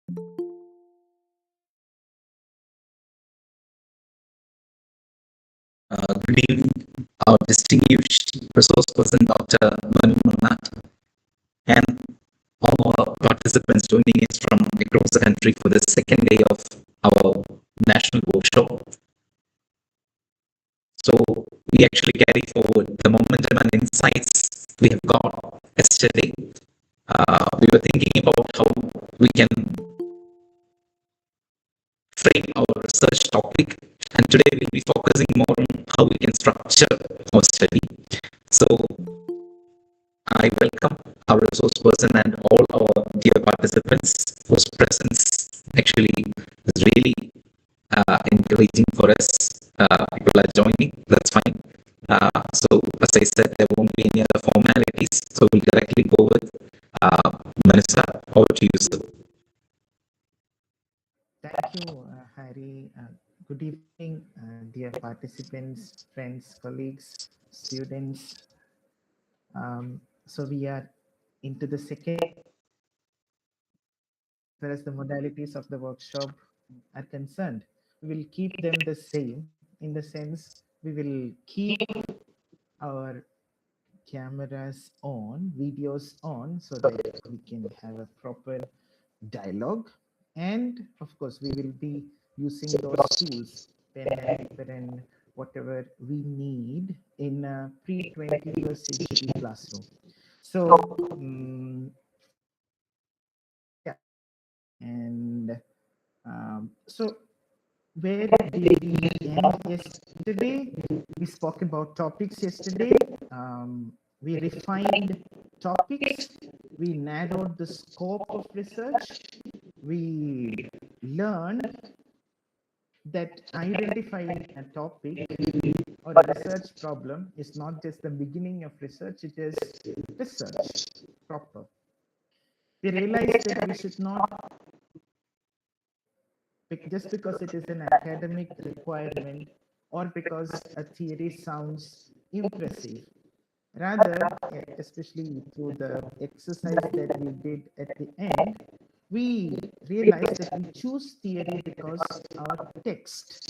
Good evening, our distinguished resource person, Dr. Manu Manat, and all our participants joining us from across the country for the second day of our national workshop. So, we actually carry forward the momentum and insights we have got yesterday. We were thinking about how we can frame our research topic, and today we'll be focusing more on how we can structure our study. So, I welcome our resource person and all our dear participants whose presence actually is really encouraging for us. People are joining, that's fine. So, as I said, there won't be any other formalities, so we'll directly go with Manisa. Over to you, sir. Thank you, Harry. Good evening, dear participants, friends, colleagues, students. So we are into the second, whereas the modalities of the workshop are concerned. We will keep them the same in the sense we will keep our cameras on, videos on, so that we can have a proper dialogue. And of course, we will be using those tools, pen and paper and whatever we need in a pre-21st century classroom. So, yeah, and so where did we end yesterday? We spoke about topics yesterday. We refined topics. We narrowed the scope of research. We learned that identifying a topic or a research problem is not just the beginning of research, it is research proper. We realized that we should not, just because it is an academic requirement or because a theory sounds impressive. Rather, especially through the exercise that we did at the end, we realized that we choose theory because our text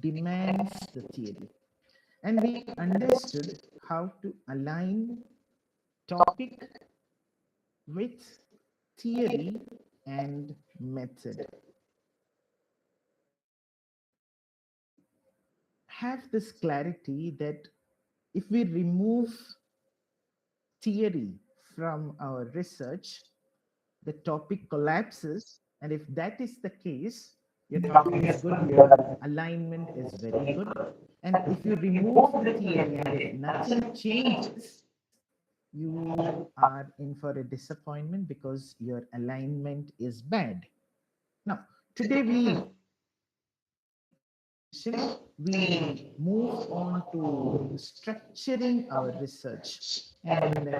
demands the theory. And we understood how to align topic with theory and method. We have this clarity that if we remove theory from our research, the topic collapses. And if that is the case, your topic is good, your alignment is very good. And if you remove the theory and if nothing changes, you are in for a disappointment because your alignment is bad. Now, today we move on to structuring our research. And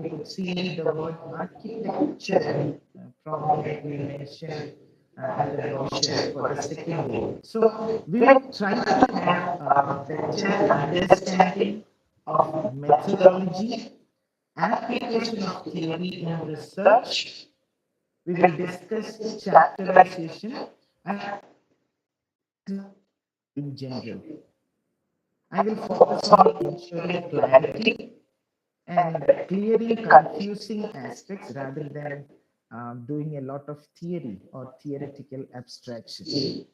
you could see the word architecture prominently mentioned in the brochure for the second day. So we will try to have a better understanding of methodology, application of theory in research. We will discuss chapterization and in general. I will focus on ensuring clarity and clearing confusing aspects rather than doing a lot of theory or theoretical abstraction.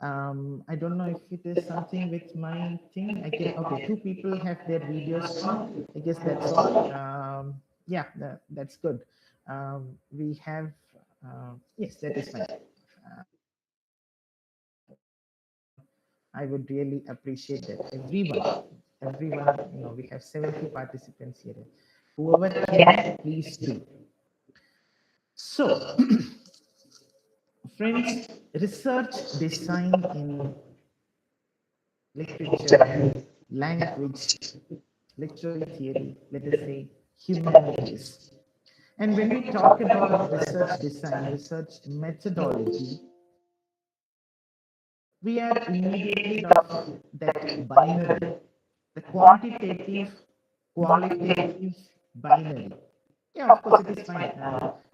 I don't know if it is something with my thing. I can, okay, two people have their videos on. I guess that's all. Yeah, that's good. We have, yes, that is fine. I would really appreciate that. Everyone, we have 70 participants here. Whoever can, please do. So, friends, research design in literature, language, literary theory, let us say humanities. And when we talk about research design, research methodology, we are immediately of that binary, the quantitative, qualitative binary. Yeah, of course, it is fine.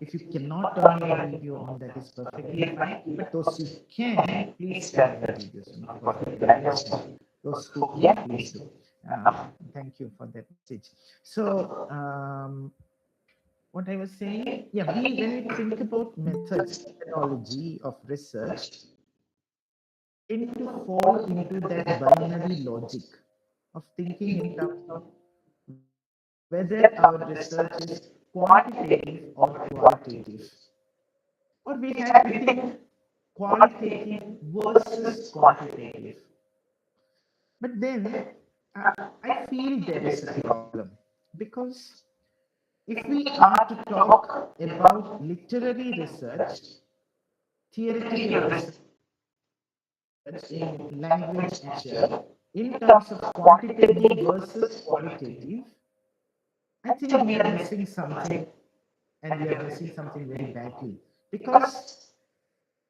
If you cannot turn your video on, that is perfectly fine. But those who can, please turn your videos on. Of course, we can understand. Those who can, please do. Thank you for that message. So, what I was saying, yeah, when we think about methodology of research, tend to fall into that binary logic of thinking in terms of whether our research is quantitative or qualitative. Or we have to think qualitative versus quantitative. But then I feel there is a problem because if we are to talk about literary research, theoretical research in language and literature, in terms of quantitative versus qualitative, I think we are missing something, and we are missing something very badly. Because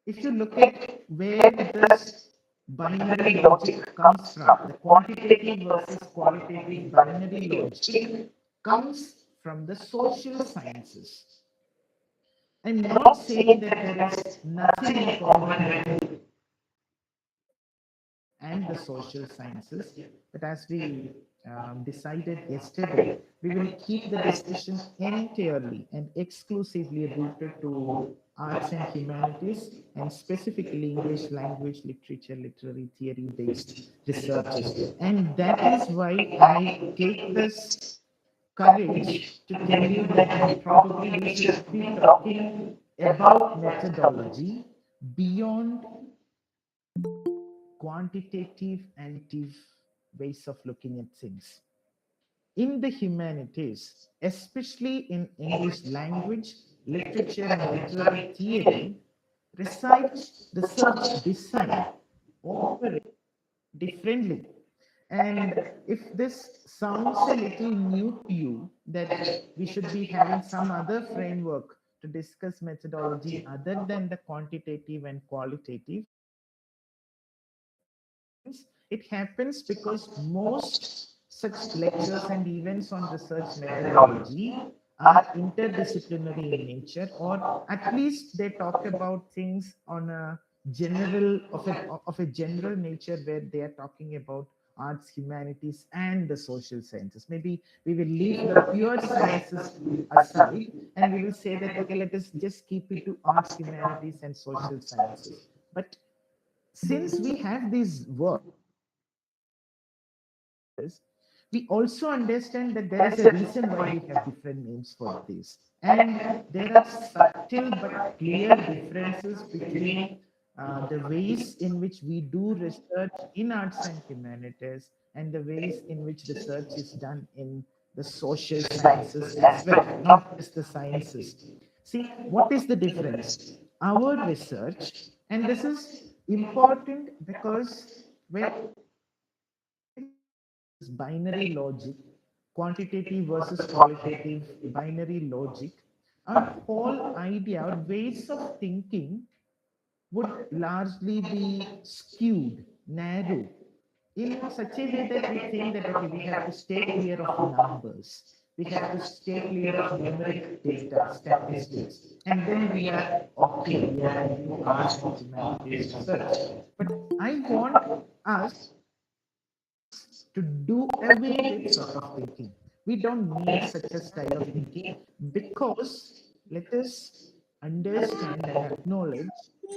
if you look at where this binary logic comes from, the quantitative versus qualitative binary logic comes from the social sciences. I'm not saying that there is nothing in common between and the social sciences, but as we decided yesterday, we will keep the discussion entirely and exclusively rooted to arts and humanities, and specifically English language, literature, literary theory based researches. And that is why I take this courage to tell you that probably we should be talking about methodology beyond quantitative and ways of looking at things. In the humanities, especially in English language, literature, and literary theory, research design operate differently. And if this sounds a little new to you, that we should be having some other framework to discuss methodology other than the quantitative and qualitative, it happens because most such lectures and events on research methodology are interdisciplinary in nature, or at least they talk about things on a general of a general nature, where they are talking about arts, humanities, and the social sciences. Maybe we will leave the pure sciences aside, and we will say that okay, let us just keep it to arts, humanities, and social sciences. But since we have these words, we also understand that there is a reason why we have different names for this. And there are subtle but clear differences between the ways in which we do research in arts and humanities and the ways in which research is done in the social sciences as well, not just the sciences. See, what is the difference? Our research, and this is important because when binary logic, quantitative versus qualitative binary logic, our whole idea, our ways of thinking would largely be skewed, narrow, in such a way that we think that, okay, we have to stay clear of numbers. We have to stay clear of numeric data, statistics, and then we are okay, we are into arts and humanities research. But I want us to do away with sort of thinking. We don't need such a style of thinking because let us understand and acknowledge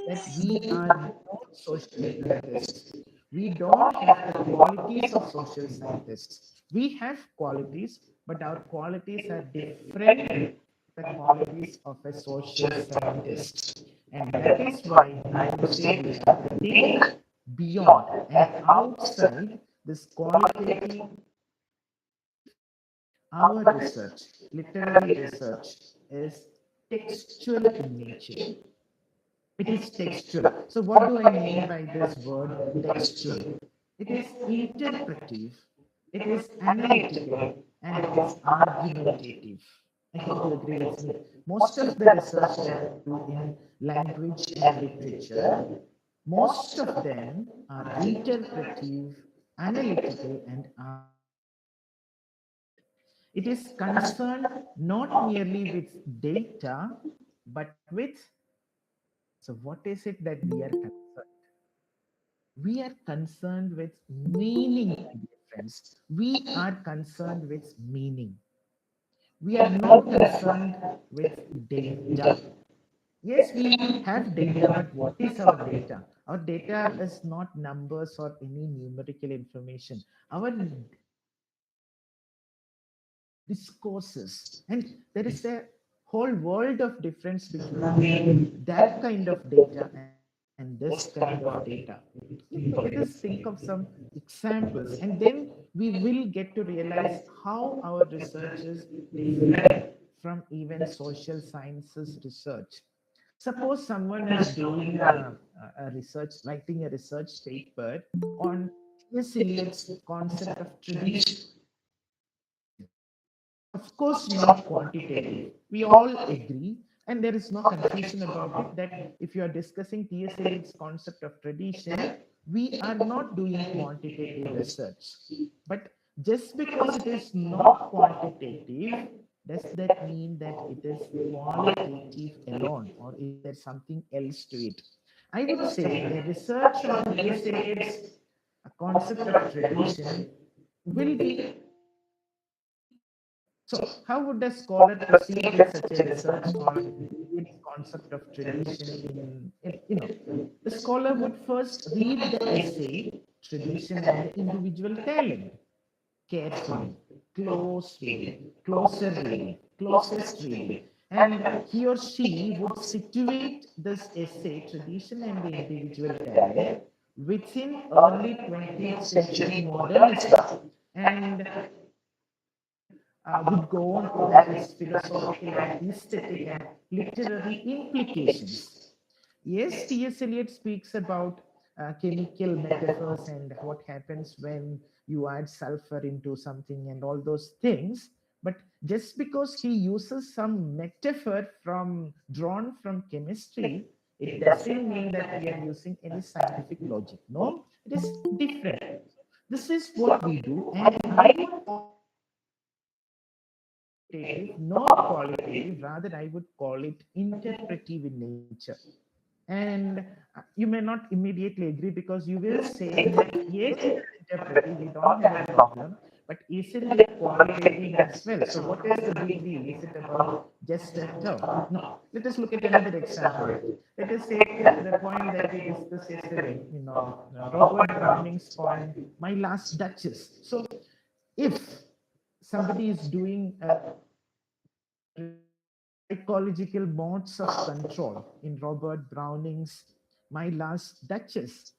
that we are not social scientists. We don't have the qualities of social scientists. We have qualities, but our qualities are different from the qualities of a social scientist. And that is why I would say we have to think beyond and outside this qualitative. Our research, literary research, is textual in nature. It is textual. So, what do I mean by this word textual? It is interpretive, it is analytical, and it is argumentative. I hope you agree with me. Most of the research that we do in language and literature, most of them are interpretive, analytical, and argumentative. It is concerned not merely with data, but with, so what is it that we are concerned? We are concerned with meaning, my dear friends. We are concerned with meaning. We are not concerned with data. Yes, we have data, but what is our data? Our data is not numbers or any numerical information. Our discourses, and there is a whole world of difference between that kind of data and this kind of data. Let us think of some examples, and then we will get to realize how our research is different from even social sciences research. Suppose someone is doing a research, writing a research paper on T.S. Eliot's concept of tradition. Of course, not quantitative. We all agree, and there is no confusion about it, that if you are discussing T.S. Eliot's concept of tradition, we are not doing quantitative research. But just because it is not quantitative, does that mean that it is qualitative alone, or is there something else to it? I would say a research on T.S. Eliot's concept of tradition will be, so how would a scholar proceed with such a research on its concept of tradition the scholar would first read the essay, Tradition and the Individual Talent, carefully, closer reading, closest reading. And he or she would situate this essay, Tradition and the Individual Talent, within early 20th century modernism, and would go on to have its philosophical and aesthetic and literary implications. Yes, T.S. Eliot speaks about chemical metaphors and what happens when you add sulfur into something and all those things. But just because he uses some metaphor from drawn from chemistry, it doesn't mean that we are using any scientific logic. No, it is different. This is what we do, and I would call it quantitative, not qualitative. Rather, I would call it interpretive in nature. And you may not immediately agree, because you will say that yes, it is interpretive, we don't have a problem, but isn't it qualitative as well? So what is the big deal? Is it about just a term? No. Let us look at another example. Let us take the point that we discussed yesterday, Robert Browning's poem, My Last Duchess. So if somebody is doing psychological modes of control in Robert Browning's My Last Duchess,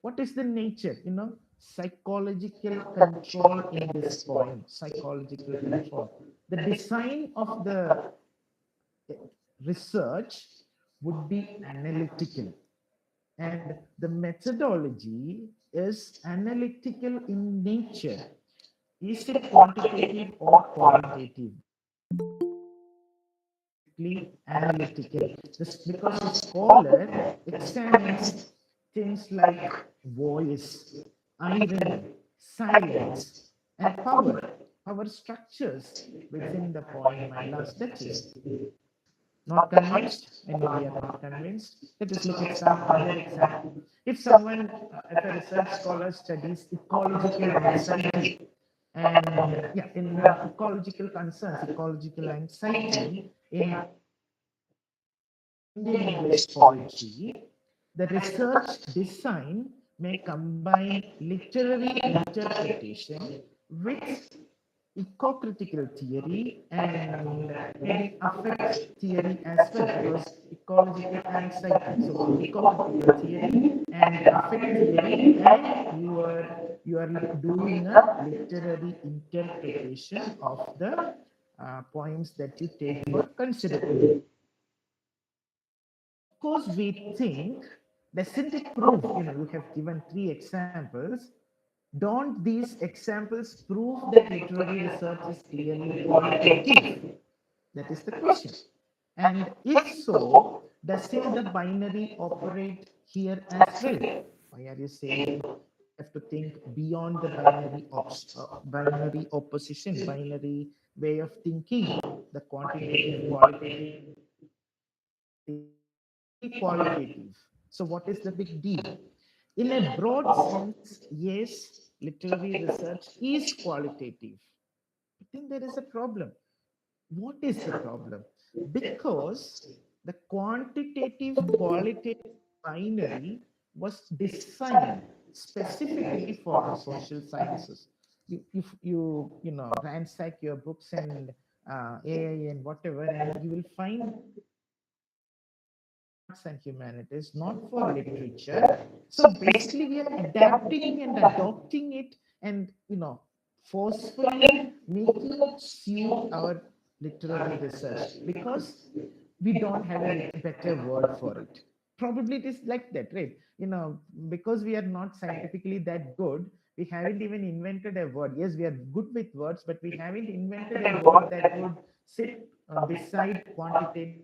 what is the nature? Psychological control in this poem, psychological control. The design of the research would be analytical, and the methodology is analytical in nature. Is it quantitative or qualitative? Analytical. Because the scholar examines things like voice, irony, silence, and power structures within the poem My Last Duchess. Not convinced? I know we are not convinced. Let us look at some other example. If a research scholar studies ecological anxiety, and yeah, in ecological concerns, ecological anxiety in Indian English poetry, the research design may combine literary interpretation with eco-critical theory and maybe affect theory as well, because ecological anxiety. So eco-critical theory and affect theory, and you are doing a literary interpretation of the poems that you take for consideration. Of course, we think, doesn't it prove, you have given three examples. Don't these examples prove that literary research is clearly qualitative? That is the question. And if so, doesn't the binary operate here as well? Why are you saying have to think beyond the binary opposition, binary way of thinking. The quantitative, qualitative, only qualitative. So, what is the big deal? In a broad sense, yes, literary research is qualitative. But then there is a problem. What is the problem? Because the quantitative qualitative binary was designed specifically for the social sciences. You ransack your books and AI and whatever, and you will find arts and humanities, not for literature. So basically, we are adapting and adopting it, and forcefully making it suit our literary research because we don't have a better word for it. Probably it is like that, right? Because we are not scientifically that good, we haven't even invented a word. Yes, we are good with words, but we haven't invented a word that would sit beside quantitative.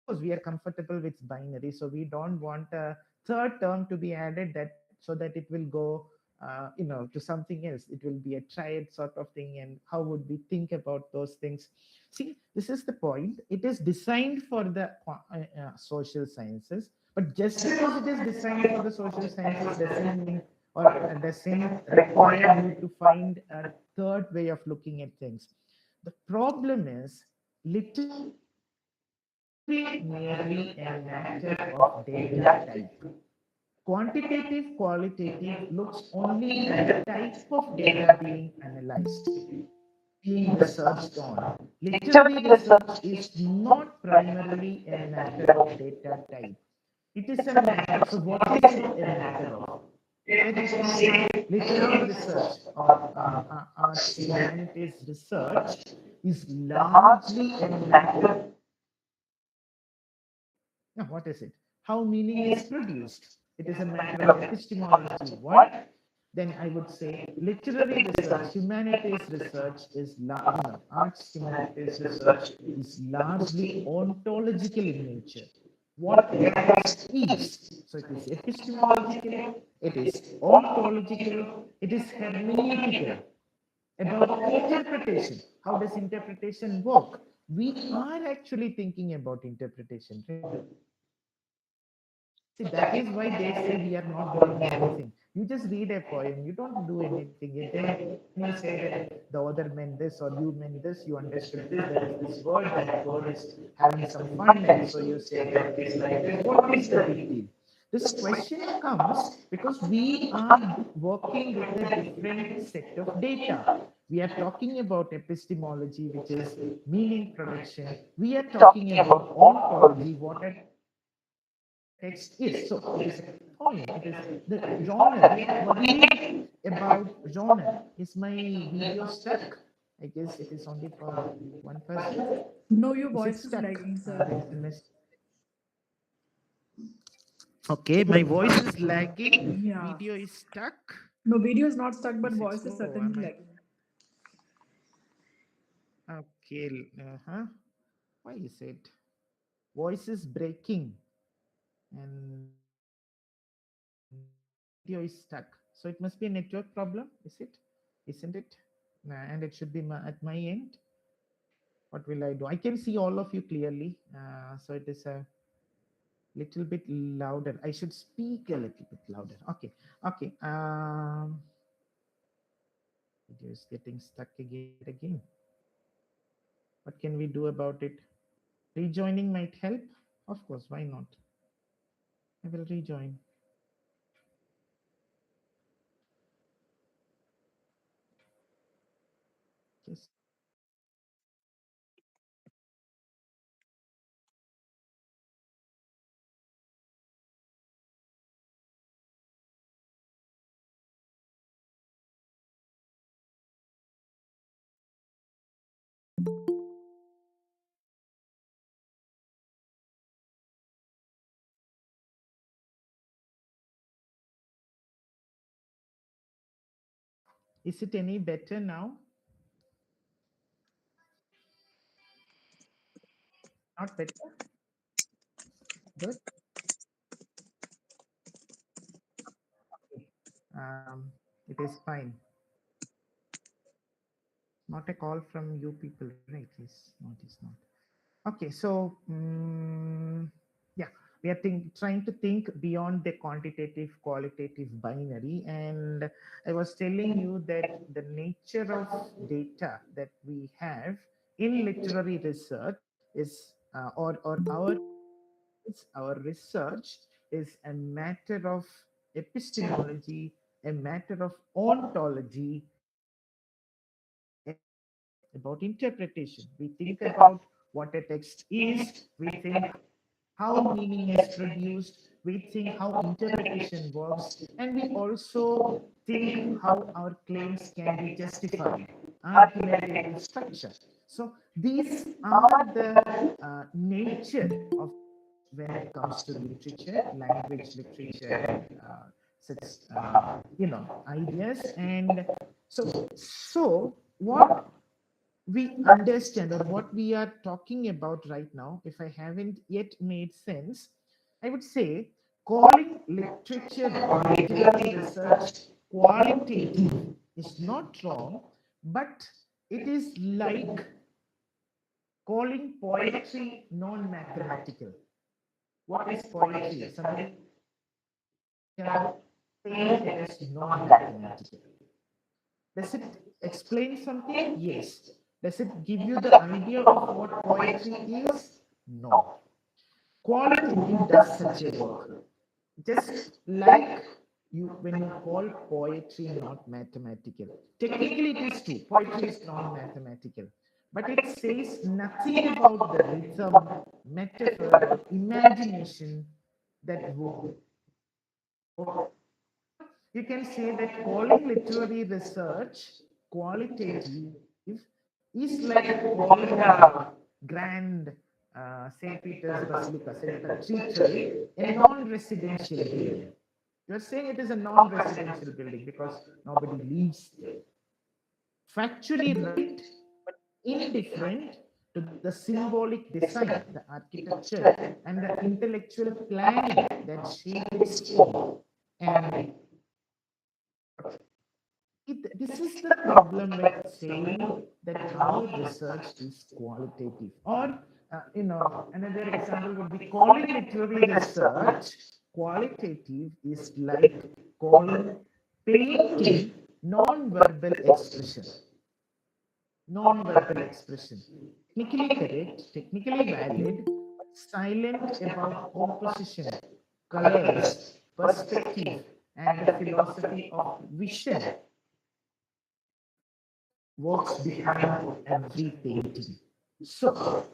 Course we are comfortable with binary, so we don't want a third term to be added, that so that it will go to something else. It will be a triad sort of thing, and how would we think about those things? See, this is the point. It is designed for the social sciences, but just because it is designed for the social sciences doesn't mean, or doesn't require you to find a third way of looking at things. The problem is merely a matter of data type. Quantitative qualitative looks only at the type of data being analyzed, being researched on. Literary research is not primarily a matter of data type. It is a matter. So, what is it a matter of? Here you can say literary research or arts, humanities research is largely a matter. Now, what is it? How meaning is produced. It is a matter of epistemology. What? Then I would say literary research, humanities research is, arts, humanities research is largely ontological in nature. What a text is. So it is epistemological, it is ontological, it is hermeneutical, about interpretation. How does interpretation work? We are actually thinking about interpretation. See, that is why they say we are not doing anything. You just read a poem, you don't do anything. And then you say that the author meant this or you meant this, you understood this, there is this word, that word is having some fun, and so you say that it is like this. What is the big deal? This question comes because we are working with a different set of data. We are talking about epistemology, which is meaning production. We are talking about ontology, what a text is. So it is a poem, it is the genre. We are worried about genre. Is my video stuck? I guess it is only for one person. No, your Is it voice is stuck? lagging, There sir. is a Okay, my voice is lagging. Yeah. Video is stuck. No, video is not stuck, but Is it voice is slow? certainly Am I lagging. okay? Why is it? Voice is breaking and video is stuck. So it must be a network problem, is it? Isn't it? And it should be at my end. What will I do? I can see all of you clearly. So it is a little bit louder. I should speak a little bit louder. Okay. Okay. Video is getting stuck again. What can we do about it? Rejoining might help. Of course, why not? I will rejoin. Just is it any better now? Not better. Good. It is fine. Not a call from you people, right? Yes, not is not. Okay, so yeah, we are trying to think beyond the quantitative qualitative binary, and I was telling you that the nature of data that we have in literary research is, our research is a matter of epistemology, a matter of ontology, about interpretation. We think about what a text is, we think how meaning is produced, we think how interpretation works, and we also think how our claims can be justified, argumentative structure. So these are the nature of when it comes to literature, language, literature, and such ideas. And so what we understand, or what we are talking about right now, if I haven't yet made sense, I would say calling literature literary research qualitative is not wrong, but it is like calling poetry non-mathematical. What is poetry? Somebody can say it is non-mathematical. Does it explain something? Yes. Does it give you the idea of what poetry is? No. Qualitative does such a work. Just like when you call poetry not mathematical. Technically, it is true. Poetry is non-mathematical. But it says nothing about the rhythm, metaphor, or imagination that would. Or you can say that calling literary research qualitative is like calling a grand St. Peter's Basilica, St. Cathedral, a non-residential building. You're saying it is a non-residential building because nobody lives there. Factually right, but indifferent to the symbolic design, the architecture, and the intellectual planning that shape its form. And this is the problem with saying that our research is qualitative. Or, another example would be calling literary research qualitative is like calling painting non-verbal expression. Non-verbal expression. Technically correct, technically valid, but silent about composition, colors, perspective, and the philosophy of vision works behind every painting. So,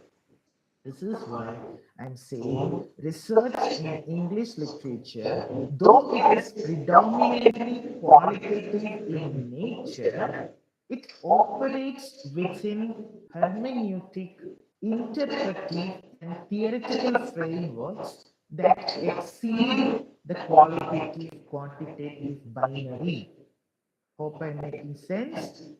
this is why I'm saying research in English literature, though it is predominantly qualitative in nature, it operates within hermeneutic, interpretive, and theoretical frameworks that exceed the qualitative quantitative binary. Hope I'm making sense.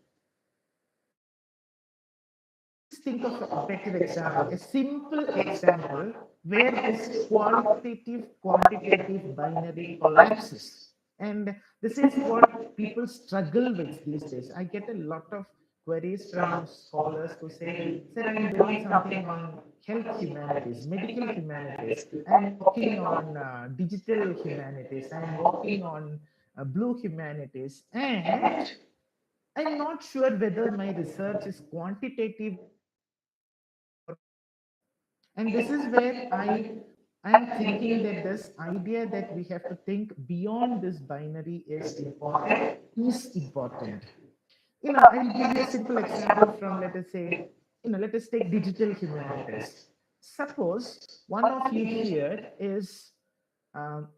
Think of a better example, a simple example where this qualitative quantitative binary collapses. And this is what people struggle with these days. I get a lot of queries from scholars who say, sir, I'm doing something on health humanities, medical humanities, I'm working on digital humanities, I'm working on blue humanities, and I'm not sure whether my research is quantitative. And this is where I'm thinking that this idea that we have to think beyond this binary is important. I'll give you a simple example from, let us say, let us take digital humanities. Suppose one of you here is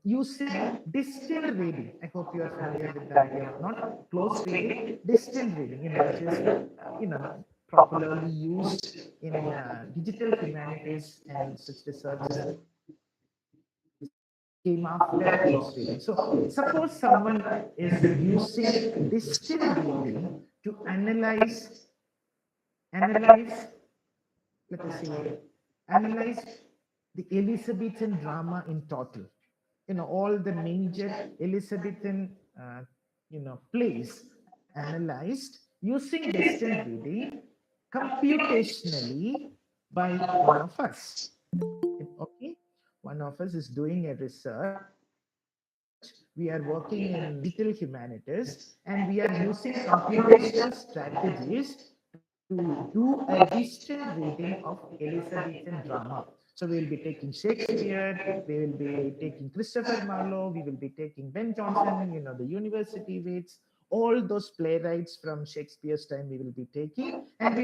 using distal reading. I hope you are familiar with the idea of not close reading, distal reading, which is, popularly used in digital humanities and such researches came after close reading. So suppose someone is using distal reading to analyze, let us say, analyze the Elizabethan drama in total. All the major Elizabethan plays analyzed using distant reading computationally by one of us. Okay, one of us is doing a research. We are working in digital humanities and we are using computational strategies to do a distant reading of Elizabethan drama. So we will be taking Shakespeare, we will be taking Christopher Marlowe, we will be taking Ben Jonson, the university weights, all those playwrights from Shakespeare's time we will be taking, and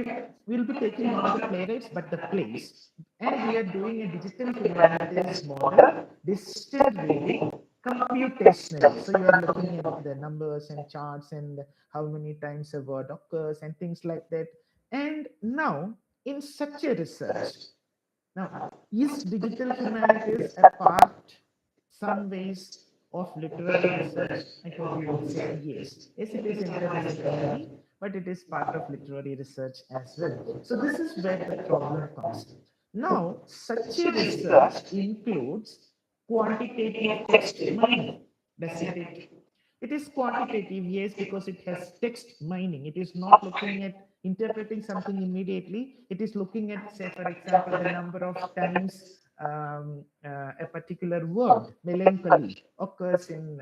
we will be taking not the playwrights but the plays. And we are doing a digital humanities model, distant reading computationally. So you are looking at the numbers and charts and how many times a word occurs and things like that. And now, in such a research, now, is digital humanities a part, some ways, of literary research? I hope you will say yes. Yes, it is interdisciplinary, but it is part of literary research as well. So this is where the problem comes. Now, such a research includes quantitative text mining, doesn't it? It is quantitative, yes, because it has text mining. It is not looking at interpreting something immediately. It is looking at, say, for example, the number of times a particular word, melancholy, occurs in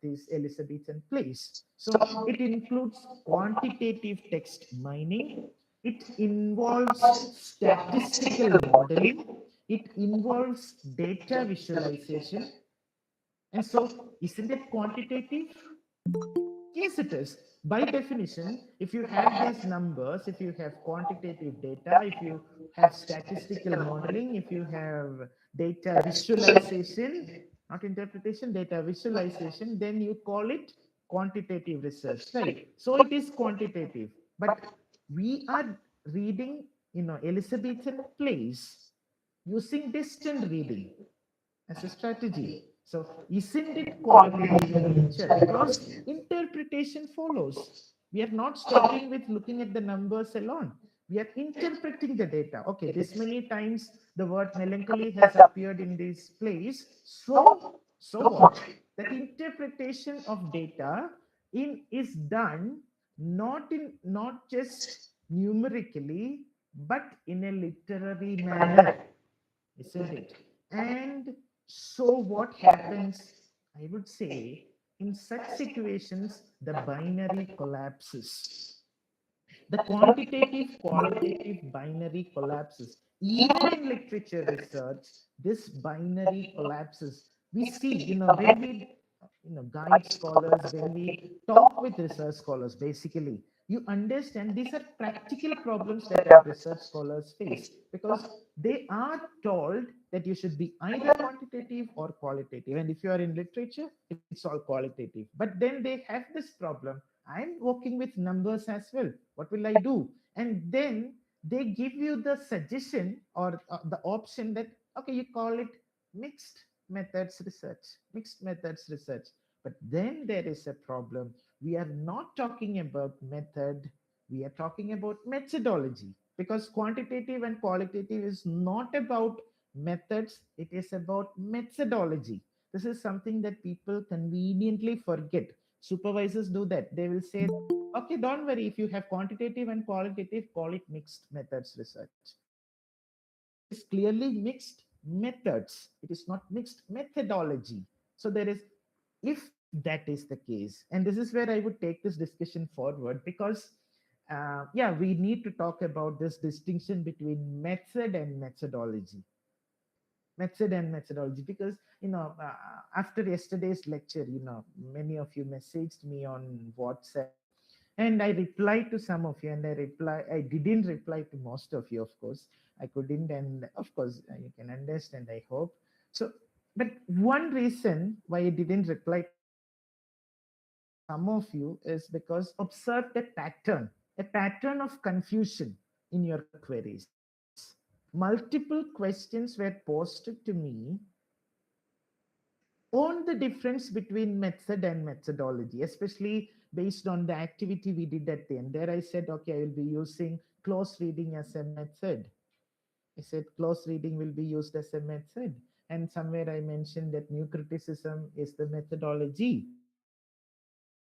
these Elizabethan plays. So it includes quantitative text mining. It involves statistical modeling. It involves data visualization. And so, isn't it quantitative? Yes, it is. By definition, if you have these numbers, if you have quantitative data, if you have statistical modeling, if you have data visualization, not interpretation, data visualization, then you call it quantitative research, right? So it is quantitative. But we are reading, Elizabethan plays using distant reading as a strategy. So, isn't it qualitative in nature? Because interpretation follows. We are not stopping with looking at the numbers alone. We are interpreting the data. Okay, this many times the word melancholy has appeared in this place. So what? That interpretation of data is done not just numerically, but in a literary manner, isn't it? And so, what happens, I would say, in such situations, the binary collapses. The quantitative qualitative binary collapses. Even in literature research, this binary collapses. We see, when we guide scholars, when we talk with research scholars, basically, you understand these are practical problems that our research scholars face, because they are told that you should be either quantitative or qualitative. And if you are in literature, it's all qualitative. But then they have this problem. I'm working with numbers as well. What will I do? And then they give you the suggestion or the option that, okay, you call it mixed methods research, mixed methods research. But then there is a problem. We are not talking about method, we are talking about methodology, because quantitative and qualitative is not about methods, it is about methodology. This is something that people conveniently forget. Supervisors do that. They will say, okay, don't worry, if you have quantitative and qualitative, call it mixed methods research. It is clearly mixed methods, it is not mixed methodology. So there is, if that is the case, and this is where I would take this discussion forward, because yeah, we need to talk about this distinction between method and methodology. Method and methodology, because after yesterday's lecture, many of you messaged me on WhatsApp, and I replied to some of you, and I didn't reply to most of you, of course. I couldn't, and of course you can understand, I hope. So, but one reason why I didn't reply to some of you is because observe a pattern of confusion in your queries. Multiple questions were posted to me on the difference between method and methodology, especially based on the activity we did at the end. There I said, okay, I will be using close reading as a method. I said close reading will be used as a method. And somewhere I mentioned that new criticism is the methodology.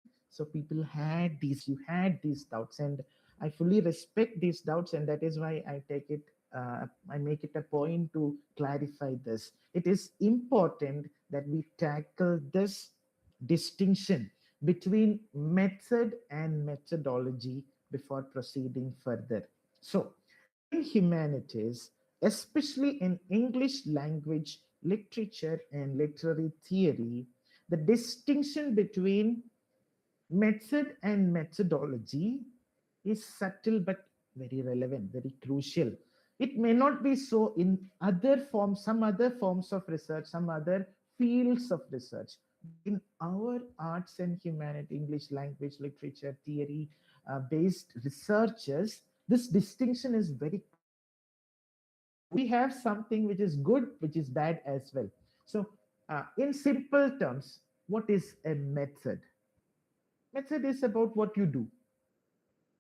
And So people had these, you had these doubts, and I fully respect these doubts, and that is why I take it, I make it a point to clarify this. It is important that we tackle this distinction between method and methodology before proceeding further. So, in humanities, especially in English language, literature, and literary theory, the distinction between method and methodology is subtle but very relevant, very crucial. It may not be so in other forms, some other forms of research, some other fields of research. In our arts and humanity, English language, literature, theory based researchers, this distinction is very we have something which is good, which is bad as well. So, in simple terms, what is a method? Method is about what you do.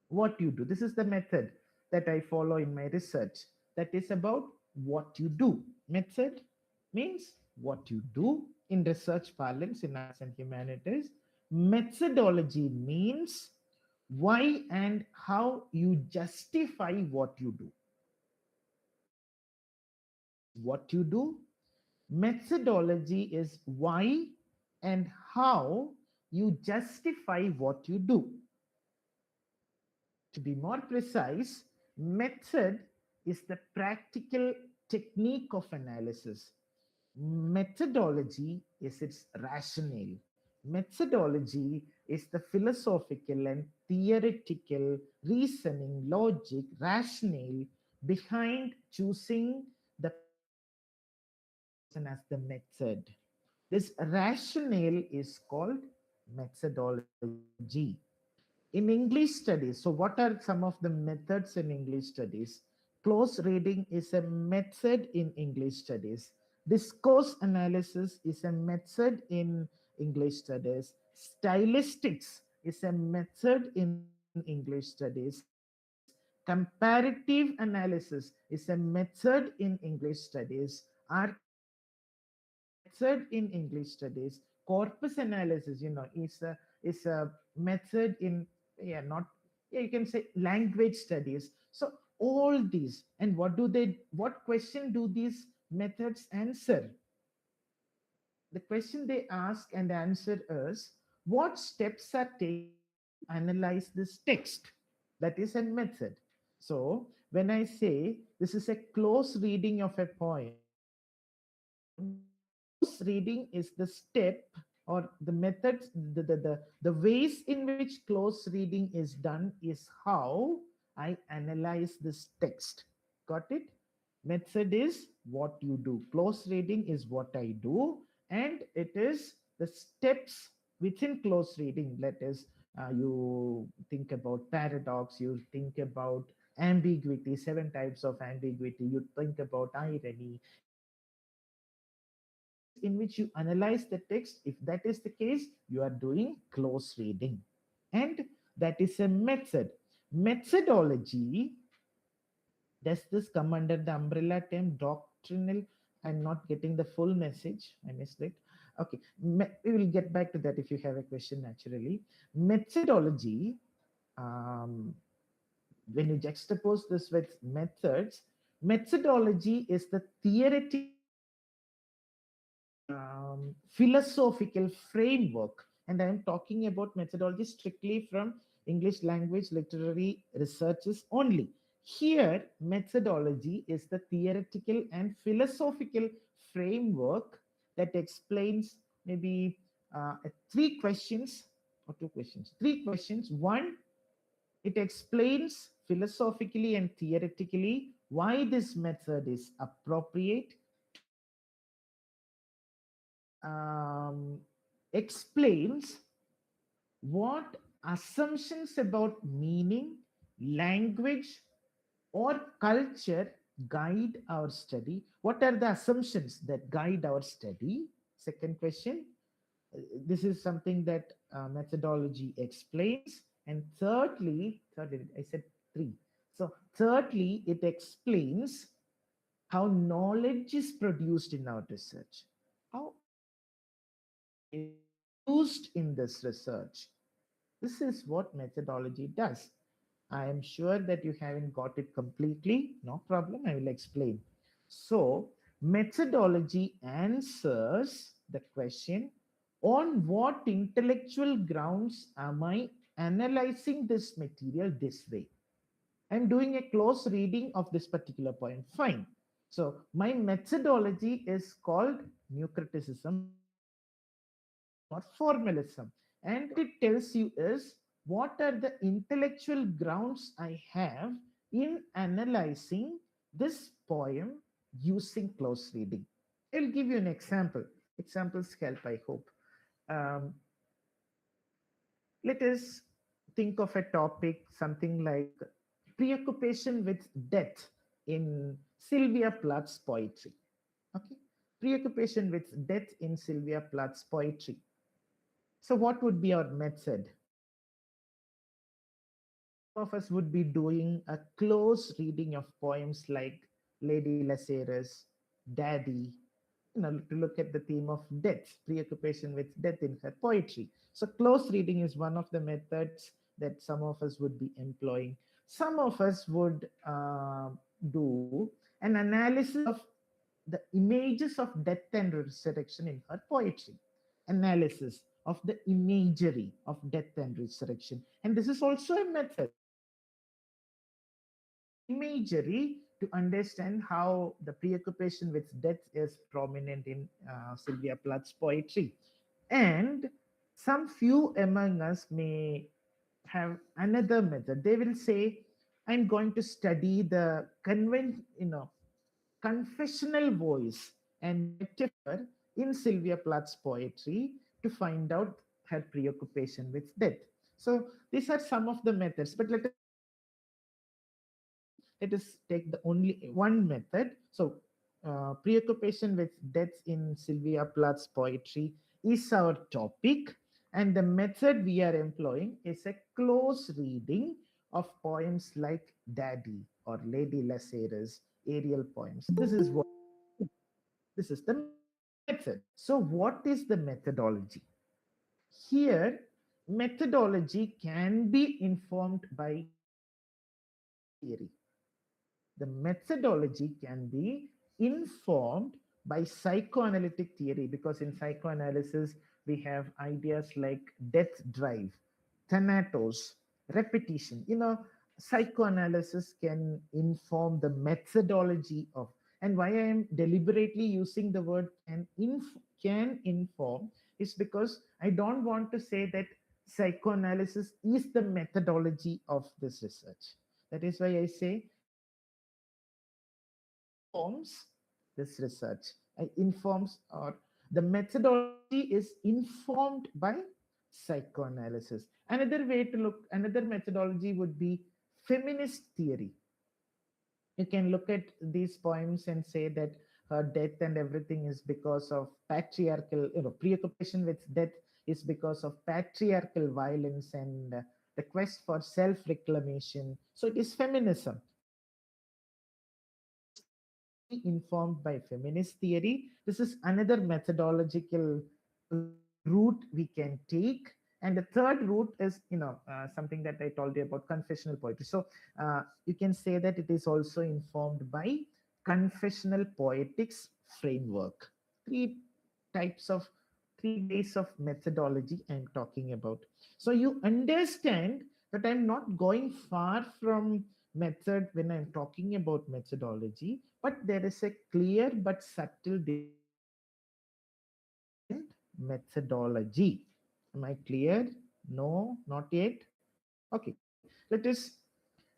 What you do. This is the method that I follow in my research. That is about what you do. Method means what you do in research parlance in arts and humanities. Methodology means why and how you justify what you do. What you do. Methodology is why and how you justify what you do. To be more precise, method is the practical technique of analysis. Methodology is its rationale. Methodology is the philosophical and theoretical reasoning, logic, rationale behind choosing the person as the method. This rationale is called methodology. In English studies, so what are some of the methods in English studies? Close reading is a method in English studies. Discourse analysis is a method in English studies. Stylistics is a method in English studies. Comparative analysis is a method in English studies. Archaeology is a method in English studies. Corpus analysis, is a method in, yeah, not, yeah, you can say language studies. So all these, and what question do these methods answer? The question they ask and answer is, what steps are taken to analyze this text? That is a method. So when I say this is a close reading of a poem, close reading is the step or the methods, the ways in which close reading is done is how I analyze this text. Got it? Method is what you do. Close reading is what I do, and it is the steps within close reading. Let us you think about paradox, you think about ambiguity, seven types of ambiguity, you think about irony. The ways in which you analyze the text, if that is the case, you are doing close reading. And that is a method. Methodology, does this come under the umbrella term doctrinal? I'm not getting the full message. I missed it. Okay, we will get back to that if you have a question naturally. Methodology, um, when you juxtapose this with methods, methodology is the theoretical philosophical framework, and I am talking about methodology strictly from English language literary researches only. Here, methodology is the theoretical and philosophical framework that explains maybe three questions or two questions, three questions. One, it explains philosophically and theoretically why this method is appropriate. Two, it explains what assumptions about meaning, language, or culture guide our study. What are the assumptions that guide our study? Second question. This is something that methodology explains. And thirdly, I said three. So, thirdly, it explains how knowledge is produced in our research, how information is used in this research. This is what methodology does. I am sure that you haven't got it completely. No problem. I will explain. So, methodology answers the question, on what intellectual grounds am I analyzing this material this way? I'm doing a close reading of this particular point. Fine. So, my methodology is called new criticism or formalism. And it tells you is what are the intellectual grounds I have in analyzing this poem using close reading. I'll give you an example. Examples help, I hope. Um, Let us think of a topic, something like preoccupation with death in Sylvia Plath's poetry. Okay, preoccupation with death in Sylvia Plath's poetry. So, what would be our method? Of us would be doing a close reading of poems like Lady Lascaris, Daddy, to look at the theme of death, preoccupation with death in her poetry. So, close reading is one of the methods that some of us would be employing. Some of us would do an analysis of the images of death and resurrection in her poetry, analysis of the imagery of death and resurrection. And this is also a method, imagery, to understand how the preoccupation with death is prominent in Sylvia Plath's poetry. And some few among us may have another method. They will say, I'm going to study the confessional voice and metaphor in Sylvia Plath's poetry to find out her preoccupation with death. So these are some of the methods, but let us take the only one method. So preoccupation with death in Sylvia Plath's poetry is our topic, and the method we are employing is a close reading of poems like Daddy or Lady Lascaris, Ariel poems. This is the method. So, what is the methodology? Here, methodology can be informed by theory. The methodology can be informed by psychoanalytic theory, because in psychoanalysis we have ideas like death drive, thanatos, repetition. Psychoanalysis can inform the methodology of, and why I am deliberately using the word can inform is because I don't want to say that psychoanalysis is the methodology of this research. That is why I say informs this research. Informs, or the methodology is informed by psychoanalysis. Another methodology would be feminist theory. You can look at these poems and say that her death and everything is because of patriarchal, preoccupation with death is because of patriarchal violence and the quest for self reclamation. So it is feminism. Informed by feminist theory. This is another methodological route we can take. And the third route is, something that I told you about, confessional poetry. So you can say that it is also informed by confessional poetics framework. Types of three ways of methodology I'm talking about. So you understand that I'm not going far from method when I'm talking about methodology, but there is a clear but subtle methodology. Am I clear? No, not yet. Okay, let us,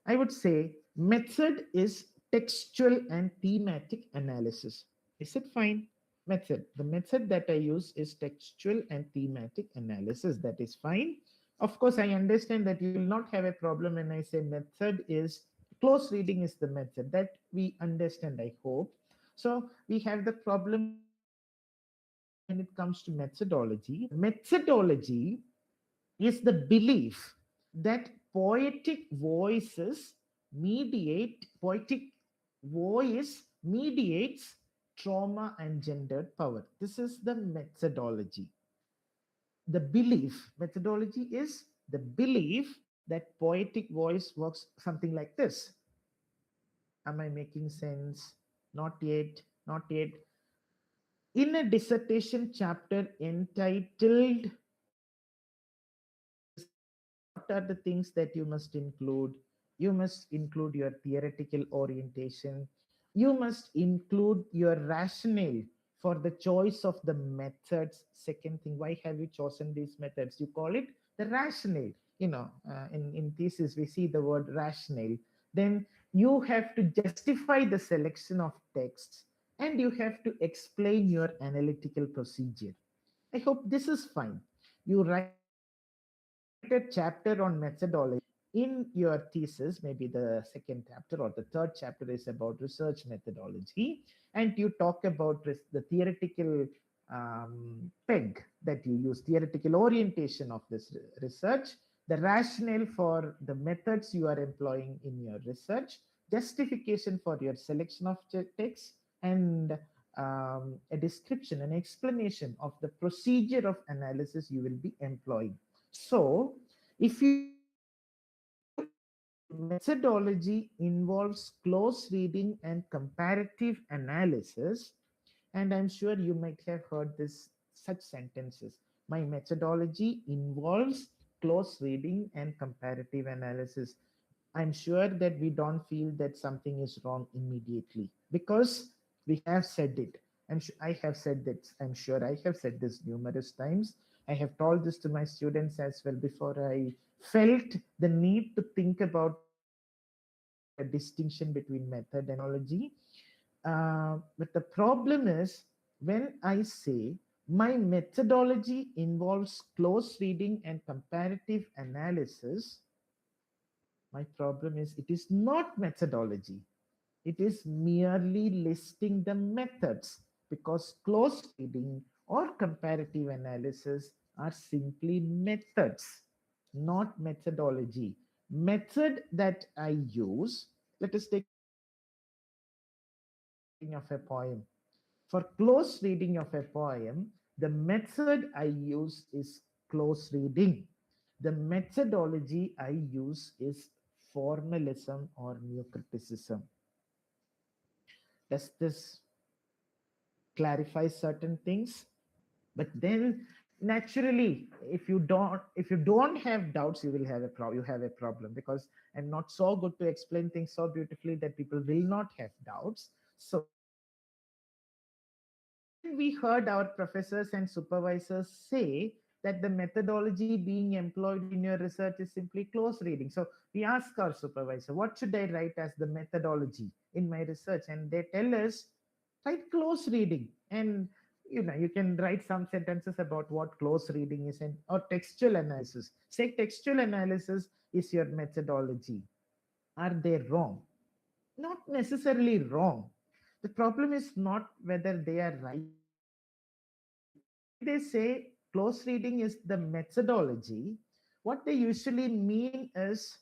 I would say method is textual and thematic analysis. Is it fine? Method. The method that I use is textual and thematic analysis. That is fine. Of course, I understand that you will not have a problem when I say method is close reading is the method. That we understand, I hope. So we have the problem when it comes to methodology. Methodology is the belief that poetic voice mediates trauma and gendered power. This is the methodology. The belief methodology is the belief that poetic voice works something like this. Am I making sense? Not yet, not yet. In a dissertation chapter entitled what are the things that you must include? You must include your theoretical orientation. You must include your rationale for the choice of the methods. Second thing, why have you chosen these methods? You call it the rationale. In thesis, we see the word rationale. Then you have to justify the selection of texts and you have to explain your analytical procedure. I hope this is fine. You write a chapter on methodology in your thesis. Maybe the second chapter or the third chapter is about research methodology, and you talk about the theoretical peg that you use, theoretical orientation of this research, the rationale for the methods you are employing in your research, justification for your selection of text, and a description, an explanation of the procedure of analysis you will be employing. So, if you methodology involves close reading and comparative analysis, and I'm sure you might have heard this such sentences. My methodology involves close reading and comparative analysis. I'm sure that we don't feel that something is wrong immediately because we have said it. I have said that. I'm sure I have said this numerous times. I have told this to my students as well before I felt the need to think about a distinction between method and methodology. But the problem is when I say my methodology involves close reading and comparative analysis, my problem is it is not methodology. It is merely listing the methods, because close reading or comparative analysis are simply methods, not methodology. Method that I use, let us take of a poem. For close reading of a poem, the method I use is close reading. The methodology I use is formalism or new criticism. Does this clarify certain things? But then naturally, if you don't have doubts, you will have a problem. You have a problem because I'm not so good to explain things so beautifully that people will not have doubts. So we heard our professors and supervisors say that the methodology being employed in your research is simply close reading. So we ask our supervisor, what should I write as the methodology in my research? And they tell us, write close reading. And you can write some sentences about what close reading is, and or textual analysis. Say textual analysis is your methodology. Are they wrong? Not necessarily wrong. The problem is not whether they are right. They say close reading is the methodology. What they usually mean is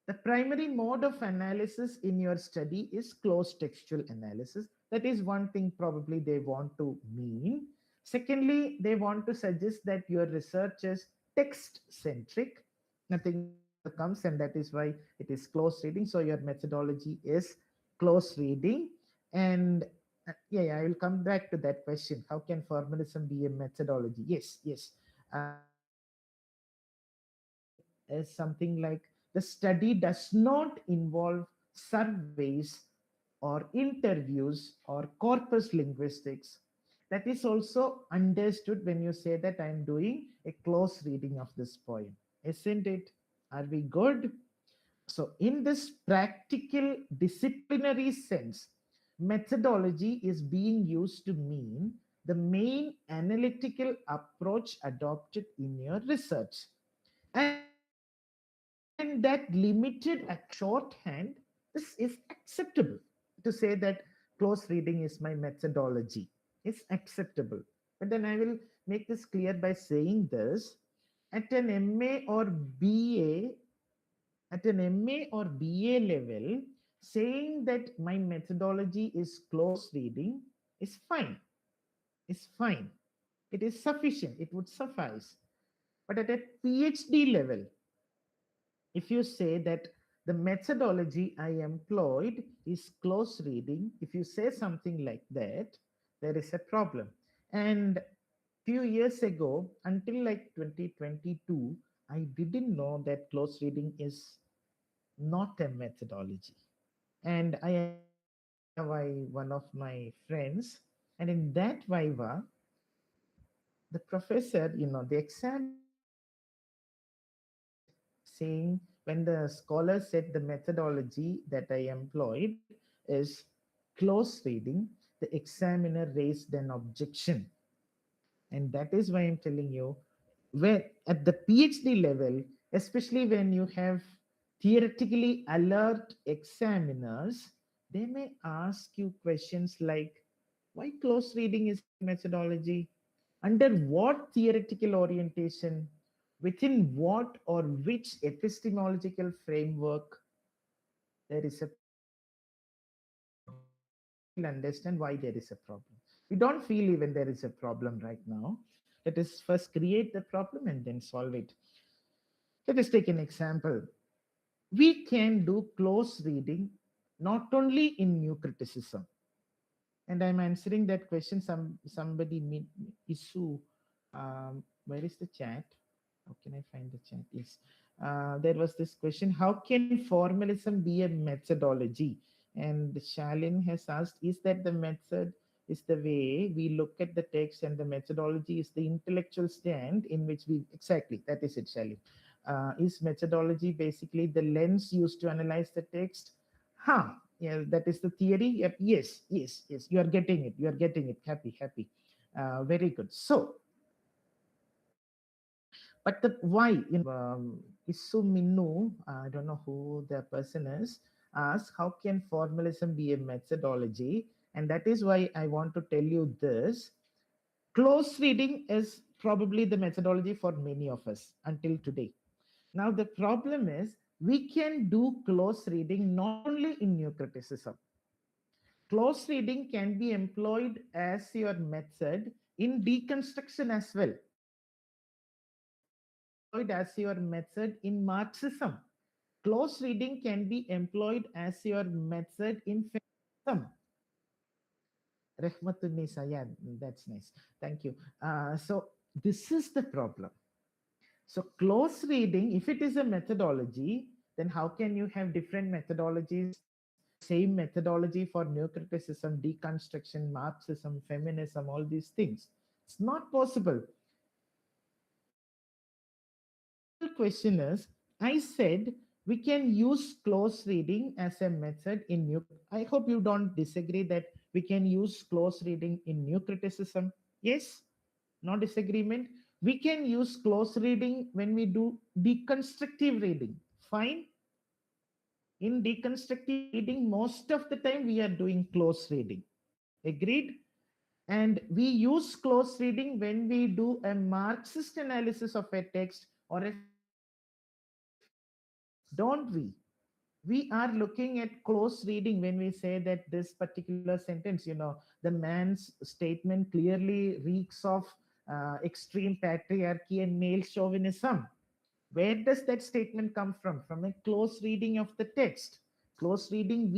the primary mode of analysis in your study is close textual analysis. That is one thing probably they want to mean. Secondly, they want to suggest that your research is text centric. Nothing comes, and that is why it is close reading. So your methodology is close reading. And yeah, I will come back to that question. How can formalism be a methodology? Yes. Is something like the study does not involve surveys or interviews or corpus linguistics. That is also understood when you say that I'm doing a close reading of this poem, isn't it? Are we good? So, in this practical disciplinary sense, methodology is being used to mean the main analytical approach adopted in your research. And that limited a shorthand, this is acceptable. To say that close reading is my methodology is acceptable. But then I will make this clear by saying this: at an MA or BA, at an MA or BA level, saying that my methodology is close reading is fine. Is fine. It is sufficient. It would suffice. But at a PhD level, if you say that the methodology I employed is close reading, if you say something like that, there is a problem. And few years ago, until like 2022, I didn't know that close reading is not a methodology. And I one of my friends, and in that viva, the professor, the examiner saying, when the scholar said the methodology that I employed is close reading, the examiner raised an objection. And that is why I'm telling you, where at the PhD level, especially when you have theoretically alert examiners, they may ask you questions like, why close reading is methodology? Under what theoretical orientation? Within what or which epistemological framework there is a will understand why there is a problem. We don't feel even there is a problem right now. Let us first create the problem and then solve it. Let us take an example. We can do close reading not only in new criticism, and I'm answering that question. Somebody issue. Where is the chat? How can I find the chat? Yes. There was this question: how can formalism be a methodology? And Shalin has asked, is that the method is the way we look at the text, and the methodology is the intellectual stand in which we exactly that is it, Shalin. Is methodology basically the lens used to analyze the text? Huh. Yeah, that is the theory. Yep. Yes, yes, yes. You are getting it. You are getting it. Happy, happy. Very good. So, but the why, Isu Minnu, I don't know who the person is, asks, how can formalism be a methodology? And that is why I want to tell you this. Close reading is probably the methodology for many of us until today. Now, the problem is we can do close reading not only in new criticism. Close reading can be employed as your method in deconstruction as well. As your method in Marxism. Close reading can be employed as your method in feminism. Rahmatun yeah, that's nice. Thank you. So this is the problem. So close reading, if it is a methodology, then how can you have different methodologies, same methodology for new criticism, deconstruction, Marxism, feminism, all these things? It's not possible. The question is, I said we can use close reading as a method in new. I hope you don't disagree that we can use close reading in new criticism. Yes, no disagreement. We can use close reading when we do deconstructive reading. Fine. In deconstructive reading, most of the time we are doing close reading. Agreed? And we use close reading when we do a Marxist analysis of a text or a don't we are looking at close reading when we say that this particular sentence, the man's statement clearly reeks of extreme patriarchy and male chauvinism. Where does that statement come from? From a close reading of the text. Close reading,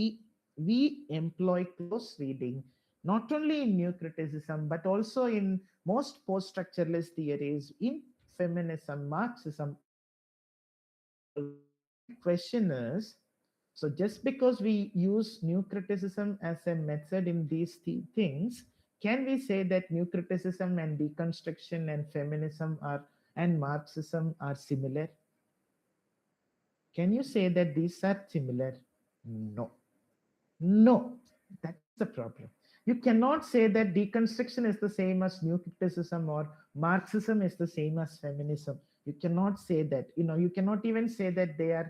we employ close reading not only in new criticism but also in most post-structuralist theories, in feminism, Marxism. Question is, so just because we use new criticism as a method in these things, can we say that new criticism and deconstruction and feminism are and Marxism are similar? Can you say that these are similar? No. No. That's the problem. You cannot say that deconstruction is the same as new criticism or Marxism is the same as feminism. You cannot say that. You cannot even say that they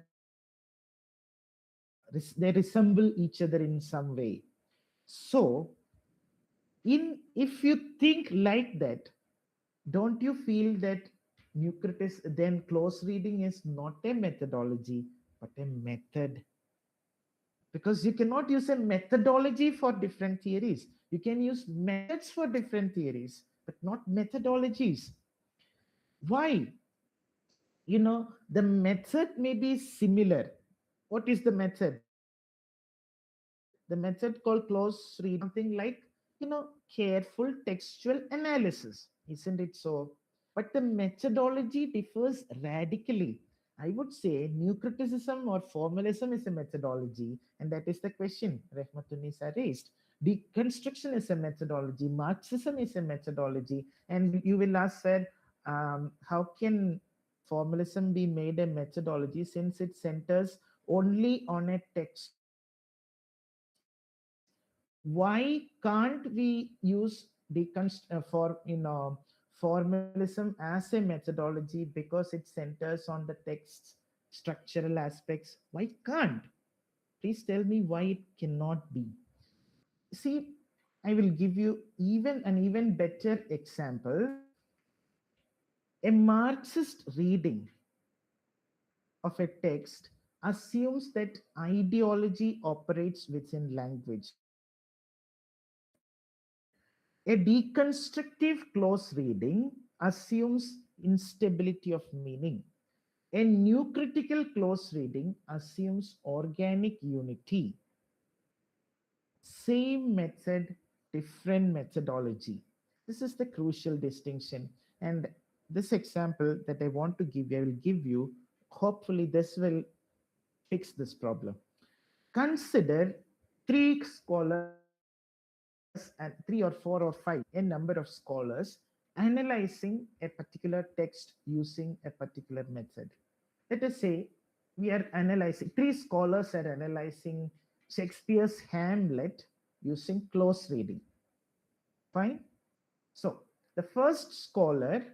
resemble each other in some way. So, if you think like that, don't you feel that then close reading is not a methodology but a method? Because you cannot use a methodology for different theories. You can use methods for different theories, but not methodologies. Why? The method may be similar. What is the method? The method called close reading is something like, careful textual analysis, isn't it so? But the methodology differs radically. I would say new criticism or formalism is a methodology, and that is the question Rehmatunisa raised. Deconstruction is a methodology, Marxism is a methodology, and you will ask, sir, how can formalism be made a methodology since it centers only on a text? Why can't we use formalism as a methodology because it centers on the text's structural aspects? Why can't? Please tell me why it cannot be. See, I will give you even better example. A Marxist reading of a text assumes that ideology operates within language. A deconstructive close reading assumes instability of meaning. A new critical close reading assumes organic unity. Same method, different methodology. This is the crucial distinction. And this example that I want to give you, I will give you. Hopefully, this will fix this problem. Consider three scholars and three or four or five, a number of scholars analyzing a particular text using a particular method. Let us say we are analyzing, three scholars are analyzing Shakespeare's Hamlet using close reading. Fine. So the first scholar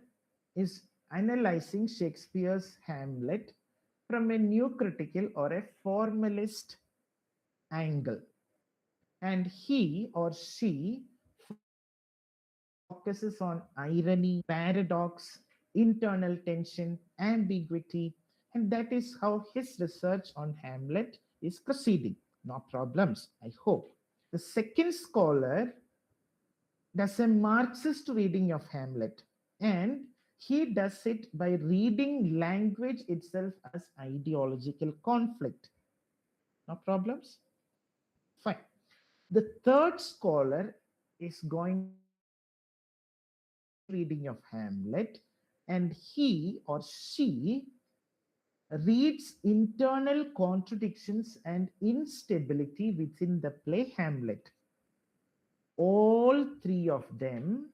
is analyzing Shakespeare's Hamlet from a new critical or a formalist angle, and he or she focuses on irony, paradox, internal tension, ambiguity, and that is how his research on Hamlet is proceeding. No problems, I hope. The second scholar does a Marxist reading of Hamlet, and he does it by reading language itself as ideological conflict. No problems? Fine. The third scholar is going to do a Marxist reading of Hamlet, and he or she reads internal contradictions and instability within the play Hamlet. All three of them,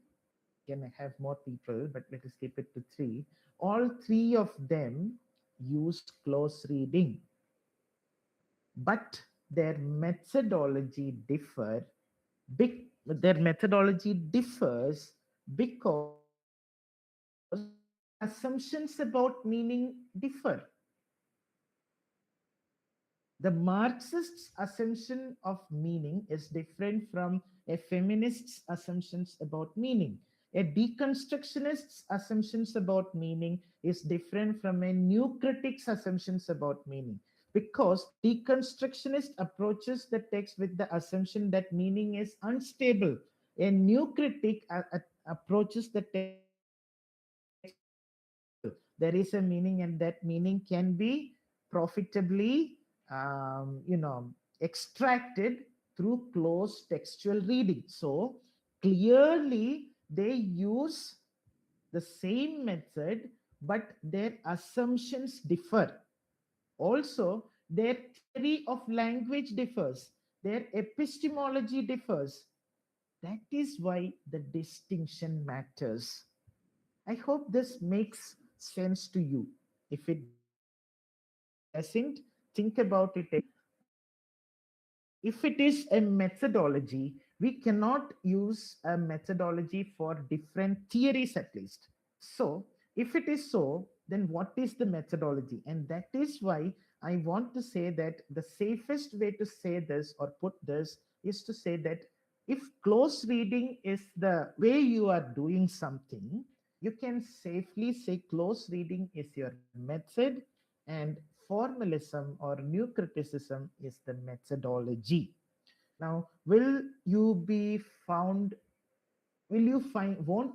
can I have more people, but let us keep it to three. All three of them use close reading, but their methodology differs because their assumptions about meaning differ. The Marxist's assumption of meaning is different from a feminist's assumptions about meaning. A deconstructionist's assumptions about meaning is different from a new critic's assumptions about meaning, because deconstructionist approaches the text with the assumption that meaning is unstable. A new critic approaches the text with the assumption that meaning is stable. There is a meaning, and that meaning can be profitably extracted through close textual reading. So clearly they use the same method, but their assumptions differ. Also, their theory of language differs, their epistemology differs. That is why the distinction matters. I hope this makes sense to you. If it doesn't, think about it. If it is a methodology, we cannot use a methodology for different theories at least. So, if it is so, then what is the methodology? And that is why I want to say that the safest way to say this or put this is to say that if close reading is the way you are doing something, you can safely say close reading is your method and formalism or new criticism is the methodology. Now, won't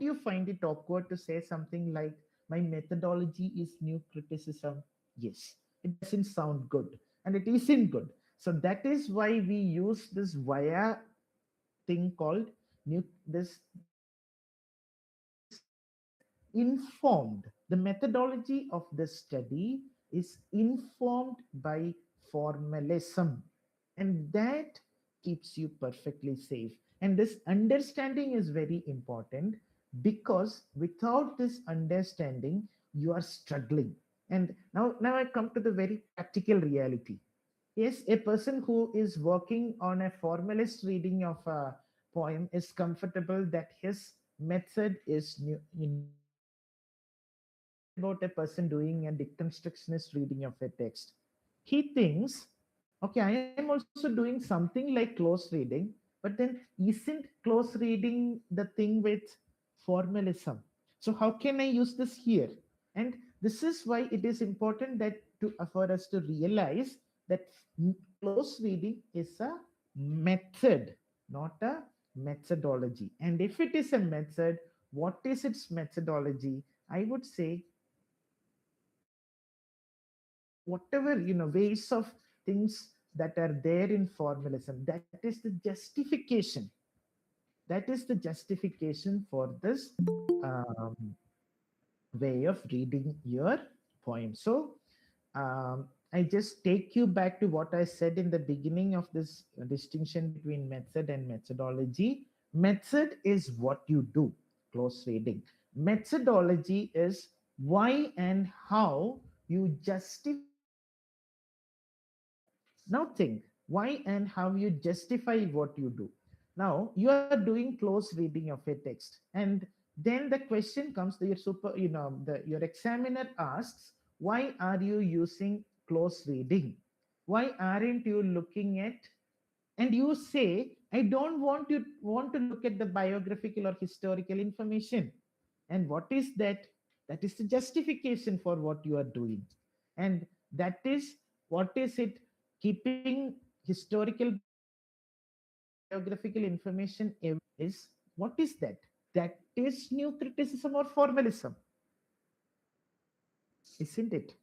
you find it awkward to say something like my methodology is new criticism. Yes, it doesn't sound good and it isn't good. So that is why we use this via thing called new this informed. The methodology of the study is informed by formalism, and that keeps you perfectly safe. And this understanding is very important, because without this understanding, you are struggling. And now I come to the very practical reality. Yes, a person who is working on a formalist reading of a poem is comfortable that his method is about a person doing a deconstructionist reading of a text. He thinks, okay, I am also doing something like close reading, but then isn't close reading the thing with formalism? So how can I use this here? And this is why it is important that for us to realize that close reading is a method, not a methodology. And if it is a method, what is its methodology? I would say whatever ways of things that are there in formalism, that is the justification, for this um, way of reading your poem. So I just take you back to what I said in the beginning of this distinction between method and methodology. Method is what you do, close reading. Methodology is why and how you justify. Now think why and how you justify what you do. Now you are doing close reading of a text, and then the question comes: the your super, your examiner asks, why are you using close reading? Why aren't you looking at? And you say, I don't want to look at the biographical or historical information. And what is that? That is the justification for what you are doing. And that is, what is it? Keeping historical biographical information is, what is that? That is new criticism or formalism, isn't it?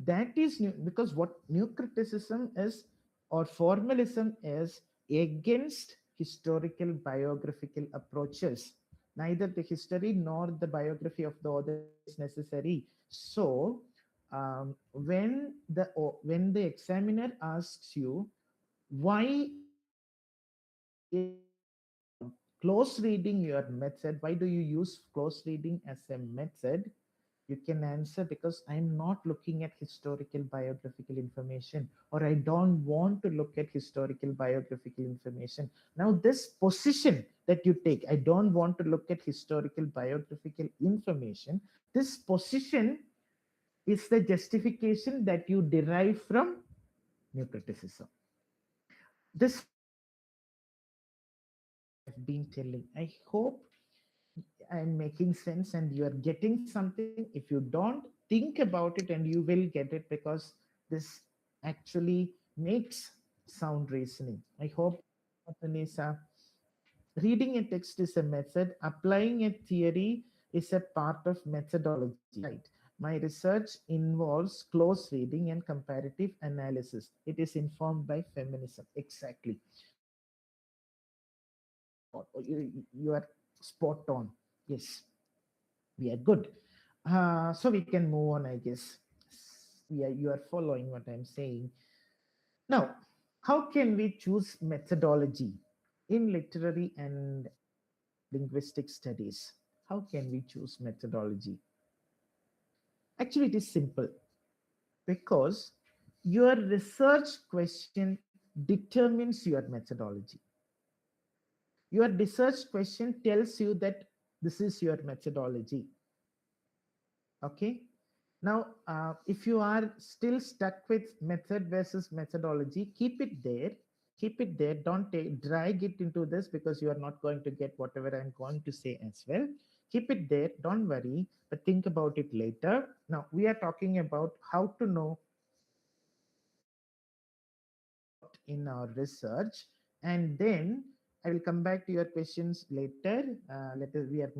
That is new, because what new criticism is or formalism is against historical biographical approaches. Neither the history nor the biography of the author is necessary. So when the examiner asks you why close reading your method, why do you use close reading as a method, you can answer, because I'm not looking at historical biographical information, or I don't want to look at historical biographical information. Now this position that you take, I don't want to look at historical biographical information, this position is the justification that you derive from new criticism. This I've been telling. I hope I'm making sense and you are getting something. If you don't, think about it and you will get it, because this actually makes sound reasoning. I hope, Vanessa, reading a text is a method, applying a theory is a part of methodology, right? My research involves close reading and comparative analysis. It is informed by feminism. Exactly. You are spot on. Yes, we are good. So we can move on, I guess. You are following what I'm saying. Now, how can we choose methodology in literary and linguistic studies? How can we choose methodology? Actually, it is simple, because your research question determines your methodology. Your research question tells you that this is your methodology. Okay. Now, if you are still stuck with method versus methodology, keep it there. Keep it there. Don't drag it into this, because you are not going to get whatever I'm going to say as well. Keep it there. Don't worry, but think about it later. Now, we are talking about how to know in our research, and then I will come back to your questions later. Let us we have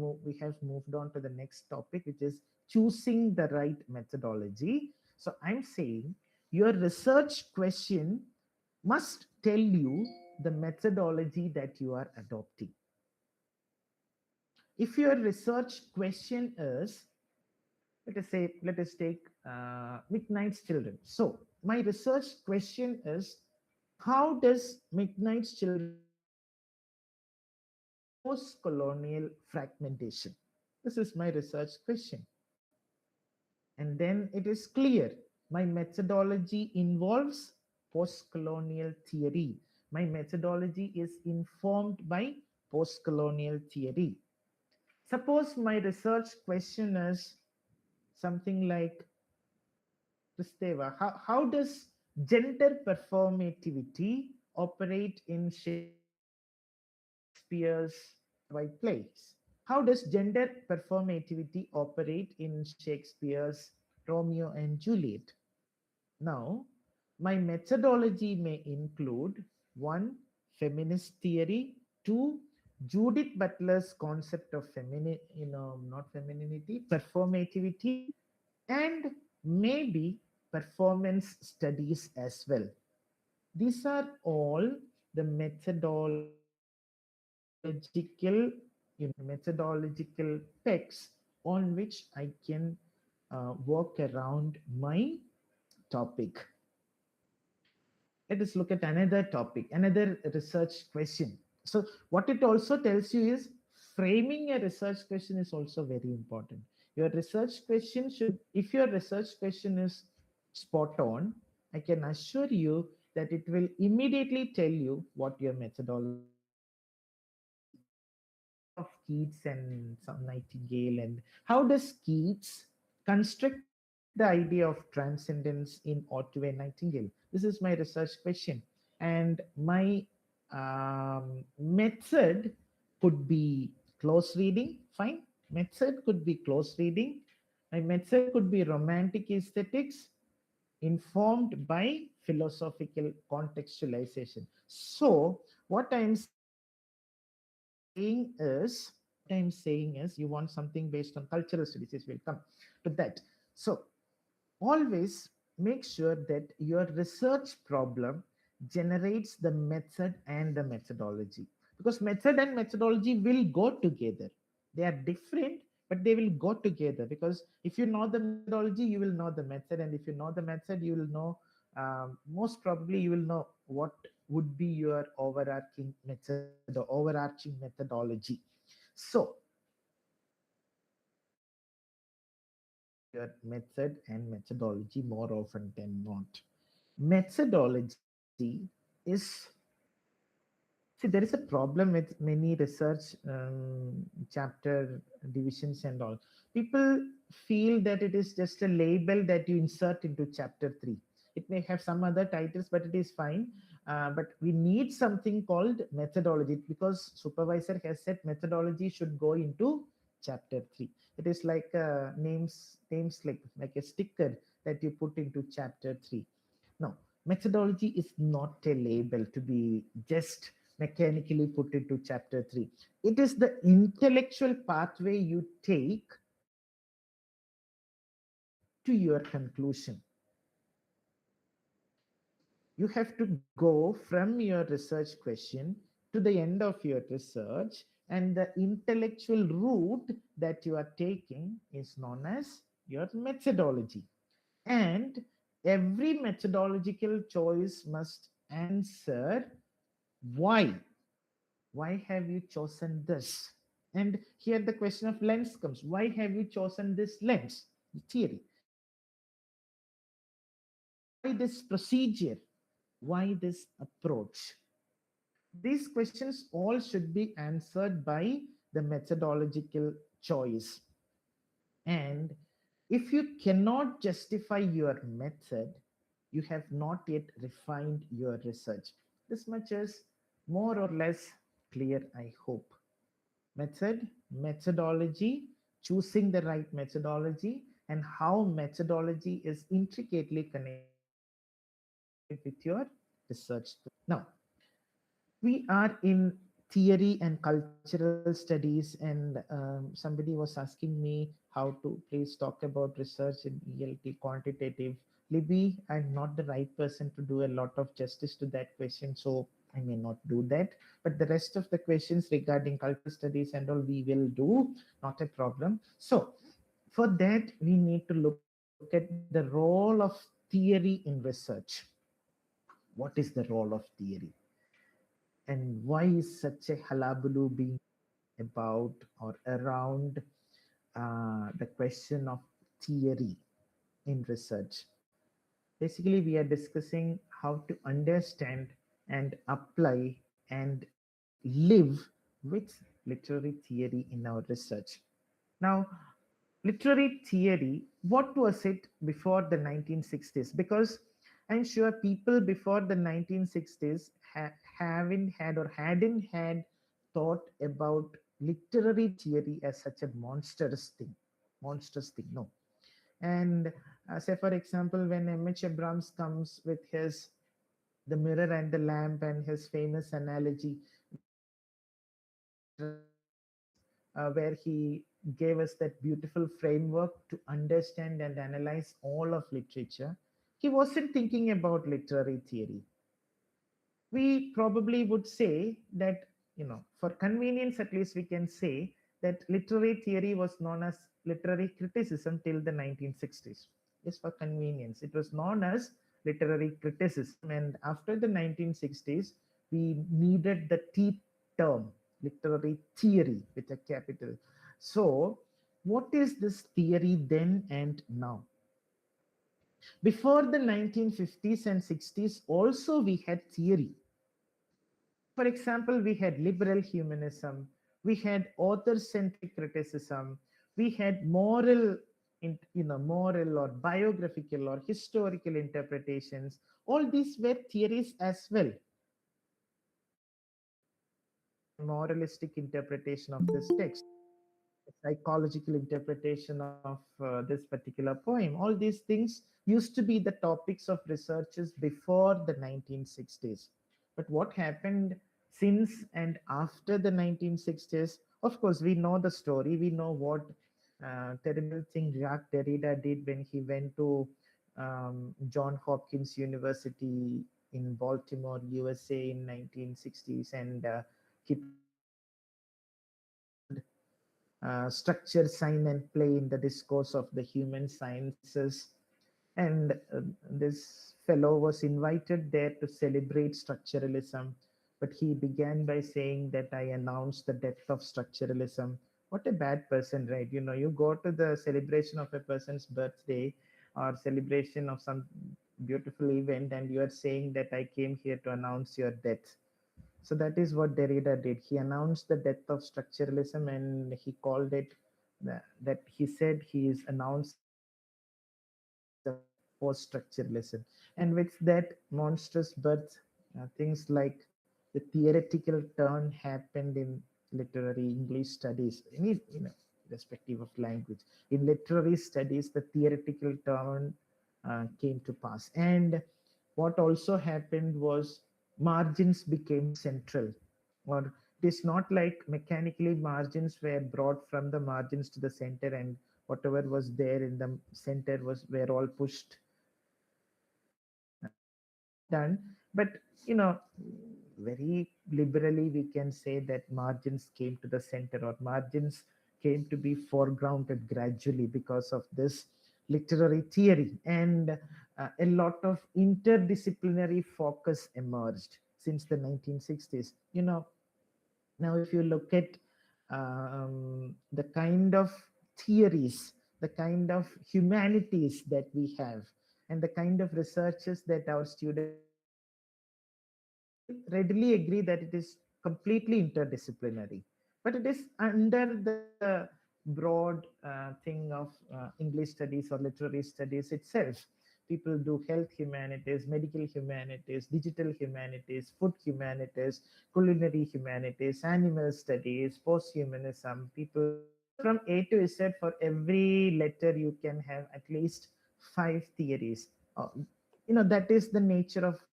moved on to the next topic, which is choosing the right methodology. So I'm saying your research question must tell you the methodology that you are adopting. If your research question is, let us take Midnight's Children. So my research question is, how does Midnight's Children post-colonial fragmentation? This is my research question. And then it is clear my methodology involves post-colonial theory. My methodology is informed by post-colonial theory. Suppose my research question is something like, Kristeva, how does gender performativity operate in Shakespeare's White Plays? How does gender performativity operate in Shakespeare's Romeo and Juliet? Now, my methodology may include one, feminist theory, two, Judith Butler's concept of not femininity, performativity, and maybe performance studies as well. These are all the methodological texts on which I can work around my topic. Let us look at another topic, another research question. So what it also tells you is framing a research question is also very important. Your research question should, if your research question is spot on, I can assure you that it will immediately tell you what your methodology of Keats and some Nightingale, and how does Keats construct the idea of transcendence in Otway Nightingale? This is my research question, and my method could be close reading. Fine, method could be close reading. My method could be romantic aesthetics informed by philosophical contextualization. So what I'm saying is, you want something based on cultural studies. Yes, we'll come to that. So always make sure that your research problem generates the method and the methodology, because method and methodology will go together. They are different, but they will go together, because if you know the methodology, you will know the method, and if you know the method, you will know, most probably you will know what would be your overarching method or overarching methodology. So your method and methodology more often than not. Methodology is, see, there is a problem with many research chapter divisions and all. People feel that it is just a label that you insert into chapter 3. It may have some other titles, but it is fine. But we need something called methodology, because supervisor has said methodology should go into chapter 3. It is like names like a sticker that you put into chapter 3. Now, methodology is not a label to be just mechanically put into chapter 3. It is the intellectual pathway you take to your conclusion. You have to go from your research question to the end of your research, and the intellectual route that you are taking is known as your methodology. And every methodological choice must answer why. Why have you chosen this? And here the question of lens comes. Why have you chosen this lens? The theory. Why this procedure? Why this approach? These questions all should be answered by the methodological choice. And if you cannot justify your method, you have not yet refined your research. This much is more or less clear, I hope. Method, methodology, choosing the right methodology, and how methodology is intricately connected with your research. Now, we are in theory and cultural studies, and somebody was asking me how to please talk about research in ELT quantitative. Libby, I'm not the right person to do a lot of justice to that question, so I may not do that. But the rest of the questions regarding cultural studies and all, we will do, not a problem. So for that, we need to look at the role of theory in research. What is the role of theory? And why is such a hullabaloo being about or around the question of theory in research? Basically, we are discussing how to understand and apply and live with literary theory in our research. Now, literary theory, what was it before the 1960s? Because I'm sure people before the 1960s haven't had or hadn't had thought about literary theory as such a monstrous thing. No. And say, for example, when M.H. Abrams comes with his the mirror and the lamp and his famous analogy, where he gave us that beautiful framework to understand and analyze all of literature, he wasn't thinking about literary theory. We probably would say that, for convenience at least, we can say that literary theory was known as literary criticism till the 1960s. Just for convenience, it was known as literary criticism, and after the 1960s, we needed the T term, literary theory with a capital. So, what is this theory then and now? Before the 1950s and 60s, also we had theory. For example, we had liberal humanism, we had author-centric criticism, we had moral or biographical or historical interpretations. All these were theories as well. Moralistic interpretation of this text, psychological interpretation of this particular poem. All these things used to be the topics of researches before the 1960s. But what happened since and after the 1960s? Of course, we know the story. We know what terrible thing Jacques Derrida did when he went to John Hopkins University in Baltimore, USA in 1960s, and he structure, sign, and play in the discourse of the human sciences. And this fellow was invited there to celebrate structuralism, but he began by saying that I announced the death of structuralism. What a bad person, right? You go to the celebration of a person's birthday or celebration of some beautiful event, and you are saying that I came here to announce your death. So that is what Derrida did. He announced the death of structuralism, and he called it that he said he is announcing the post structuralism. And with that monstrous birth, things like the theoretical turn happened in literary English studies, respective of language. In literary studies, the theoretical turn came to pass. And what also happened was margins became central, or it is not like mechanically margins were brought from the margins to the center, and whatever was there in the center was were all pushed done. But very liberally we can say that margins came to the center, or margins came to be foregrounded gradually because of this literary theory. And a lot of interdisciplinary focus emerged since the 1960s. Now if you look at the kind of theories, the kind of humanities that we have, and the kind of researches that our students do, you will readily agree that it is completely interdisciplinary, but it is under the broad thing of English studies or literary studies itself. People do health humanities, medical humanities, digital humanities, food humanities, culinary humanities, animal studies, post-humanism. People, from A to Z, for every letter you can have at least five theories. That is the nature of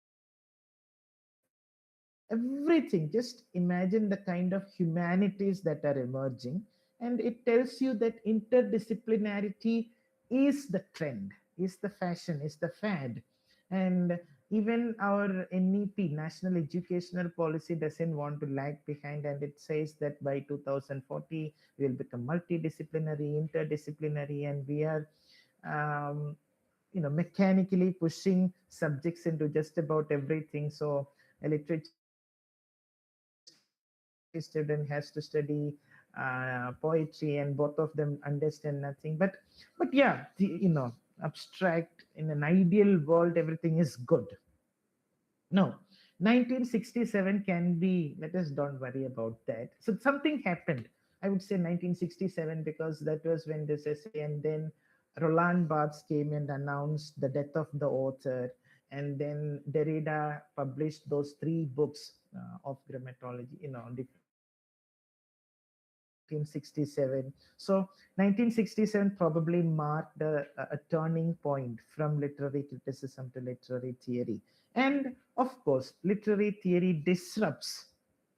everything. Just imagine the kind of humanities that are emerging, and it tells you that interdisciplinarity is the trend, is the fashion, is the fad. And even our NEP, National Educational Policy, doesn't want to lag behind, and it says that by 2040 we will become multidisciplinary, interdisciplinary, and we are um, mechanically pushing subjects into just about everything. So a literature student has to study poetry, and both of them understand nothing. But yeah, abstract, in an ideal world, everything is good. No, 1967 can be, let us don't worry about that. So something happened. I would say 1967, because that was when this essay, and then Roland Barthes came and announced the death of the author. And then Derrida published those three books of grammatology, different grammatology books in 1967. So 1967 probably marked a turning point from literary criticism to literary theory. And of course, literary theory disrupts,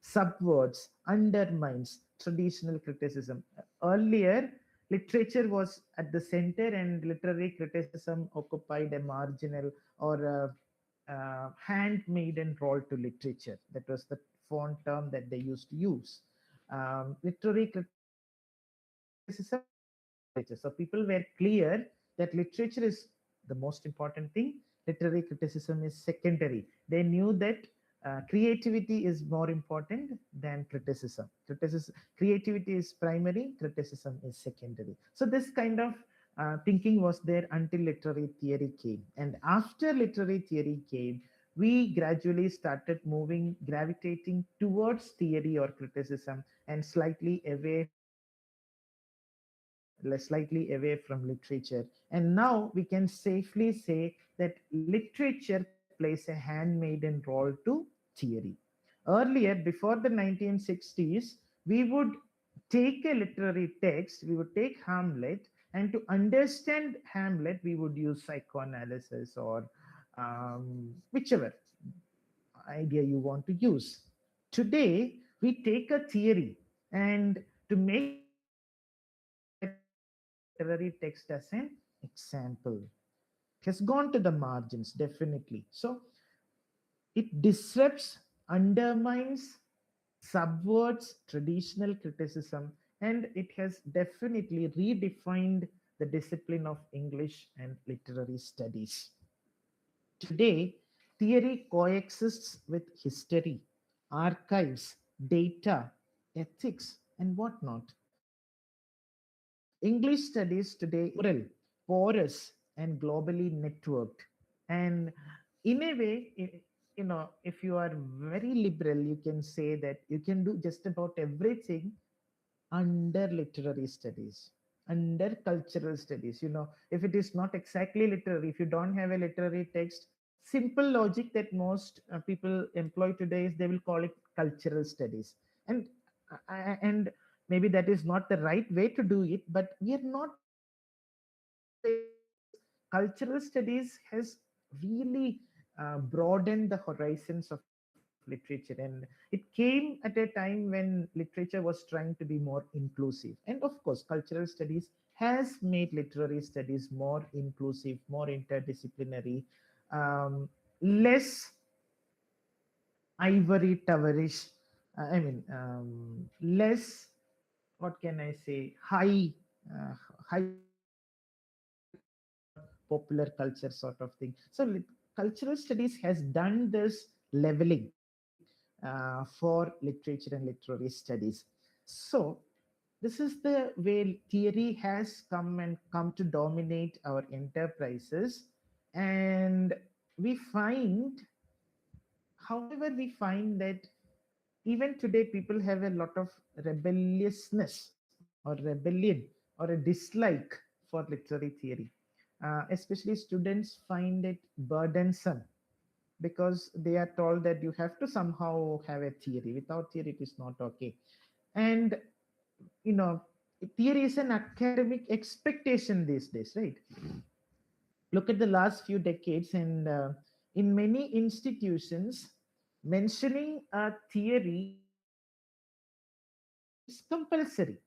subverts, undermines traditional criticism. Earlier, literature was at the center, and literary criticism occupied a marginal or handmaiden role to literature. That was the font term that they used to use. Literary criticism literature. So people were clear that literature is the most important thing. Literary criticism is secondary. They knew that creativity is more important than criticism. Creativity is primary, criticism is secondary. So this kind of thinking was there until literary theory came. And after literary theory came, we gradually started gravitating towards theory or criticism, and slightly away from literature. And now we can safely say that literature plays a handmaiden role to theory. Earlier, before the 1960s, we would take a literary text, we would take Hamlet, and to understand Hamlet, we would use psychoanalysis or whichever idea you want to use. Today, we take a theory, and to make a literary text, we use a literary text as an example. It has gone to the margins, definitely. So it disrupts, undermines, subverts traditional criticism, and it has definitely redefined the discipline of English and literary studies. Today, theory coexists with history, archives, data, ethics, and whatnot. English studies today is plural, porous, and globally networked. And in a way, if you are very liberal, you can say that you can do just about everything under literary studies, under cultural studies. If it is not exactly literary, if you don't have a literary text, simple logic that most people employ today is they will call it cultural studies. And maybe that is not the right way to do it, but we are not saying that, because cultural studies has really broadened the horizons of literature, and it came at a time when literature was trying to be more inclusive. And of course, cultural studies has made literary studies more inclusive, more interdisciplinary, less ivory towerish. Less, what can I say, hyper popular culture sort of thing. So cultural studies has done this leveling for literature and literary studies. So this is the way theory has come to dominate our enterprises. And we find, however, we find that even today people have a lot of rebelliousness or rebellion or a dislike for literary theory. Especially students find it burdensome, because they are told that you have to somehow have a theory. Without theory, it is not okay. And you know, theory is an academic expectation these days, right? Look at the last few decades, and in many institutions, mentioning a theory is compulsory.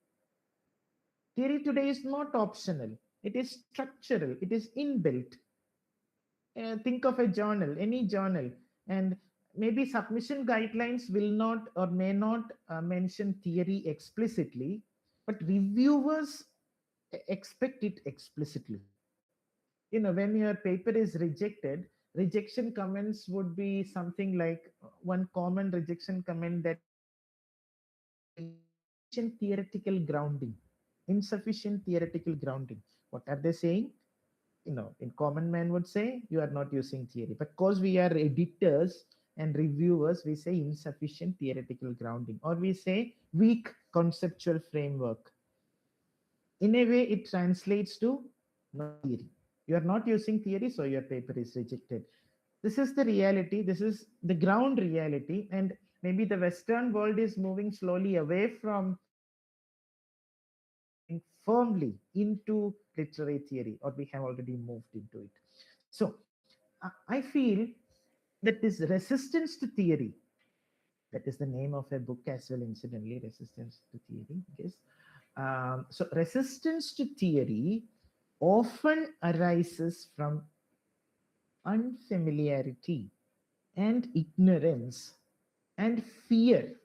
Theory today is not optional, it is structural, it is inbuilt. Think of a journal, any journal, and maybe submission guidelines will not or may not mention theory explicitly, but reviewers expect it explicitly. When your paper is rejected, rejection comments would be something like one common rejection comment that insufficient theoretical grounding. Insufficient theoretical grounding. What are they saying? In common man would say you are not using theory, but because we are editors and reviewers, we say insufficient theoretical grounding, or we say weak conceptual framework. In a way, it translates to no theory. You are not using theory, so your paper is rejected. This is the reality. This is the ground reality, and maybe the Western world is moving slowly away from firmly into literary theory, or we have already moved into it. So I feel that this resistance to theory, that is the name of a book as well, incidentally, Resistance to Theory. Yes. So resistance to theory often arises from unfamiliarity and ignorance and fear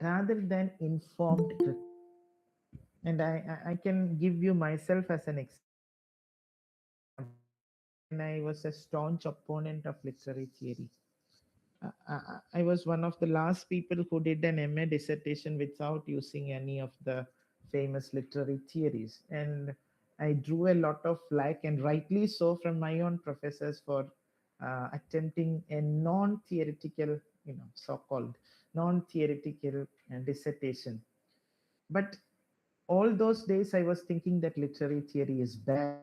rather than informed and I can give you myself as an example. When I was a staunch opponent of literary theory, I was one of the last people who did an MA dissertation without using any of the famous literary theories. And I drew a lot of flack, and rightly so, from my own professors for attempting a non theoretical, so called non theoretical dissertation. But all those days, I was thinking that literary theory is bad.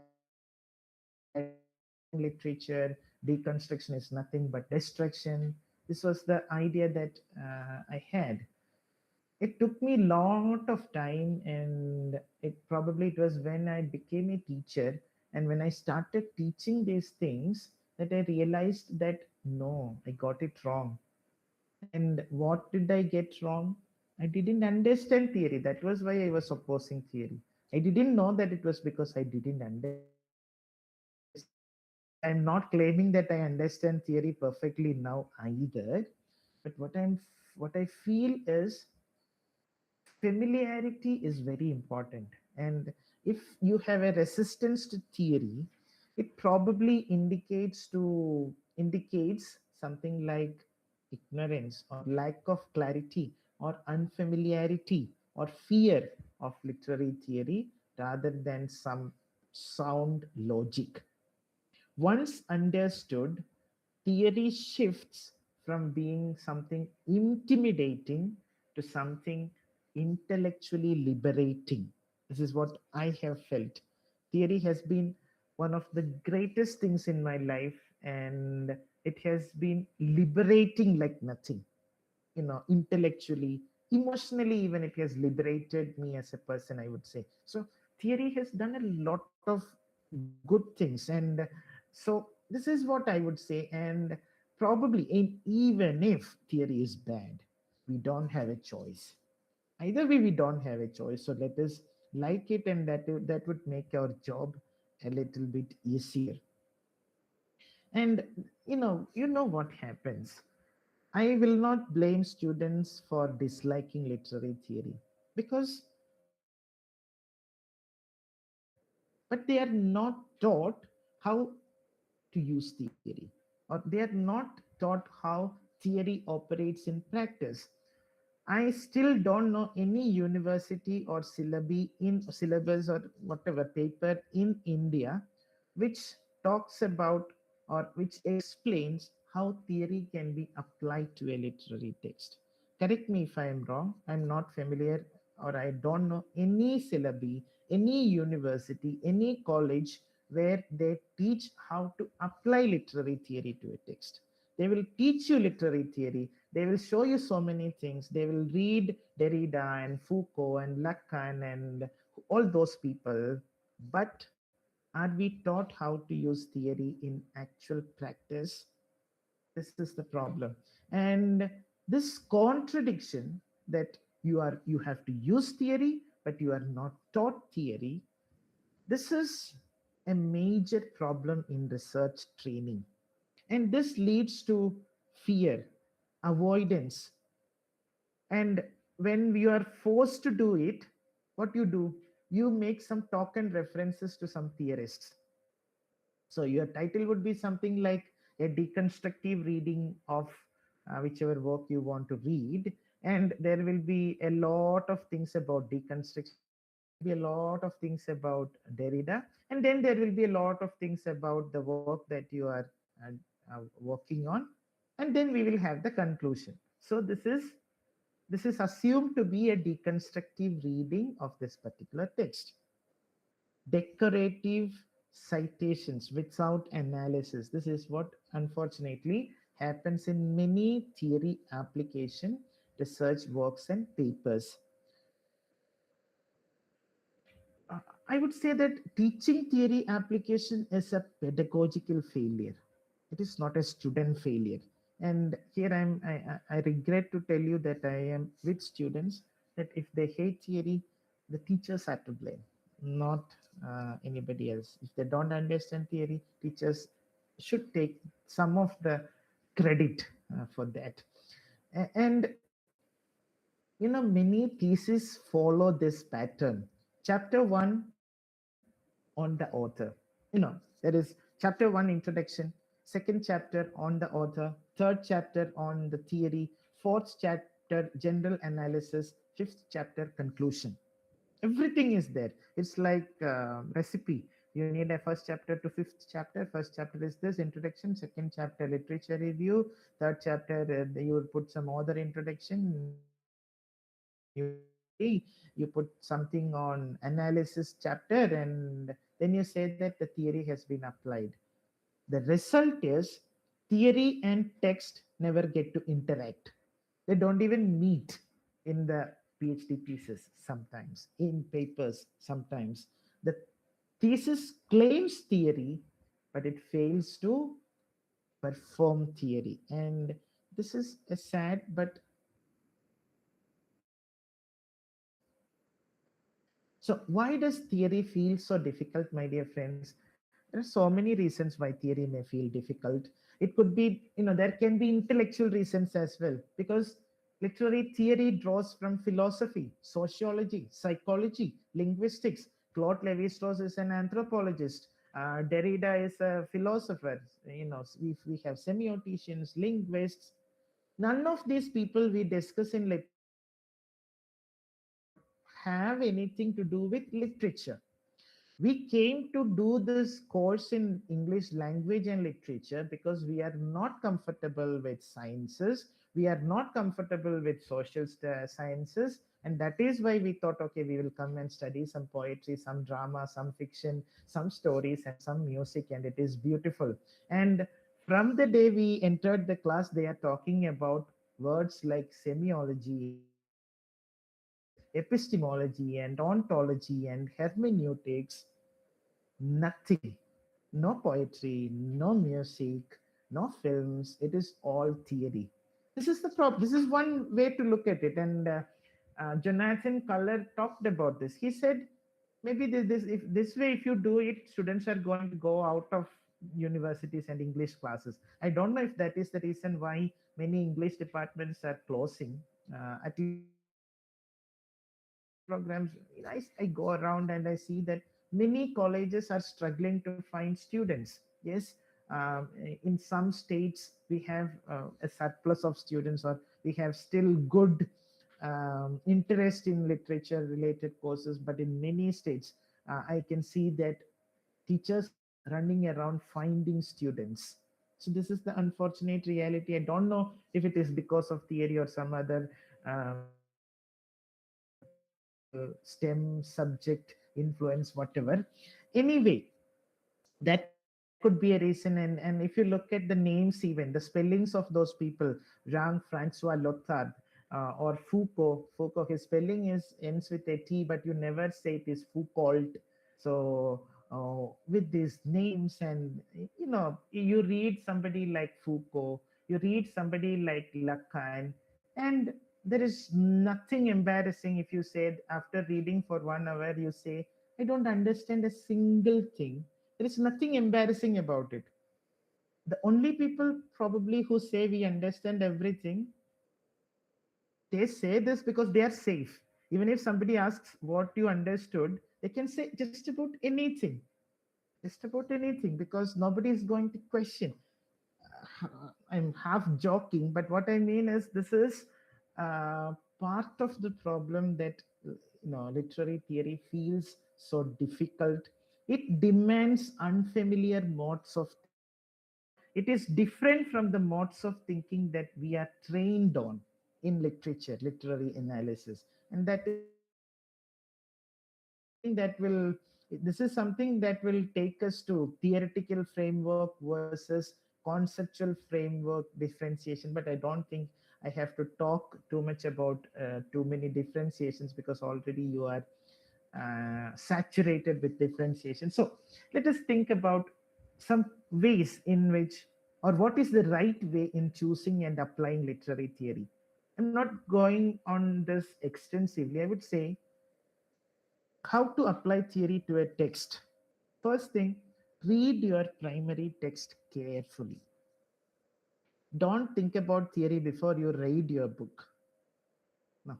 Literature, deconstruction is nothing but destruction. This was the idea that I had. It took me a lot of time, and it was when I became a teacher and when I started teaching these things that I realized that no, I got it wrong. And what did I get wrong? I didn't understand theory. That was why I was opposing theory. I didn't know that it was because I didn't understand. And I'm not claiming that I understand theory perfectly now either. But what I feel is familiarity is very important. And if you have a resistance to theory, it probably indicates something like ignorance or lack of clarity or unfamiliarity or fear of literary theory rather than some sound logic. Once understood, theory shifts from being something intimidating to something intellectually liberating. This is what I have felt. Theory has been one of the greatest things in my life, and it has been liberating like nothing. Intellectually, emotionally, even it has liberated me as a person, I would say. So, theory has done a lot of good things. And so, this is what I would say. And probably, even if theory is bad, we don't have a choice. Either way, we don't have a choice. So, let us like it, and that would make our job a little bit easier. And you know what happens. I will not blame students for disliking literary theory because but they are not taught how to use theory, or they are not taught how theory operates in practice. I still don't know any university or syllabus or whatever paper in India which talks about or which explains how theory can be applied to a literary text. Correct me if I am wrong. I'm not familiar or I don't know any syllabi, any university, any college where they teach how to apply literary theory to a text. They will teach you literary theory, they will show you so many things. They will read Derrida and Foucault and Lacan and all those people. But are we taught how to use theory in actual practice? This is the problem. And this contradiction, that you have to use theory but you are not taught theory, this is a major problem in research training. And this leads to fear, avoidance. And when you are forced to do it, what you do, you make some talk and references to some theorists. So your title would be something like a deconstructive reading of whichever work you want to read. And there will be a lot of things about deconstruction, there will be a lot of things about Derrida, and then there will be a lot of things about the work that you are working on. And then we will have the conclusion. So this is assumed to be a deconstructive reading of this particular text. Decorative citations without analysis. This is what unfortunately happens in many theory application research works and papers. Uh, I would say that teaching theory application is a pedagogical failure. It is not a student failure. And here I regret to tell you that I am with students that if they hate theory, the teachers are to blame, not anybody else. If they don't understand theory, teachers should take some of the credit for that. And many theses follow this pattern. Chapter 1 on the author. There is chapter 1 introduction, second chapter on the author, third chapter on the theory, fourth chapter general analysis, fifth chapter conclusion. Everything is there. It's like recipe. You need a first chapter to fifth chapter. First chapter is this introduction, second chapter literature review, third chapter you will put some author introduction, you put something on analysis chapter, and then you say that the theory has been applied. The result is theory and text never get to interact. They don't even meet in the PhD thesis sometimes, in papers sometimes. The thesis claims theory, but it fails to perform theory. And this is a sad but so why does theory feel so difficult, my dear friends? There are so many reasons why theory may feel difficult. It could be, there can be intellectual reasons as well, because literary theory draws from philosophy, sociology, psychology, linguistics. Claude Lévi-Strauss is an anthropologist. Derrida is a philosopher. We have semioticians, linguists. None of these people we discuss in literature have anything to do with literature. We came to do this course in English language and literature because we are not comfortable with sciences, we are not comfortable with social sciences, and that is why we thought, okay, we will come and study some poetry, some drama, some fiction, some stories, and some music, and it is beautiful. And from the day we entered the class, they are talking about words like semiology and epistemology and ontology and hermeneutics. Nothing. No poetry, no music, no films. It is all theory. This is the problem. This is one way to look at it. And Jonathan Culler talked about this. He said, maybe if this way, if you do it, students are going to go out of universities and English classes. I don't know if that is the reason why many English departments are closing. At least in my programs, I go around and I see that many colleges are struggling to find students. Yes, in some states we have a surplus of students, or we have still good interest in literature related courses, but in many states I can see that teachers are running around finding students. So this is the unfortunate reality. I don't know if it is because of theory or some other STEM subject influence, whatever. Anyway, that could be a reason. And if you look at the names, even the spellings of those people, Jean Francois Lothard or Foucault, his spelling is ends with a T, but you never say it is Foucault. So with these names, and you read somebody like Foucault, You read somebody like Lacan, and there is nothing embarrassing if you said after reading for 1 hour, you say, I don't understand a single thing. There is nothing embarrassing about it. The only people probably who say we understand everything, they say this because they are safe. Even if somebody asks what you understood, they can say just about anything, just about anything, because nobody is going to question. I'm half joking, but what I mean is this is part of the problem that literary theory feels so difficult. It demands unfamiliar modes of thinking. It is different from the modes of thinking that we are trained on in literature, literary analysis, and that is something that will. This is something that will take us to theoretical framework versus conceptual framework differentiation. But I don't think I have to talk too much about too many differentiations, because already you are saturated with differentiation. So let us think about some ways in which, or what is the right way in choosing and applying literary theory. I'm not going on this extensively. I would say how to apply theory to a text. First thing, read your primary text carefully. Don't think about theory before you read your book. No.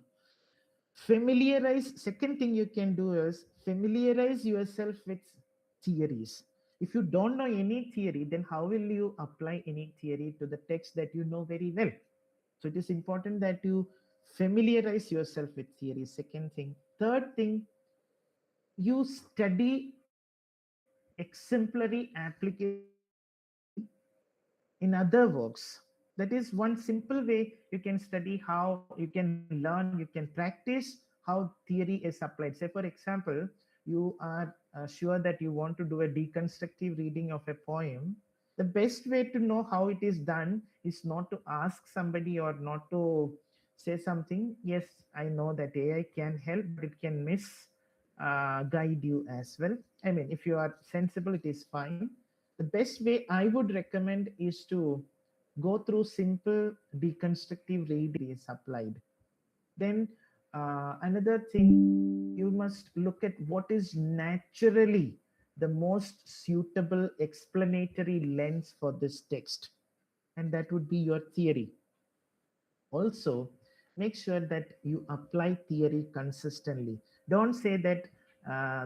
Second thing you can do is familiarize yourself with theories. If you don't know any theory, then how will you apply any theory to the text that you know very well? So it is important that you familiarize yourself with theory. Second thing. Third thing, you study exemplary application in other works. That is one simple way you can study, how you can learn, you can practice how theory is applied. Say, for example, you are sure that you want to do a deconstructive reading of a poem. The best way to know how it is done is not to ask somebody or not to say something. Yes, I know that AI can help, but it can guide you as well. I mean, if you are sensible, it is fine. The best way I would recommend is to go through simple deconstructive reading is applied. Then another thing, you must look at what is naturally the most suitable explanatory lens for this text, and that would be your theory. Also, make sure that you apply theory consistently. Don't say that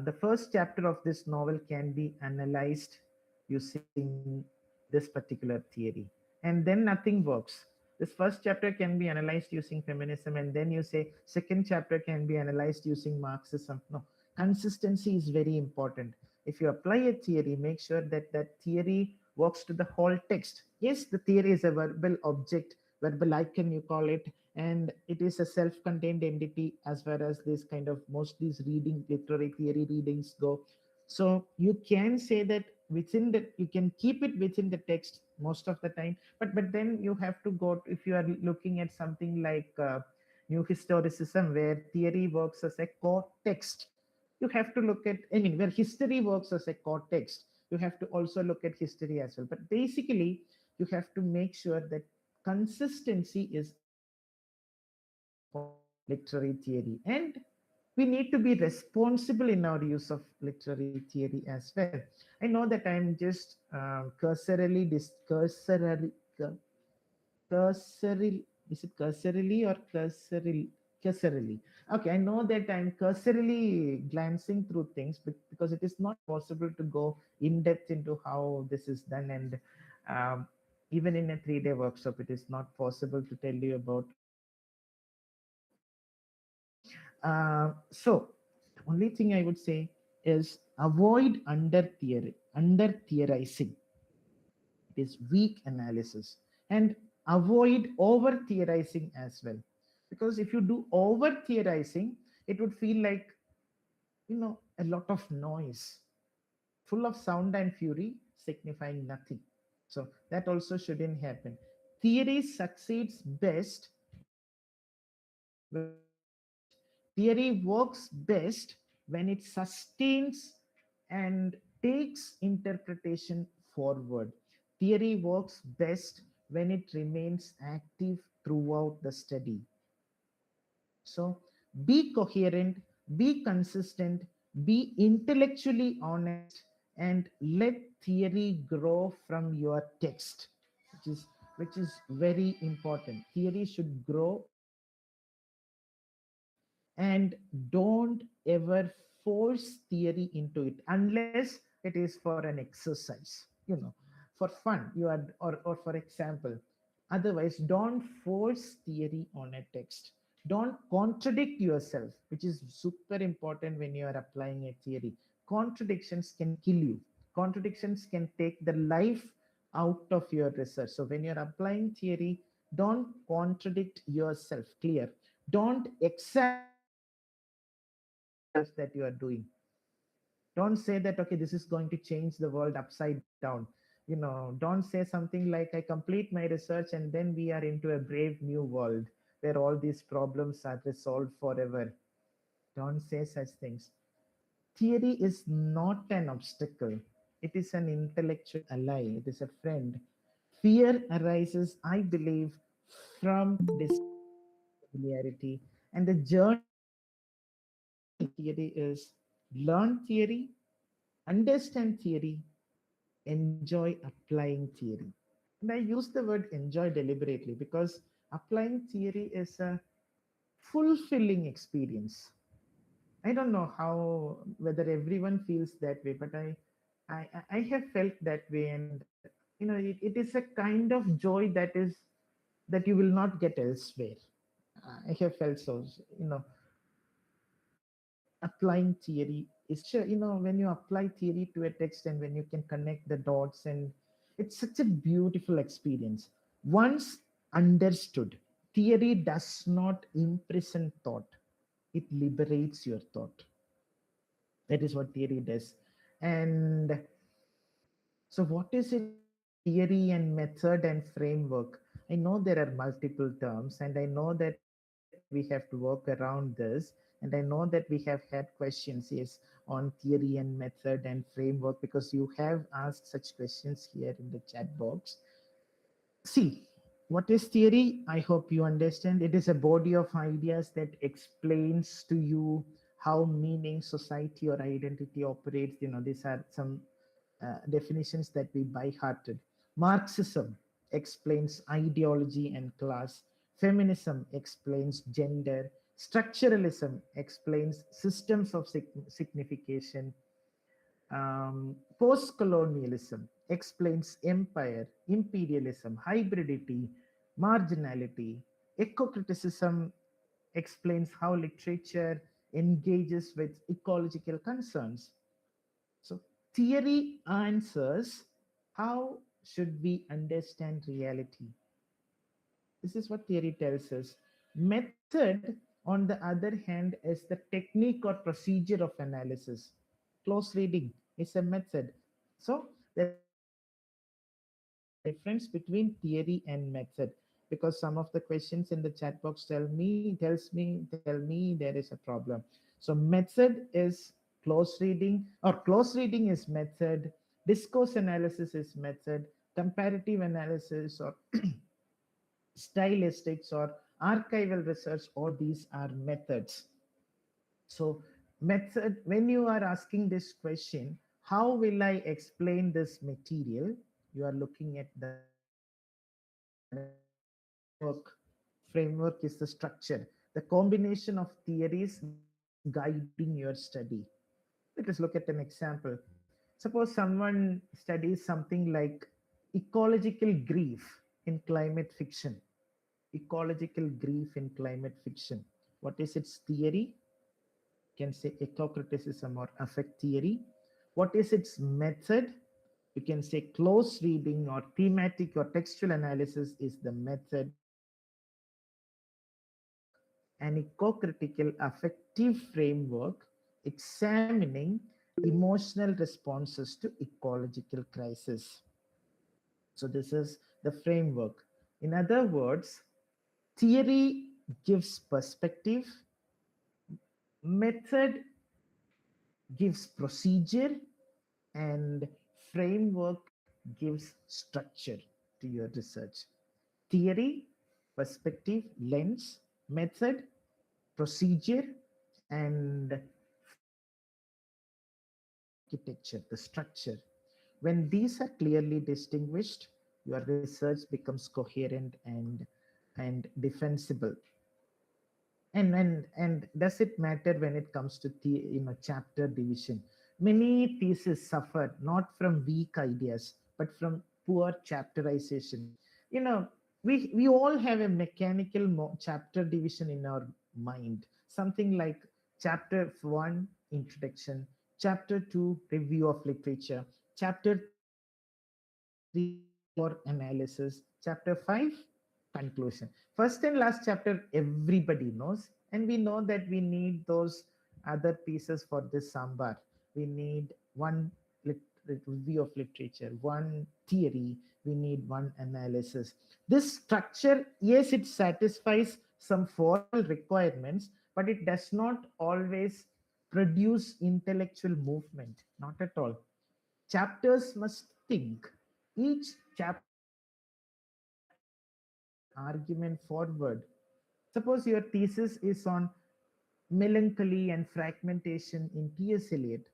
the first chapter of this novel can be analyzed using this particular theory, and then nothing works. This first chapter can be analyzed using feminism, and then you say second chapter can be analyzed using Marxism. No, consistency is very important. If you apply a theory, make sure that that theory works to the whole text. Yes, the theory is a verbal object, verbal icon you call it, and it is a self-contained entity as far as this kind of most these reading literary theory readings go. So you can say that within the, you can keep it within the text most of the time, but then you have to go, if you are looking at something like new historicism where theory works as a core text, you have to look at, I mean, where history works as a core text, you have to also look at history as well. But basically you have to make sure that consistency is important for literary theory, and we need to be responsible in our use of literary theory as well. I know that I'm just cursorily, is it cursorily or cursorily? Okay, I know that I'm cursorily glancing through things, but because it is not possible to go in depth into how this is done, and um, even in a 3-day workshop, it is not possible to tell you about all the details. So the only thing I would say is avoid under theorizing. It is weak analysis, and avoid over theorizing as well, because if you do over theorizing, it would feel like a lot of noise, full of sound and fury, signifying nothing. So that also shouldn't happen. Theory succeeds best when theory works best when it sustains and takes interpretation forward. Theory works best when it remains active throughout the study. So be coherent, be consistent, be intellectually honest, and let theory grow from your text, which is very important. Theory should grow and don't ever force theory into it unless it is for an exercise, for fun you are, or for example. Otherwise, don't force theory on a text. Don't contradict yourself, which is super important when you are applying a theory. Contradictions can kill you. Contradictions can take the life out of your research. So when you're applying theory, don't contradict yourself. Clear? Don't exaggerate yourself that you are doing. Don't say that, okay, this is going to change the world upside down. Don't say something like, I complete my research and then we are into a brave new world where all these problems are resolved forever. Don't say such things. Theory is not an obstacle, it is an intellectual ally, it is a friend. Fear arises, I believe, from familiarity. And the journey theory is learn theory, understand theory, enjoy applying theory. And I use the word enjoy deliberately because applying theory is a fulfilling experience. I don't know how whether everyone feels that way, but I have felt that way, and it is a kind of joy that you will not get elsewhere. I have felt so. Applying theory is when you apply theory to a text and when you can connect the dots, and it's such a beautiful experience. Once understood, theory does not imprison thought, it liberates your thought. That is what theory does. And so what is it? Theory and method and framework. I know there are multiple terms, and I know that we have to work around this, and I know that we have had questions, yes, on theory and method and framework, because you have asked such questions here in the chat box. See, what is theory? I hope you understand. It is a body of ideas that explains to you how meaning, society, or identity operates. These are some definitions that we by hearted. Marxism explains ideology and class. Feminism explains gender. Structuralism explains systems of signification. Post-colonialism explains empire, imperialism, hybridity, marginality. Eco-criticism explains how literature engages with ecological concerns. So theory answers how should we understand reality. This is what theory tells us. Method, on the other hand, is the technique or procedure of analysis. Close reading is a method. So there is a difference between theory and method, because some of the questions in the chat box tell me there is a problem. So method is close reading, or close reading is method. Discourse analysis is method. Comparative analysis or stylistics or archival research, all these are methods. So method, when you are asking this question, how will I explain this material, you are looking at the framework. Framework is the structure, the combination of theories guiding your study. Let us look at an example. Suppose someone studies something like ecological grief in climate fiction. Ecological grief in climate fiction. What is its theory? You can say eco-criticism or affect theory. What is its method? You can say close reading or thematic or textual analysis is the method. An eco-critical affective framework examining emotional responses to ecological crisis. So this is the framework. In other words, theory gives perspective, method gives procedure, and framework gives structure to your research. theory, perspective, lens, method, procedure, and architecture, the structure. When these are clearly distinguished, your research becomes coherent and defensible. And does it matter when it comes to the chapter division? Many theses suffer not from weak ideas but from poor chapterization. you know we all have a mechanical chapter division in our mind, something like chapter 1 introduction, chapter 2 review of literature, chapter 3 for analysis, chapter 5 conclusion. First and last chapter everybody knows, and we know that we need those other pieces for this sambar. We need one review of literature, one theory, we need one analysis. This structure, yes, it satisfies some formal requirements, but it does not always produce intellectual movement, not at all. Chapters must think. Each chapter must carry an argument forward. Suppose your thesis is on melancholy and fragmentation in T.S. Eliot.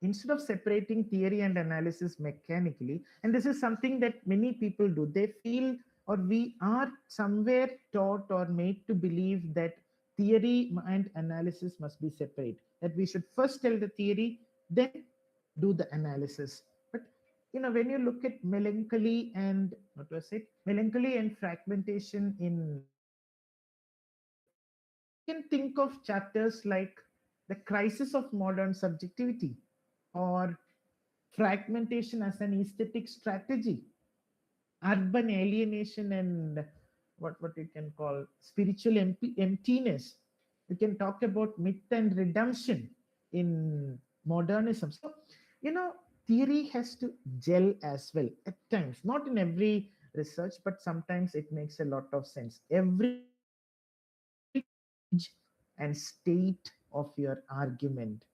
Instead of separating theory and analysis mechanically, and this is something that many people do, they feel, or we are somewhere taught or made to believe that theory and analysis must be separate, that we should first tell the theory, then do the analysis. But when you look at melancholy and what was it melancholy and fragmentation in you can think of chapters like the crisis of modern subjectivity, or fragmentation as an aesthetic strategy, urban alienation and what you can call spiritual emptiness. You can talk about myth and redemption in modernism. So you know theory has to gel as well at times, not in every research, but sometimes it makes a lot of sense. Every stage and state of your argument,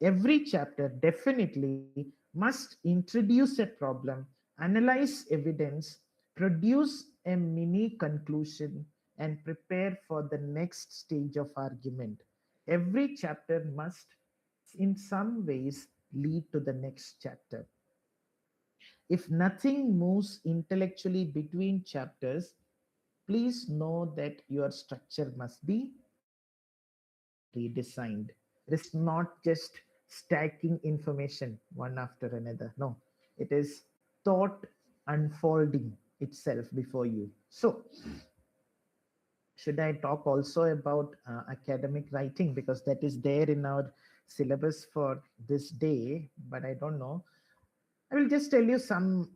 every chapter definitely must introduce a problem, analyze evidence, produce a mini conclusion, and prepare for the next stage of argument. Every chapter must, in some ways, lead to the next chapter. If nothing moves intellectually between chapters, please know that your structure must be redesigned. It is not just stacking information one after another. No, it is thought unfolding itself before you. So, should I talk also about academic writing, because that is there in our syllabus for this day? But I don't know. I will just tell you some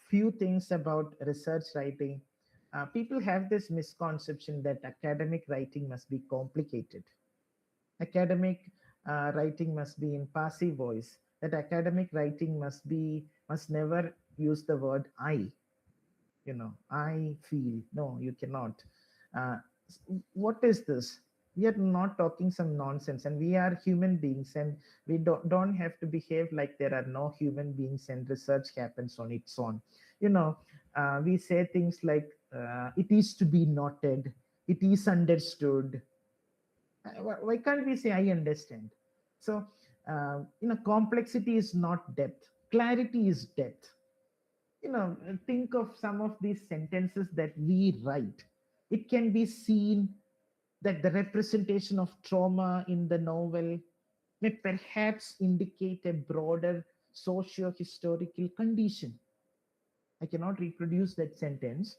few things about research writing. People have this misconception that academic writing must be complicated. Academic writing must be in passive voice, that academic writing must never use the word I. I feel. No, you cannot. uh, what is this? We are not talking some nonsense, and we are human beings, and we don't have to behave like there are no human beings and research happens on its own. you know we say things like, it is to be noted, it is understood. Why can't we say I understand? So complexity is not depth, clarity is depth. Think of some of these sentences that we write. It can be seen that the representation of trauma in the novel may perhaps indicate a broader socio-historical condition. I cannot reproduce that sentence.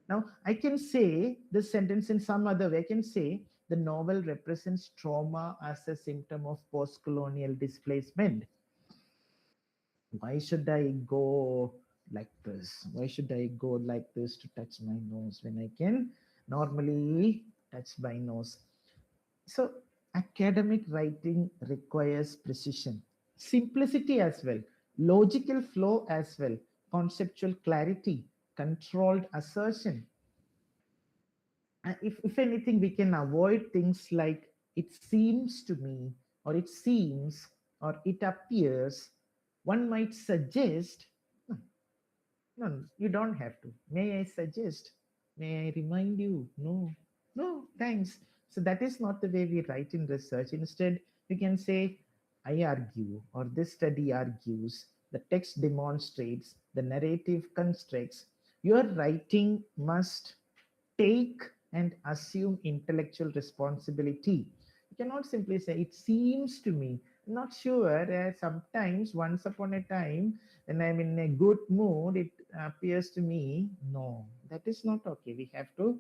Now, I can say this sentence in some other way. I can say the novel represents trauma as a symptom of post colonial displacement. Why should I go like this? Why should I go like this to touch my nose when I can normally touch my nose? So, academic writing requires precision, simplicity as well, logical flow as well, conceptual clarity, controlled assertion. If anything, we can avoid things like it seems to me, or it seems, or it appears. One might suggest, No, you don't have to. May I suggest? May I remind you? No, no, thanks. So that is not the way we write in research. Instead, we can say, I argue, or this study argues, the text demonstrates, the narrative constructs. Your writing must take and assume intellectual responsibility. You cannot simply say, it seems to me. I'm not sure. Sometimes, once upon a time, when I'm in a good mood, it appears to me. No, that is not okay. We have to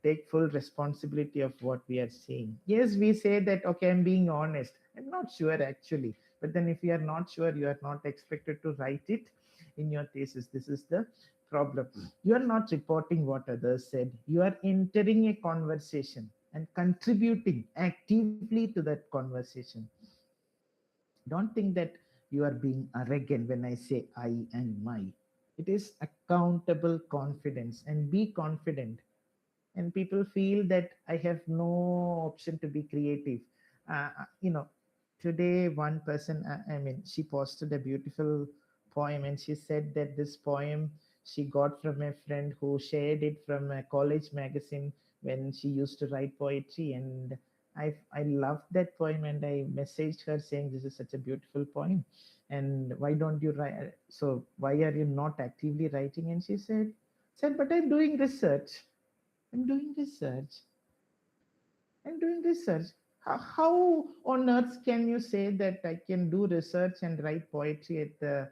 take full responsibility of what we are saying. Yes, we say that, okay, I'm being honest. I'm not sure actually. But then, if you are not sure, you are not expected to write it in your thesis. This is the problem. You are not reporting what others said. You are entering a conversation and contributing actively to that conversation. Don't think that you are being arrogant when I say I and my. It is accountable confidence, and be confident. And people feel that I have no option to be creative. Today one person, I mean, she posted a beautiful poem, and she said that this poem she got from a friend who shared it from a college magazine when she used to write poetry. And I loved that poem, and I messaged her saying, this is such a beautiful poem, and why don't you write, so why are you not actively writing? And she said, but I'm doing research. I'm doing research. I'm doing research. How on earth can you say that I can do research and write poetry at the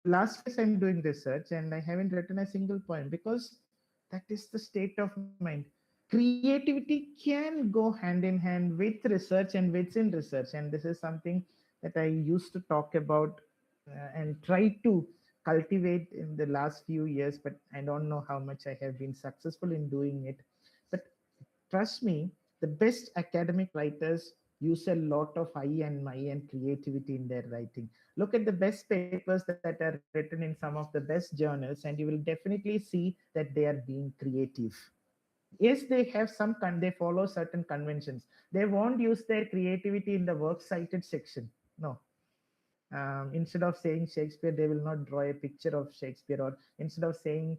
last phase? I'm doing research and I haven't written a single poem, because that is the state of mind. Creativity can go hand in hand with research and within research. And this is something that I used to talk about and try to cultivate in the last few years, but I don't know how much I have been successful in doing it. But trust me, the best academic writers use a lot of I and my and creativity in their writing. Look at the best papers that are written in some of the best journals, and you will definitely see that they are being creative. Yes, they have they follow certain conventions. They won't use their creativity in the works cited section. No, instead of saying Shakespeare, they will not draw a picture of Shakespeare. Or instead of saying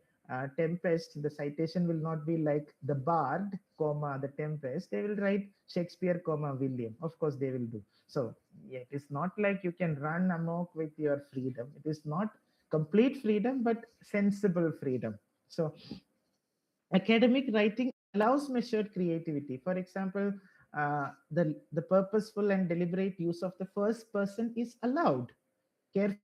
Tempest, the citation will not be like the Bard, comma, the Tempest. They will write Shakespeare, comma, William. Of course, they will do. So, yeah, it is not like you can run amok with your freedom. It is not complete freedom, but sensible freedom. So, academic writing allows measured creativity. For example, the purposeful and deliberate use of the first person is allowed. Careful use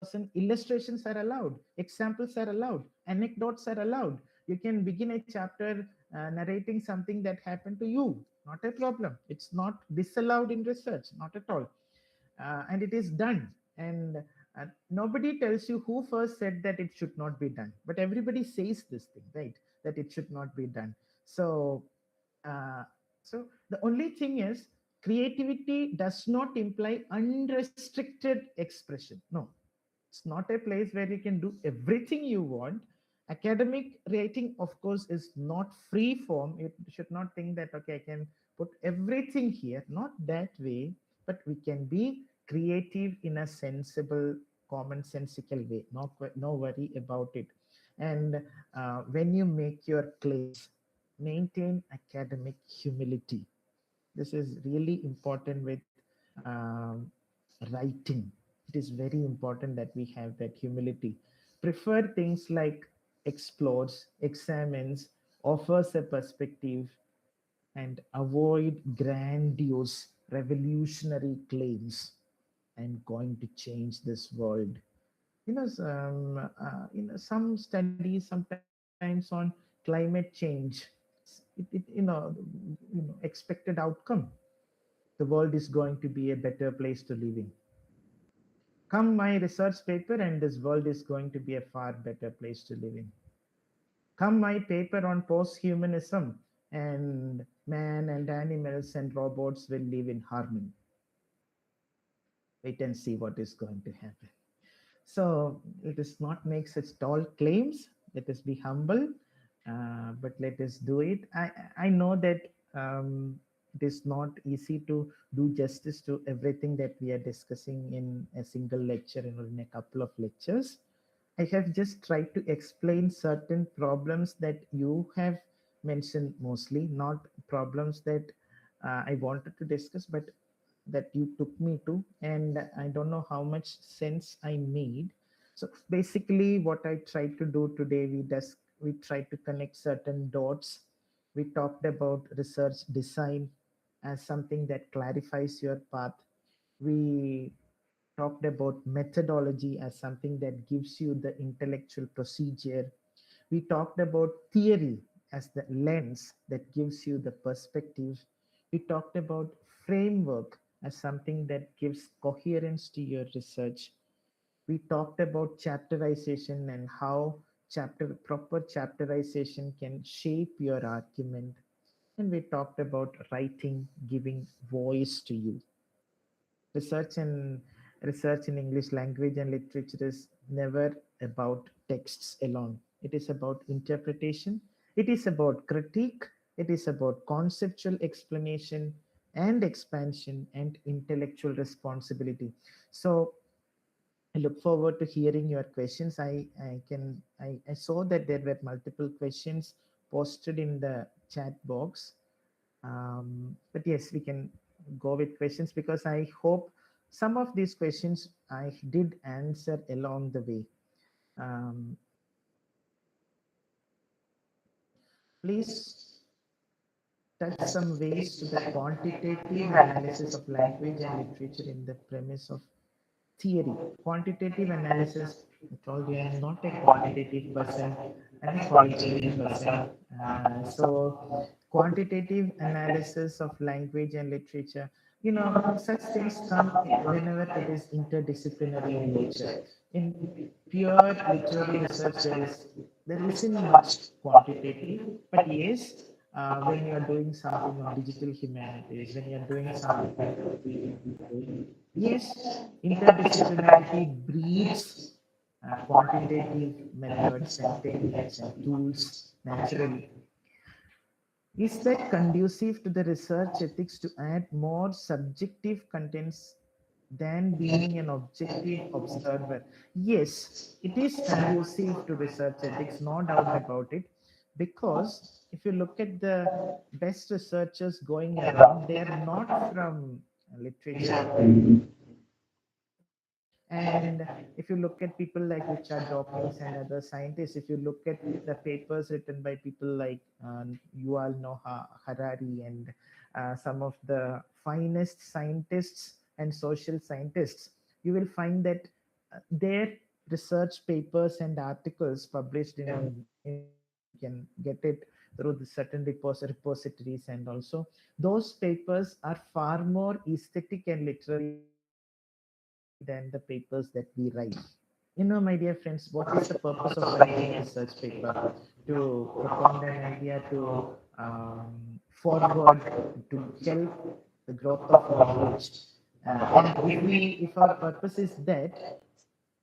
of the third person, illustrations are allowed, examples are allowed, anecdotes are allowed. You can begin a chapter narrating something that happened to you. Not a problem. It's not disallowed in research, not at all. And it is done. And nobody tells you who first said that it should not be done, but everybody says this thing, right? That it should not be done. So, uh, so the only thing is, creativity does not imply unrestricted expression. No, it's not a place where you can do everything you want. Academic writing, of course, is not free form. You should not think that, okay, I can put everything here. Not that way, but we can be creative in a sensible, commonsensical way. No worry about it. And when you make your claims, maintain academic humility. This is really important with um, writing. It is very important that we have that humility. Prefer things like explores, examines, offers a perspective, and avoid grandiose, revolutionary claims. I'm going to change this world. Some studies sometimes on climate change. Expected outcome. The world is going to be a better place to live in. Come my research paper, and this world is going to be a far better place to live in. Come my paper on post-humanism, and man and animals and robots will live in harmony. Wait and see what is going to happen. So let us not make such tall claims. Let us be humble, but let us do it. I know that It is not easy to do justice to everything that we are discussing in a single lecture or in a couple of lectures. I have just tried to explain certain problems that you have mentioned mostly, not problems that I wanted to discuss, but that you took me to, and I don't know how much sense I made. So basically, what I tried to do today, we tried to connect certain dots. We talked about research design as something that clarifies your path. We talked about methodology as something that gives you the intellectual procedure. We talked about theory as the lens that gives you the perspective. We talked about framework as something that gives coherence to your research. We talked about chapterization and how proper chapterization can shape your argument. And we talked about writing, giving voice to you. Research in English language and literature is never about texts alone. It is about interpretation, it is about critique, it is about conceptual explanation and expansion and intellectual responsibility. So I look forward to hearing your questions. I saw that there were multiple questions posted in the chat box. But yes, we can go with questions because I hope some of these questions I did answer along the way. Um, Please touch some ways to the quantitative analysis of language and literature in the premise of theory. Quantitative analysis, I told you I'm not a quantitative person, I'm a qualitative person. So, quantitative analysis of language and literature, such things come whenever it is interdisciplinary in nature. In pure literary research, there isn't much quantitative, but yes, when you are doing something on digital humanities, when you are doing something on yes, interdisciplinarity breeds quantitative methods and techniques and tools naturally. Is that conducive to the research ethics to add more subjective contents than being an objective observer? Yes, it is conducive to research ethics, no doubt about it. Because if you look at the best researchers going around, they are not from literature. And if you look at people like Richard Dawkins and other scientists, if you look at the papers written by people like Yuval Noah Harari and some of the finest scientists and social scientists, you will find that their research papers and articles published you can get it through the certain repositories, and also those papers are far more aesthetic and literary than the papers that we write. My dear friends, what is the purpose of writing a research paper? To propound an idea, to forward, to help the growth of knowledge. And if our purpose is that,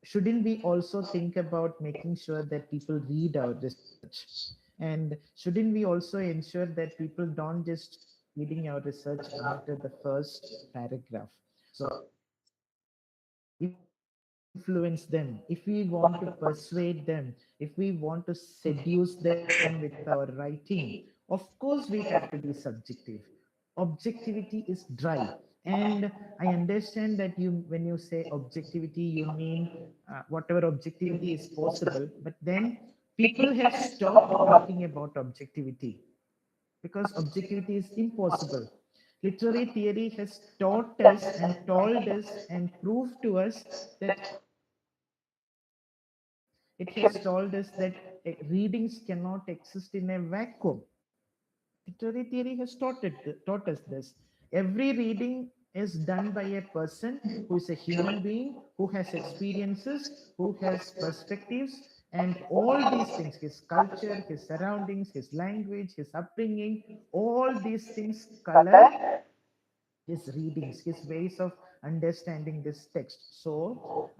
shouldn't we also think about making sure that people read our research? And shouldn't we also ensure that people don't just reading our research after the first paragraph? So if we want to influence them, if we want to persuade them, if we want to seduce them with our writing, of course we have to be subjective. Objectivity is dry. And I understand that when you say objectivity, you mean whatever objectivity is possible. But then people have stopped talking about objectivity because objectivity is impossible. Literary theory has taught us and told us and proved to us that it has told us that readings cannot exist in a vacuum. Literary theory has taught us this. Every reading is done by a person who is a human being, who has experiences, who has perspectives, and all these things, his culture, his surroundings, his language, his upbringing, all these things color his readings, his ways of understanding this text. So,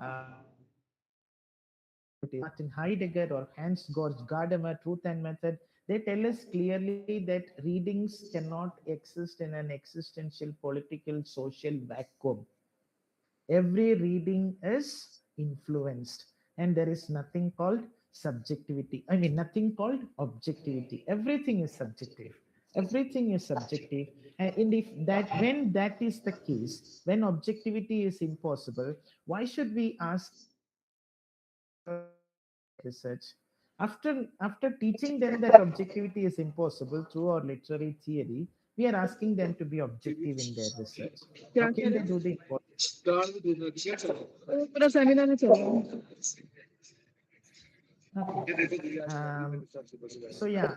Martin Heidegger or Hans Georg Gadamer, Truth and Method, they tell us clearly that readings cannot exist in an existential, political, social vacuum. Every reading is influenced, and there is nothing called subjectivity. I mean, nothing called objectivity. Everything is subjective. Everything is subjective. And if that, when that is the case, when objectivity is impossible, why should we ask research? After teaching them that objectivity is impossible through our literary theory, we are asking them to be objective in their research. How क्या कह can they रहे do the हैं? impossible? वो पूरा seminar में चल रहा है. Okay. So yeah,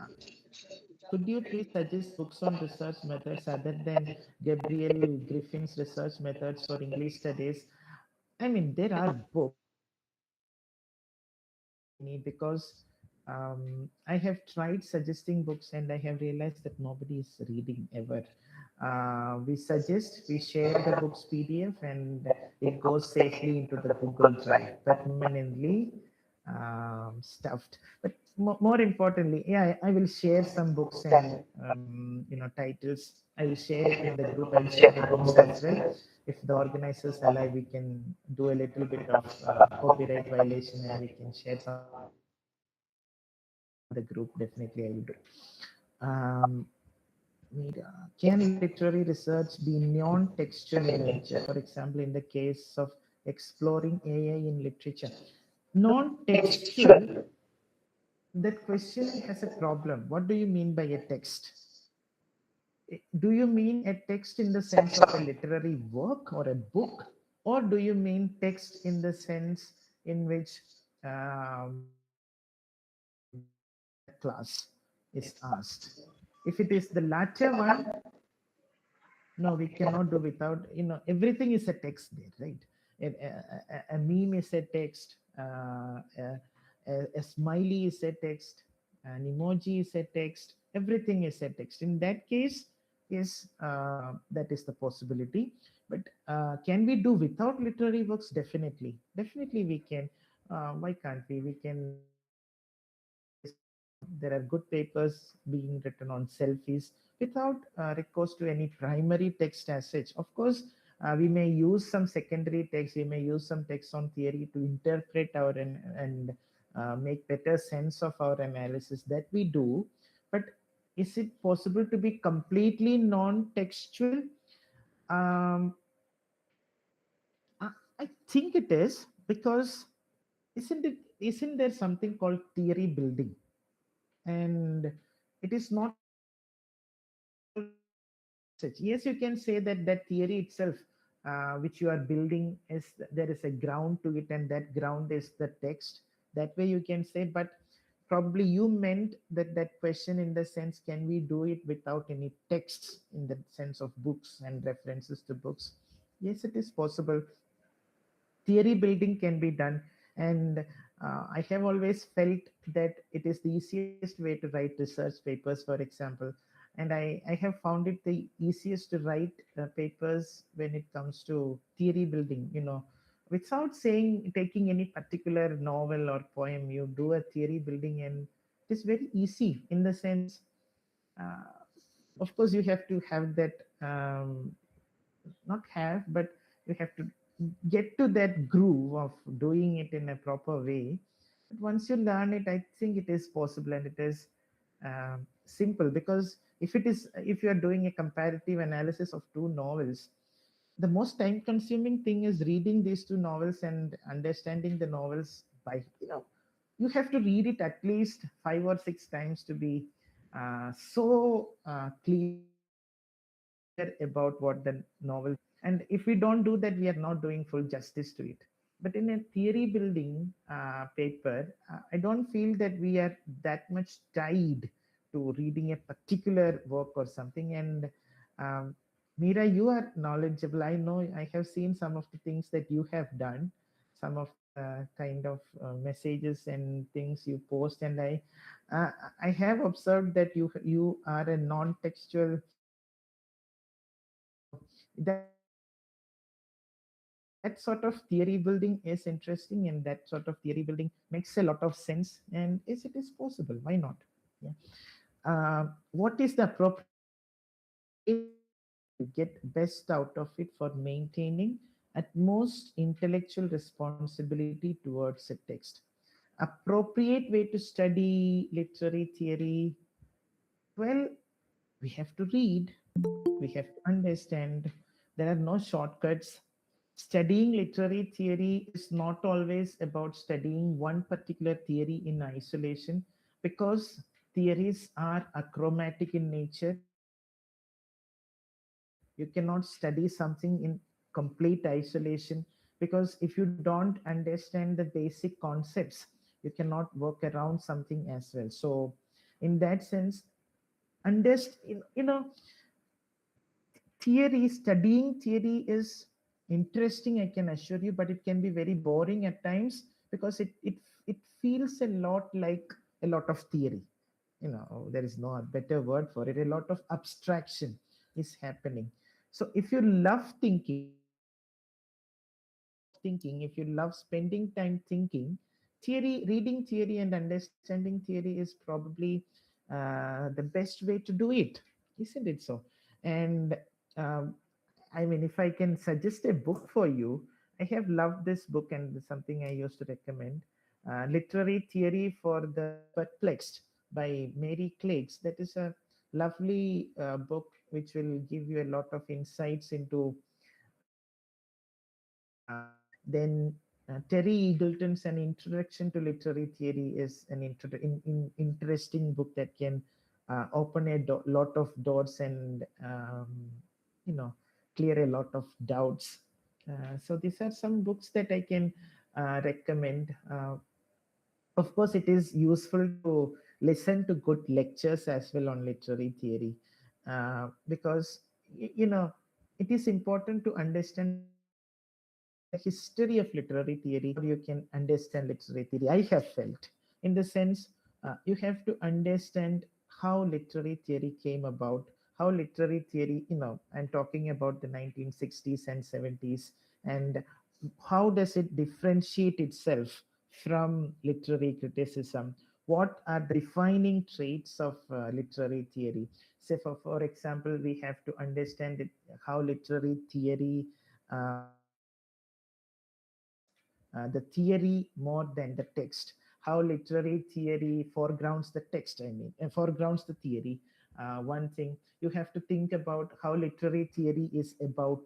could you please suggest books on research methods other than Gabriel Griffin's research methods for English studies? I mean, there are books because I have tried suggesting books and I have realized that nobody is reading ever. We suggest, we share the book's PDF and it goes safely into the Google Drive, permanently stuffed. But more importantly, yeah, I will share some books and titles. I will share it in the group. I will share the books as well. If the organizers allow, we can do a little bit of copyright violation and we can share some the group. Definitely, I will do. Um, can literary research be non-textual in nature? For example, in the case of exploring AI in literature, non-textual. That question has a problem. What do you mean by a text? Do you mean a text in the sense of a literary work or a book, or do you mean text in the sense in which class is asked? If it is the latter one, no, we cannot do without, everything is a text there, right? A meme is a text, a smiley is a text, an emoji is a text, everything is a text. In that case, yes, that is the possibility. But can we do without literary works? Definitely we can. Why can't we? We can. There are good papers being written on selfies without recourse to any primary text as such. Of course, we may use some secondary text, we may use some text on theory to interpret our and make better sense of our analysis that we do. But is it possible to be completely non-textual? Um, I, I think it is, because isn't there something called theory building? And it is not such. Yes, you can say that that theory itself, which you are building, is there is a ground to it, and that ground is the text. That way you can say, but probably you meant that question in the sense, can we do it without any texts in the sense of books and references to books? Yes, it is possible. Theory building can be done, and I have always felt that it is the easiest way to write research papers, for example. And I have found it the easiest to write papers when it comes to theory building, without saying taking any particular novel or poem. You do a theory building and it is very easy in the sense, uh, of course you have to have that, not have, but you have to get to that groove of doing it in a proper way. But once you learn it, I think it is possible, and it is simple. Because if you are doing a comparative analysis of two novels, the most time consuming thing is reading these two novels and understanding the novels by, you have to read it at least 5 or 6 times to be so clear about what the novel. And if we don't do that, we are not doing full justice to it. But in a theory building paper, I don't feel that we are that much tied to reading a particular work or something. And um, Mira, you are knowledgeable. I know, I have seen some of the things that you have done, some of the kind of messages and things you post, and uh, I have observed that you are a non-textual. That that sort of theory building is interesting, and that sort of theory building makes a lot of sense. And is it is possible? Why not? Yeah. What is the appropriate to get best out of it for maintaining at most intellectual responsibility towards a text? Appropriate way to study literary theory? Well, we have to read, we have to understand. There are no shortcuts. Studying literary theory is not always about studying one particular theory in isolation, because theories are achromatic in nature. You cannot study something in complete isolation, because if you don't understand the basic concepts, you cannot work around something as well. So, in that sense, understand, theory, studying theory is interesting, I can assure you, but it can be very boring at times, because it feels a lot like a lot of theory. There is no better word for it. A lot of abstraction is happening. So if you love thinking, if you love spending time thinking, theory, reading theory and understanding theory is probably the best way to do it, isn't it so? And um, I mean, if I can suggest a book for you, I have loved this book, and it's something I used to recommend. Literary Theory for the Perplexed by Mary Clegs. That is a lovely book which will give you a lot of insights into then Terry Eagleton's An Introduction to Literary Theory is an interesting book that can open a lot of doors, and you know clear a lot of doubts. So these are some books that I can recommend. Of course, it is useful to listen to good lectures as well on literary theory, because it is important to understand the history of literary theory before you can understand literary theory. I have felt, in the sense, you have to understand how literary theory came about, how literary theory, I'm talking about the 1960s and 70s, and how does it differentiate itself from literary criticism? What are the defining traits of literary theory? Say, for example, we have to understand how literary theory foregrounds the theory more than the text. How literary theory foregrounds the text, I mean, and foregrounds the theory. One thing you have to think about, how literary theory is about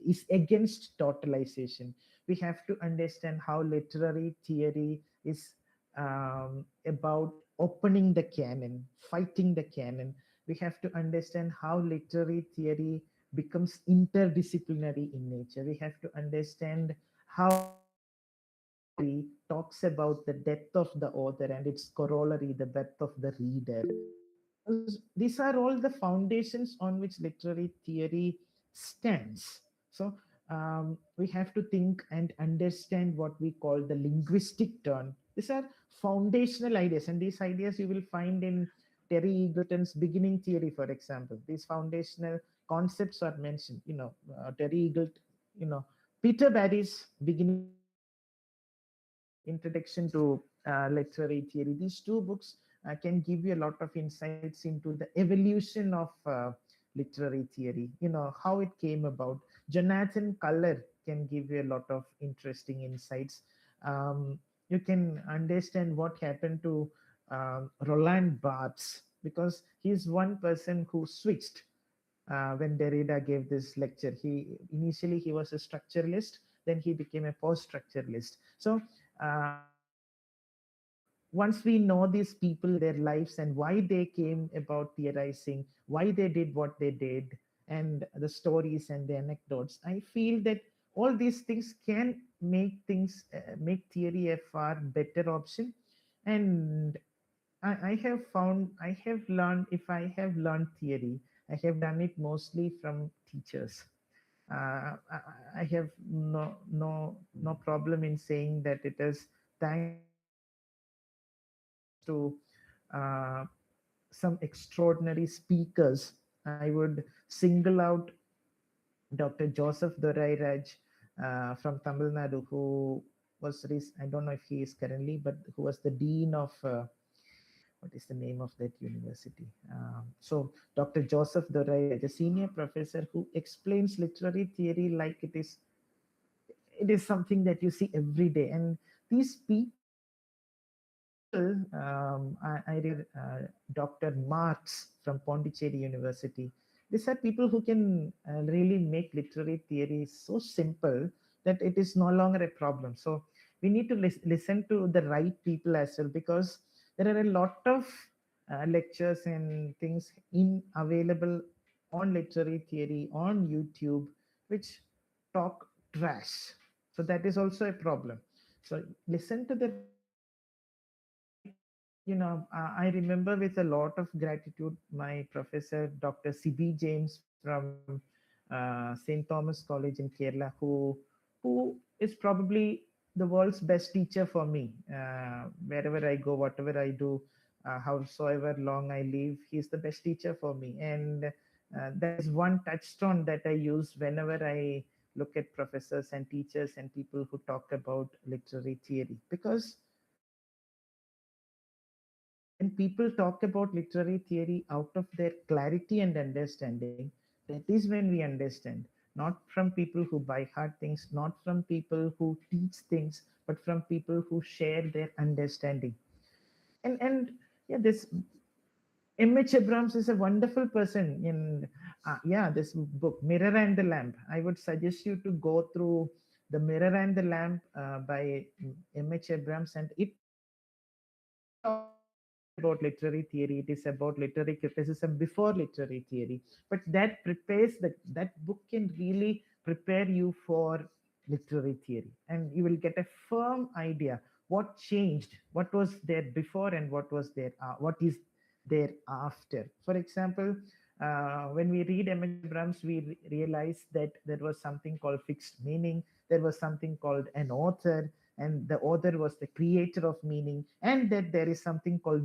is against totalization. We have to understand how literary theory is about opening the canon, fighting the canon. We have to understand how literary theory becomes interdisciplinary in nature. We have to understand how theory talks about the depth of the author and its corollary, the depth of the reader. These are all the foundations on which literary theory stands. So we have to think and understand what we call the linguistic turn. These are foundational ideas, and these ideas you will find in Terry Eagleton's beginning theory, for example. These foundational concepts are mentioned. Terry Eagleton, Peter Barry's beginning introduction to literary theory. These two books can give you a lot of insights into the evolution of literary theory, how it came about. Jonathan Culler can give you a lot of interesting insights. You can understand what happened to Roland Barthes, because he's one person who switched when Derrida gave this lecture. He was a structuralist, then he became a post-structuralist. So uh, once we know these people, their lives, and why they came about theorizing, why they did what they did, and the stories and the anecdotes, I feel that all these things can make theory a far better option. And I have found, I have learned, if I have learned theory, I have done it mostly from teachers. I have no problem in saying that it is thanks to uh, some extraordinary speakers. I would single out Dr. Joseph Dorai Raj, from Tamil Nadu who I don't know if he is currently, but who was the dean of what is the name of that university? So Dr. Joseph Dorai, the senior professor who explains literary theory like it is something that you see every day. And these people, I read Dr. Marx from Pondicherry University. These are people who can really make literary theory so simple that it is no longer a problem. So we need to listen to the right people as well, because there are a lot of lectures and things in available on literary theory on YouTube which talk trash. So that is also a problem. So listen to the right I remember with a lot of gratitude my professor, Dr. C.B. James from St. Thomas College in Kerala, who is probably the world's best teacher for me. Wherever I go, whatever I do, howsoever long I live, he's the best teacher for me. And that is one touchstone that I use whenever I look at professors and teachers and people who talk about literary theory, because when people talk about literary theory out of their clarity and understanding, that is when we understand. Not from people who buy hard things, not from people who teach things, but from people who share their understanding. And yeah, this M.H. Abrams is a wonderful person in this book Mirror and the Lamp. I would suggest you to go through the Mirror and the Lamp by M.H. Abrams, and it about literary theory. It is about literary criticism before literary theory, but that prepares that book can really prepare you for literary theory, and you will get a firm idea what changed, what was there before, and what is there after. For example, when we read M.H. Abrams, we realize that there was something called fixed meaning. There was something called an author, and the author was the creator of meaning, and that there is something called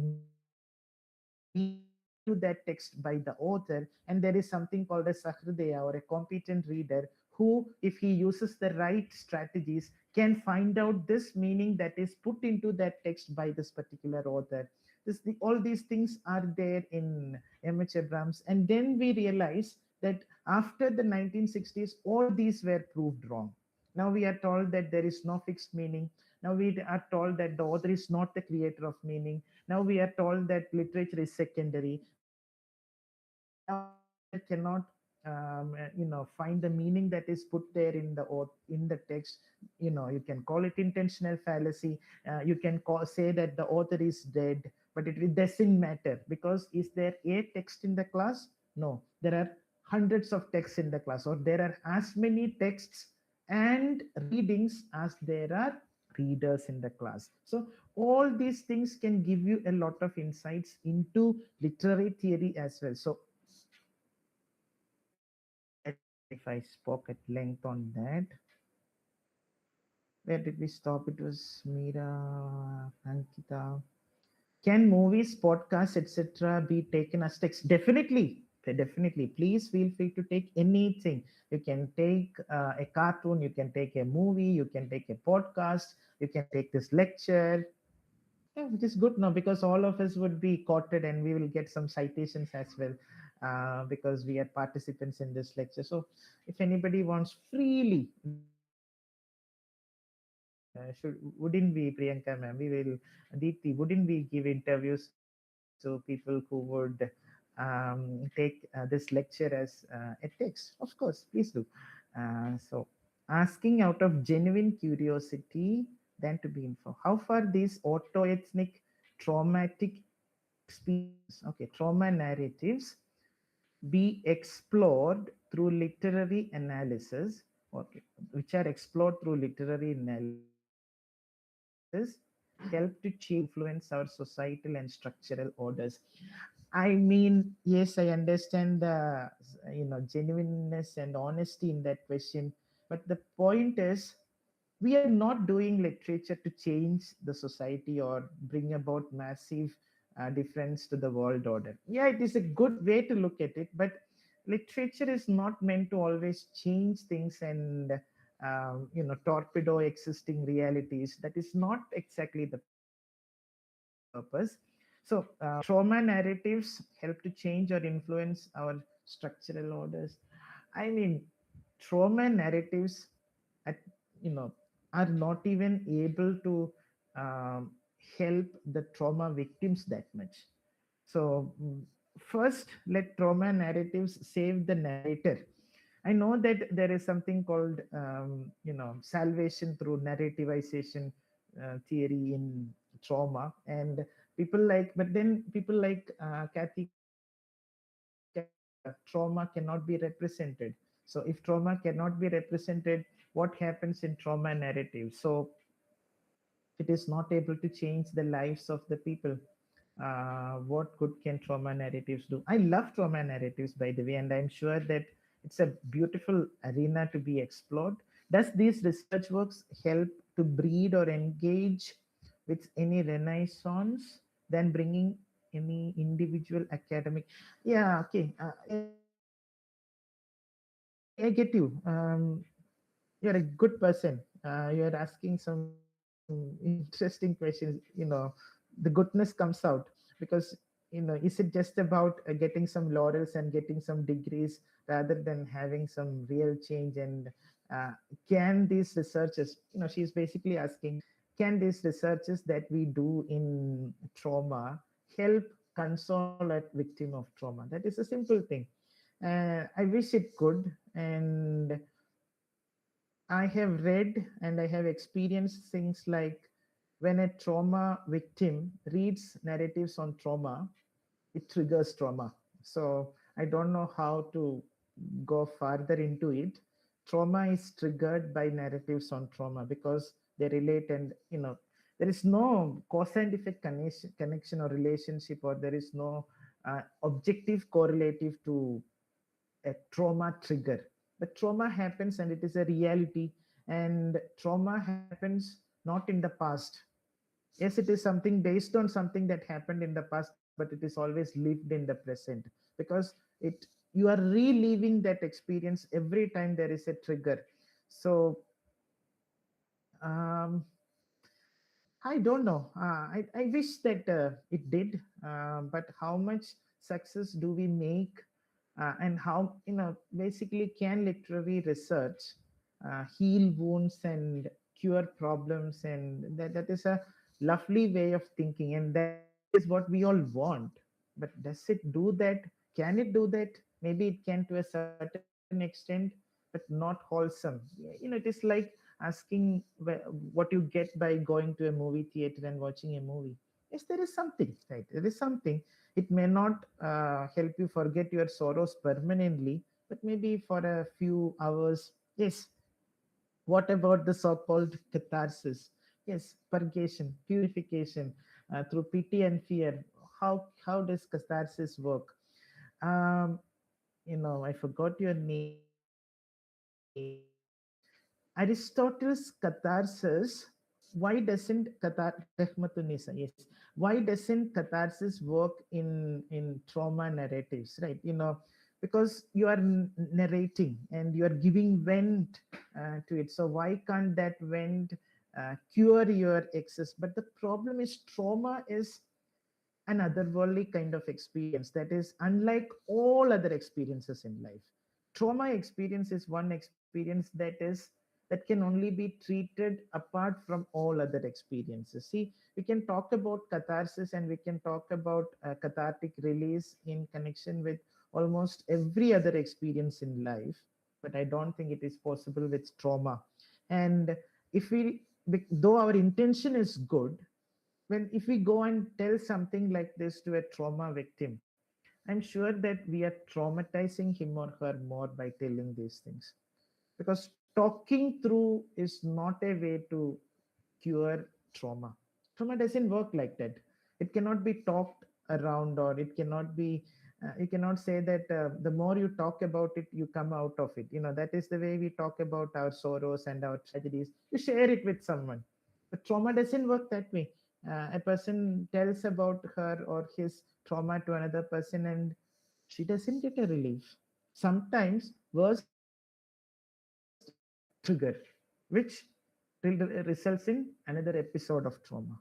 to that text by the author, and there is something called a sahridaya, or a competent reader, who, if he uses the right strategies, can find out this meaning that is put into that text by this particular author. All these things are there in M.H. Abrams, and then we realize that after the 1960s all these were proved wrong. Now we are told that there is no fixed meaning. Now we are told that the author is not the creator of meaning. Now we are told that literature is secondary. Now we cannot find the meaning that is put there in the text. You can call it intentional fallacy. You can say that the author is dead, but it doesn't matter, because is there a text in the class? No, there are hundreds of texts in the class, or there are as many texts and readings as there are readers in the class. So all these things can give you a lot of insights into literary theory as well. So if I spoke at length on that, where did we stop? It was Meera, Ankita. Can movies, podcasts, etc., be taken as text? Definitely, definitely. Please feel free to take anything. You can take a cartoon, you can take a movie, you can take a podcast, you can take this lecture. Yeah, which is good now, because all of us would be quoted and we will get some citations as well, because we are participants in this lecture. So if anybody wants freely, wouldn't we, Priyanka ma'am? We will, Deepthi, wouldn't we give interviews to people who would take this lecture as a text? Of course, please do. So asking out of genuine curiosity than to be informed. How far these auto-ethnic traumatic experience, okay, trauma narratives be explored through literary analysis, okay, which are explored through literary analysis, help to change or influence our societal and structural orders. I mean, yes, I understand the genuineness and honesty in that question, but the point is, we are not doing literature to change the society or bring about massive difference to the world order. Yeah, it is a good way to look at it, but literature is not meant to always change things and torpedo existing realities. That is not exactly the purpose. So trauma narratives help to change or influence our structural orders. I mean, trauma narratives at, you know are not even able to um, help the trauma victims that much. So first, let trauma narratives save the narrator. I know that there is something called salvation through narrativization theory in trauma, and but then people like Kathy Kalia say that trauma cannot be represented. So if trauma cannot be represented, what happens in trauma narrative? So it is not able to change the lives of the people. What good can trauma narratives do? I love trauma narratives, by the way, and I'm sure that it's a beautiful arena to be explored. Does these research works help to breed or engage with any renaissance than bringing any individual academic? Yeah, okay. I get you. You're a good person. You're asking some interesting questions. The goodness comes out because is it just about getting some laurels and getting some degrees rather than having some real change? And uh, can these researchers, she's basically asking, can these researches that we do in trauma help console a victim of trauma? That is a simple thing. I wish it could, and I have read and I have experienced things like when a trauma victim reads narratives on trauma, it triggers trauma. So I don't know how to go further into it. Trauma is triggered by narratives on trauma because they relate, and there is no cause and effect connection or relationship, or there is no objective correlative to a trauma trigger. But trauma happens and it is a reality, and trauma happens not in the past. Yes, it is something based on something that happened in the past, but it is always lived in the present, because it you are reliving that experience every time there is a trigger. So um, I don't know. I wish that it did, but how much success do we make, and how basically can literary research heal wounds and cure problems? And that is a lovely way of thinking, and that is what we all want. But does it do that? Can it do that? Maybe it can to a certain extent, but not wholesome. It is like asking what you get by going to a movie theater and watching a movie. Yes, there is something, right? There is something. It may not help you forget your sorrows permanently, but maybe for a few hours. Yes. What about the so-called catharsis? Yes, purgation, purification through pity and fear. How does catharsis work? um I forgot your name. Aristotle's catharsis. Why doesn't Rahmatunisa? Yes. Why doesn't catharsis work in trauma narratives? Right. Because you are narrating and you are giving vent to it. So why can't that vent cure your excess? But the problem is trauma is an otherworldly kind of experience that is unlike all other experiences in life. Trauma experience is one experience that can only be treated apart from all other experiences. See, we can talk about catharsis and we can talk about cathartic release in connection with almost every other experience in life, but I don't think it is possible with trauma. And if we, though our intention is good, when if we go and tell something like this to a trauma victim, I'm sure that we are traumatizing him or her more by telling these things, because talking through is not a way to cure trauma. Trauma doesn't work like that. It cannot be talked around, or it cannot be you cannot say that the more you talk about it, you come out of it. That is the way we talk about our sorrows and our tragedies. You share it with someone. But trauma doesn't work that way. A person tells about her or his trauma to another person, and she doesn't get a relief. Sometimes worst trauma trigger, which results in another episode of trauma,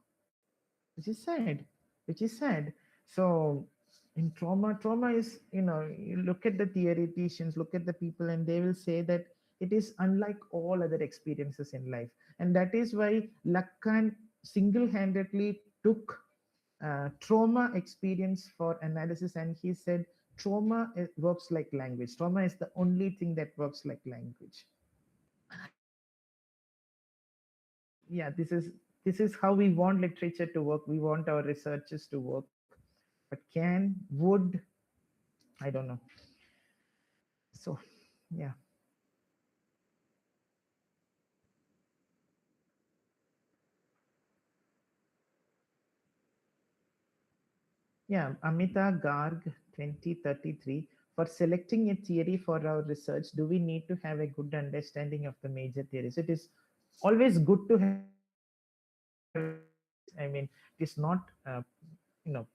which is sad, which is sad. So in trauma is, you look at the theoreticians, look at the people, and they will say that it is unlike all other experiences in life. And that is why Lacan single-handedly took trauma experience for analysis, and he said trauma works like language. Trauma is the only thing that works like language. Yeah, this is how we want literature to work. We want our researchers to work. But would, I don't know. So yeah. Yeah, Amita Garg 2033. For selecting a theory for our research, do we need to have a good understanding of the major theories? It is always good to have. I mean, it is not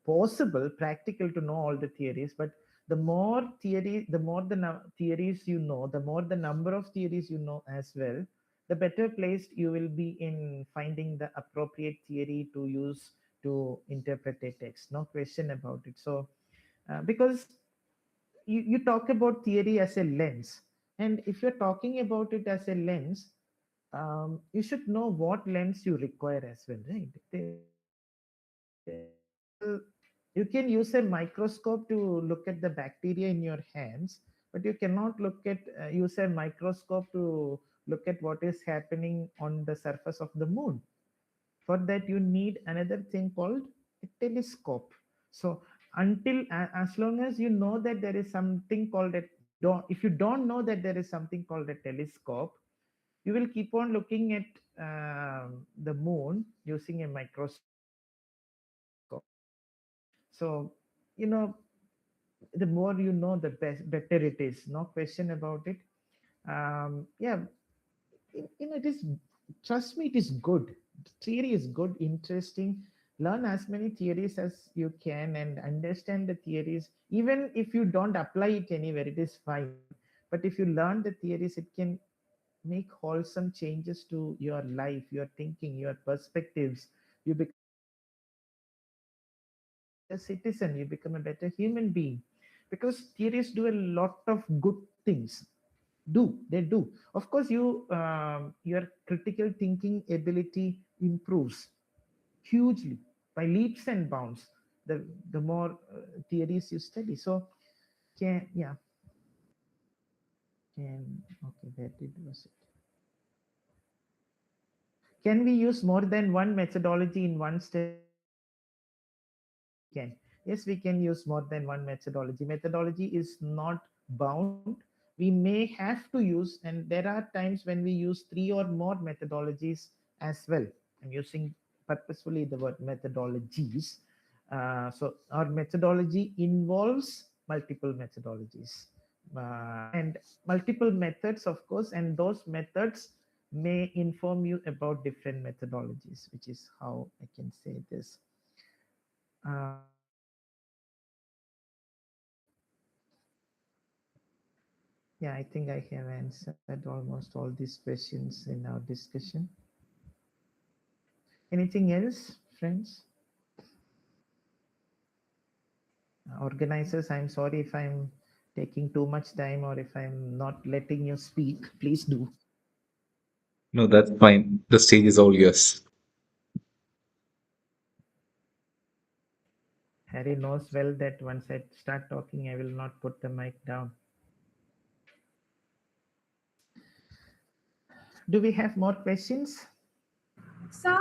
possible, practical to know all the theories, but the more theory, the more the theories you know, the more the number of theories you know as well, the better placed you will be in finding the appropriate theory to use to interpret a text. No question about it. So because you talk about theory as a lens, and if you're talking about it as a lens, you should know what lens you require as well, right? You can use a microscope to look at the bacteria in your hands, but you cannot use a microscope to look at what is happening on the surface of the moon. For that you need another thing called a telescope. So as long as you know that there is something called a don't if you don't know that there is something called a telescope, you will keep on looking at the moon using a microscope. So you know the more you know, the better it is. No question about it. Yeah, it is. Trust me, it is good. Theory is good, interesting. Learn as many theories as you can and understand the theories. Even if you don't apply it anywhere, it is fine. But if you learn the theories, it can make wholesome changes to your life, your thinking, your perspectives. You become a citizen, you become a better human being, because theories do a lot of good things. They do. Of course, your critical thinking ability improves hugely by leaps and bounds the more theories you study. So can yeah can okay, that it was it. Can we use more than one methodology in one study? Yes, we can. Yes, we can use more than one methodology. Methodology is not bound. We may have to use, and there are times when we use three or more methodologies as well. I'm using purposefully the word methodologies. So our methodology involves multiple methodologies and multiple methods, of course, and those methods may inform you about different methodologies, which is how I can say this. Yeah, I think I have answered almost all these questions in our discussion. Anything else, friends? Organizers, I'm sorry if I'm taking too much time or if I'm not letting you speak. Please do. No, that's fine. The stage is all yours. Harry knows well that once I start talking, I will not put the mic down. Do we have more questions? So,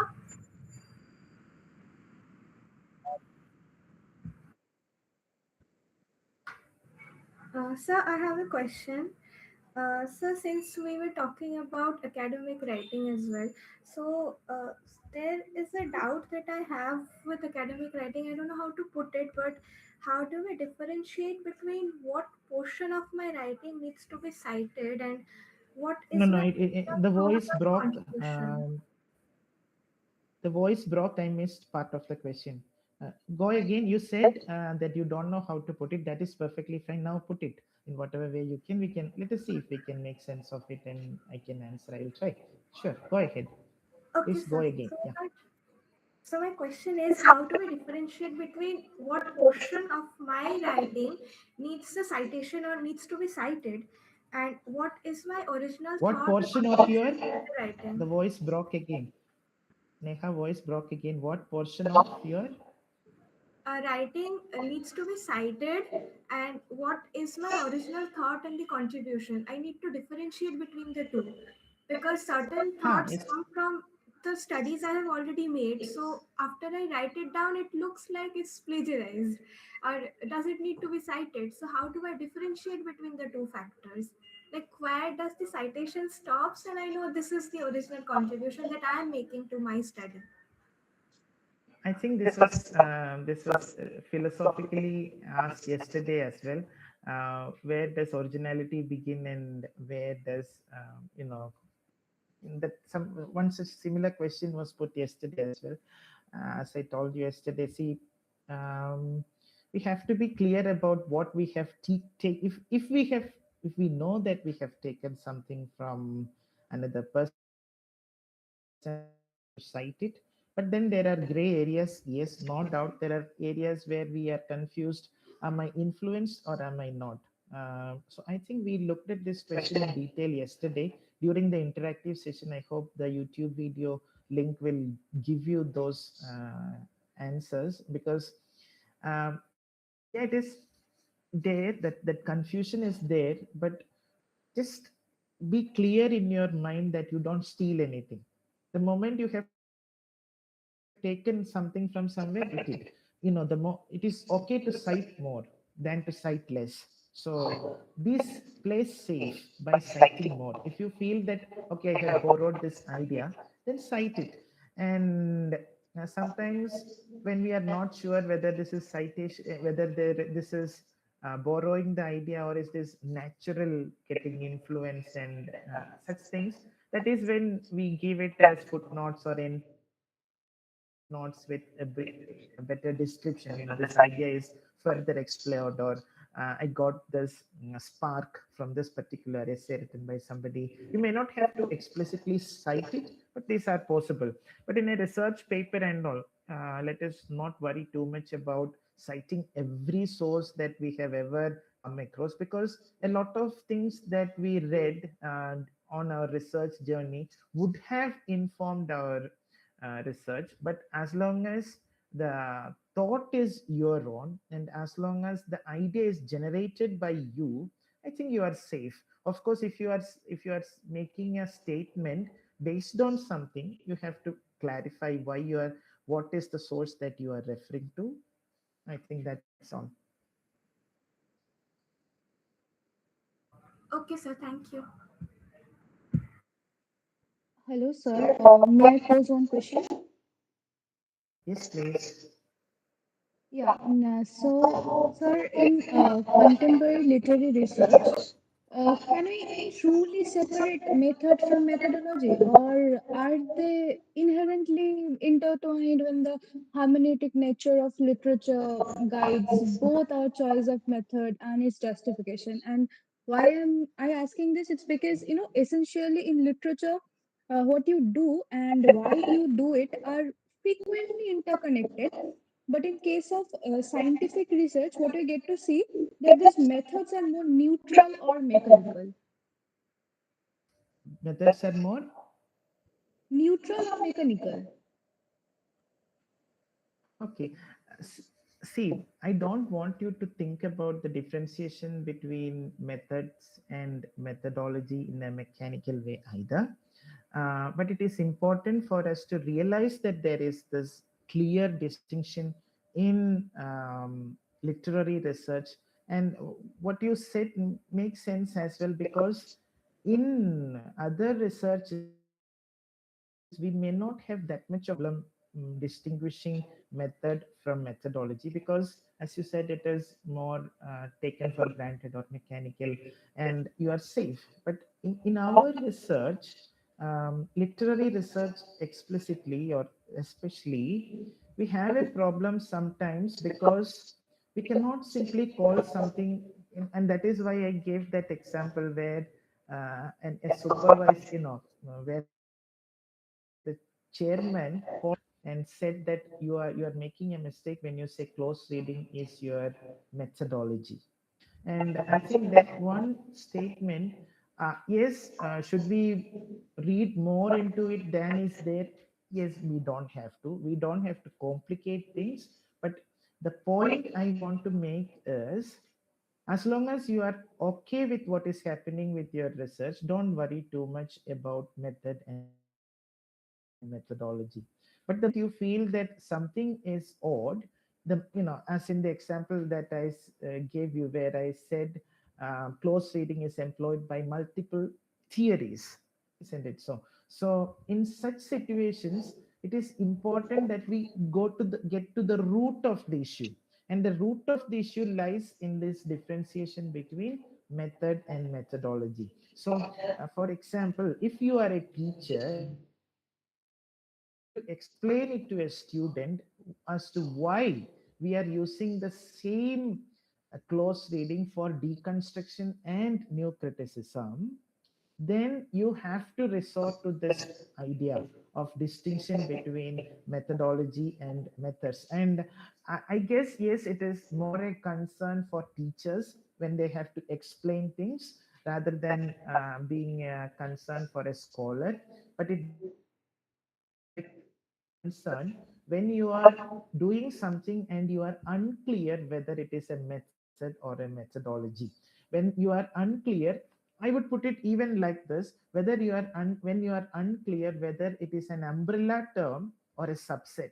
sir, I have a question. So, since we were talking about academic writing as well, so there is a doubt that I have with academic writing. I don't know how to put it, but how do we differentiate between what portion of my writing needs to be cited and what No, is no, my the voice personal broke. contribution? The voice broke. I missed part of the question. Go again. You said that you don't know how to put it. That is perfectly fine. Now put it in whatever way you can. We can let us see if we can make sense of it, and I can answer. I will try. Sure. Go ahead. Okay, Please go sir. again. Yeah. So my question is, how do we differentiate between what portion of my writing needs a citation or needs to be cited, and what is my original What thought portion or of your writing? the voice broke again? Neha voice broke again. What portion of your Writing needs to be cited, and what is my original thought and the contribution. I need to differentiate between the two because certain thoughts Yes. come from the studies I have already made. So after I write it down, it looks like it's plagiarized, or does it need to be cited? So how do I differentiate between the two factors? Like, where does the citation stops and I know this is the original contribution that I am making to my study? I think this was philosophically asked yesterday as well. Where does originality begin, and where does that some one such similar question was put yesterday as well. As I told you yesterday, see, um, we have to be clear about what we have take. If we know that we have taken something from another person, cite it. But then there are gray areas. Yes, no doubt there are areas where we are confused. Am I influenced or am I not? So I think we looked at this question in detail yesterday during the interactive session. I hope the YouTube video link will give you those answers, because yeah, it is there, that confusion is there, but just be clear in your mind that you don't steal anything. The moment you have taken something from somewhere, write it. The more it is okay to cite more than to cite less. So play safe by citing more. If you feel that, okay, I have borrowed this idea, then cite it. And sometimes when we are not sure whether this is citation, this is borrowing the idea, or is this natural getting influenced, and such things, that is when we give it as footnotes or endnotes with a better description. This idea is further explored, or I got this spark from this particular essay written by somebody. You may not have to explicitly cite it, but these are possible. But in a research paper and all, let us not worry too much about citing every source that we have ever come across, because a lot of things that we read on our research journey would have informed our research. But as long as the thought is your own, and as long as the idea is generated by you, I think you are safe. Of course, if you are making a statement based on something, you have to clarify why you are, what is the source that you are referring to. I think that's all. Okay, sir. Thank you. Hello, sir. May I pose one question? Yes, please. Yeah. Sir, in contemporary literary research, can we truly separate method from methodology, or are they inherently intertwined when the hermeneutic nature of literature guides both our choice of method and its justification? And why am I asking this? It's because, essentially in literature, what you do and why you do it are frequently interconnected. But in case of scientific research, what we get to see that these methods are more neutral or mechanical. Methods are more. Neutral or mechanical. Okay. S- See, I don't want you to think about the differentiation between methods and methodology in a mechanical way either. But it is important for us to realize that there is this clear distinction in literary research. And what you said makes sense as well, because in other researches, we may not have that much of problem distinguishing method from methodology, because as you said, it is more taken for granted or mechanical, and you are safe. But in our research, literary research explicitly, or especially, we have a problem sometimes because we cannot simply call something, and that is why I gave that example where a supervisor, where the chairman called and said that you are making a mistake when you say close reading is your methodology. And I think that one statement, yes, should we read more into it than is there? Yes, we don't have to. We don't have to complicate things. But the point I want to make is, as long as you are okay with what is happening with your research, don't worry too much about method and methodology. But the moment you feel that something is odd, as in the example that I gave you, where I said close reading is employed by multiple theories, isn't it? So in such situations, it is important that we get to the root of the issue, and the root of the issue lies in this differentiation between method and methodology. So, for example, if you are a teacher and you have to explain it to a student as to why we are using the same close reading for deconstruction and new criticism, then you have to resort to this idea of distinction between methodology and methods. And I guess, yes, it is more a concern for teachers when they have to explain things rather than being a concern for a scholar. But it becomes a concern when you are doing something and you are unclear whether it is a method or a methodology. When you are unclear, I would put it even like this: whether when you are unclear whether it is an umbrella term or a subset,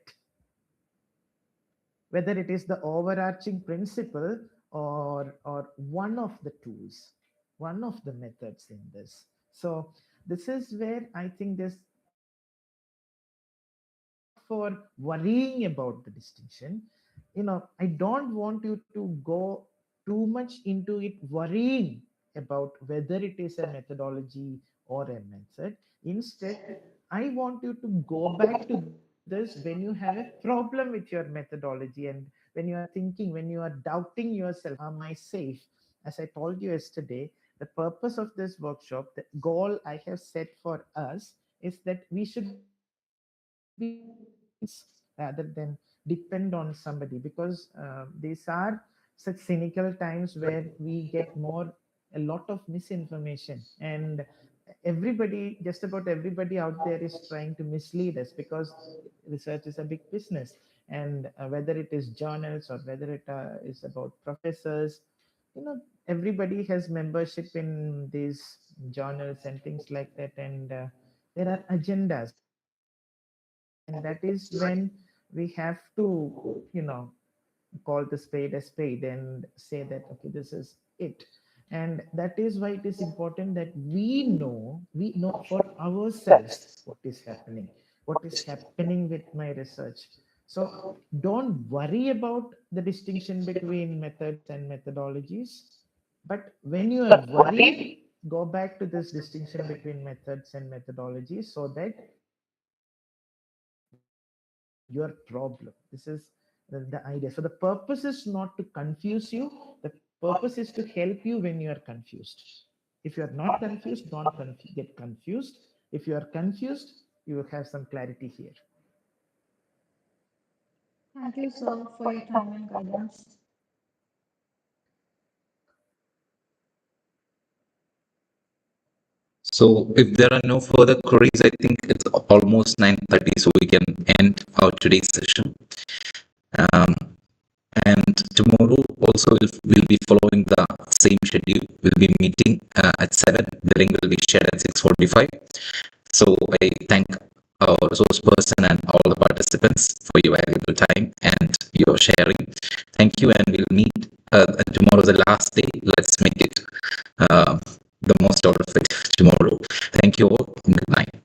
whether it is the overarching principle or one of the tools, one of the methods in this. So this is where I think this not for worrying about the distinction. I don't want you to go too much into it worrying about whether it is a methodology or a method. Instead, I want you to go back to this when you have a problem with your methodology, and when you are thinking, when you are doubting yourself, am I safe? As I told you yesterday, the purpose of this workshop, the goal I have set for us, is that we should be independent rather than depend on somebody, because these are such cynical times where we get a lot of misinformation, and just about everybody out there is trying to mislead us, because research is a big business. And whether it is journals or whether it is about professors, you know everybody has membership in these journals and things like that, and there are agendas, and that is when we have to call the spade a spade and say that, okay, this is it. And that is why it is important that we know for ourselves what is happening with my research. So don't worry about the distinction between methods and methodologies, but when you are worried, go back to this distinction between methods and methodologies, so that you understand your problem. This is the idea. So the purpose is not to confuse you. The purpose is to help you when you are confused. If you are not confused, don't get confused. If you are confused, you will have some clarity here. Thank you, sir, for your time and guidance. So if there are no further queries, I think it's almost 9:30, so we can end our today's session. Um, and tomorrow also we'll be following the same schedule. We'll be meeting at 7. The link will be shared at 6:45. So I thank our resource person and all the participants for your valuable time and your sharing. Thank you, and we'll meet tomorrow, the last day. Let's make it the most out of it tomorrow. Thank you all. Good night.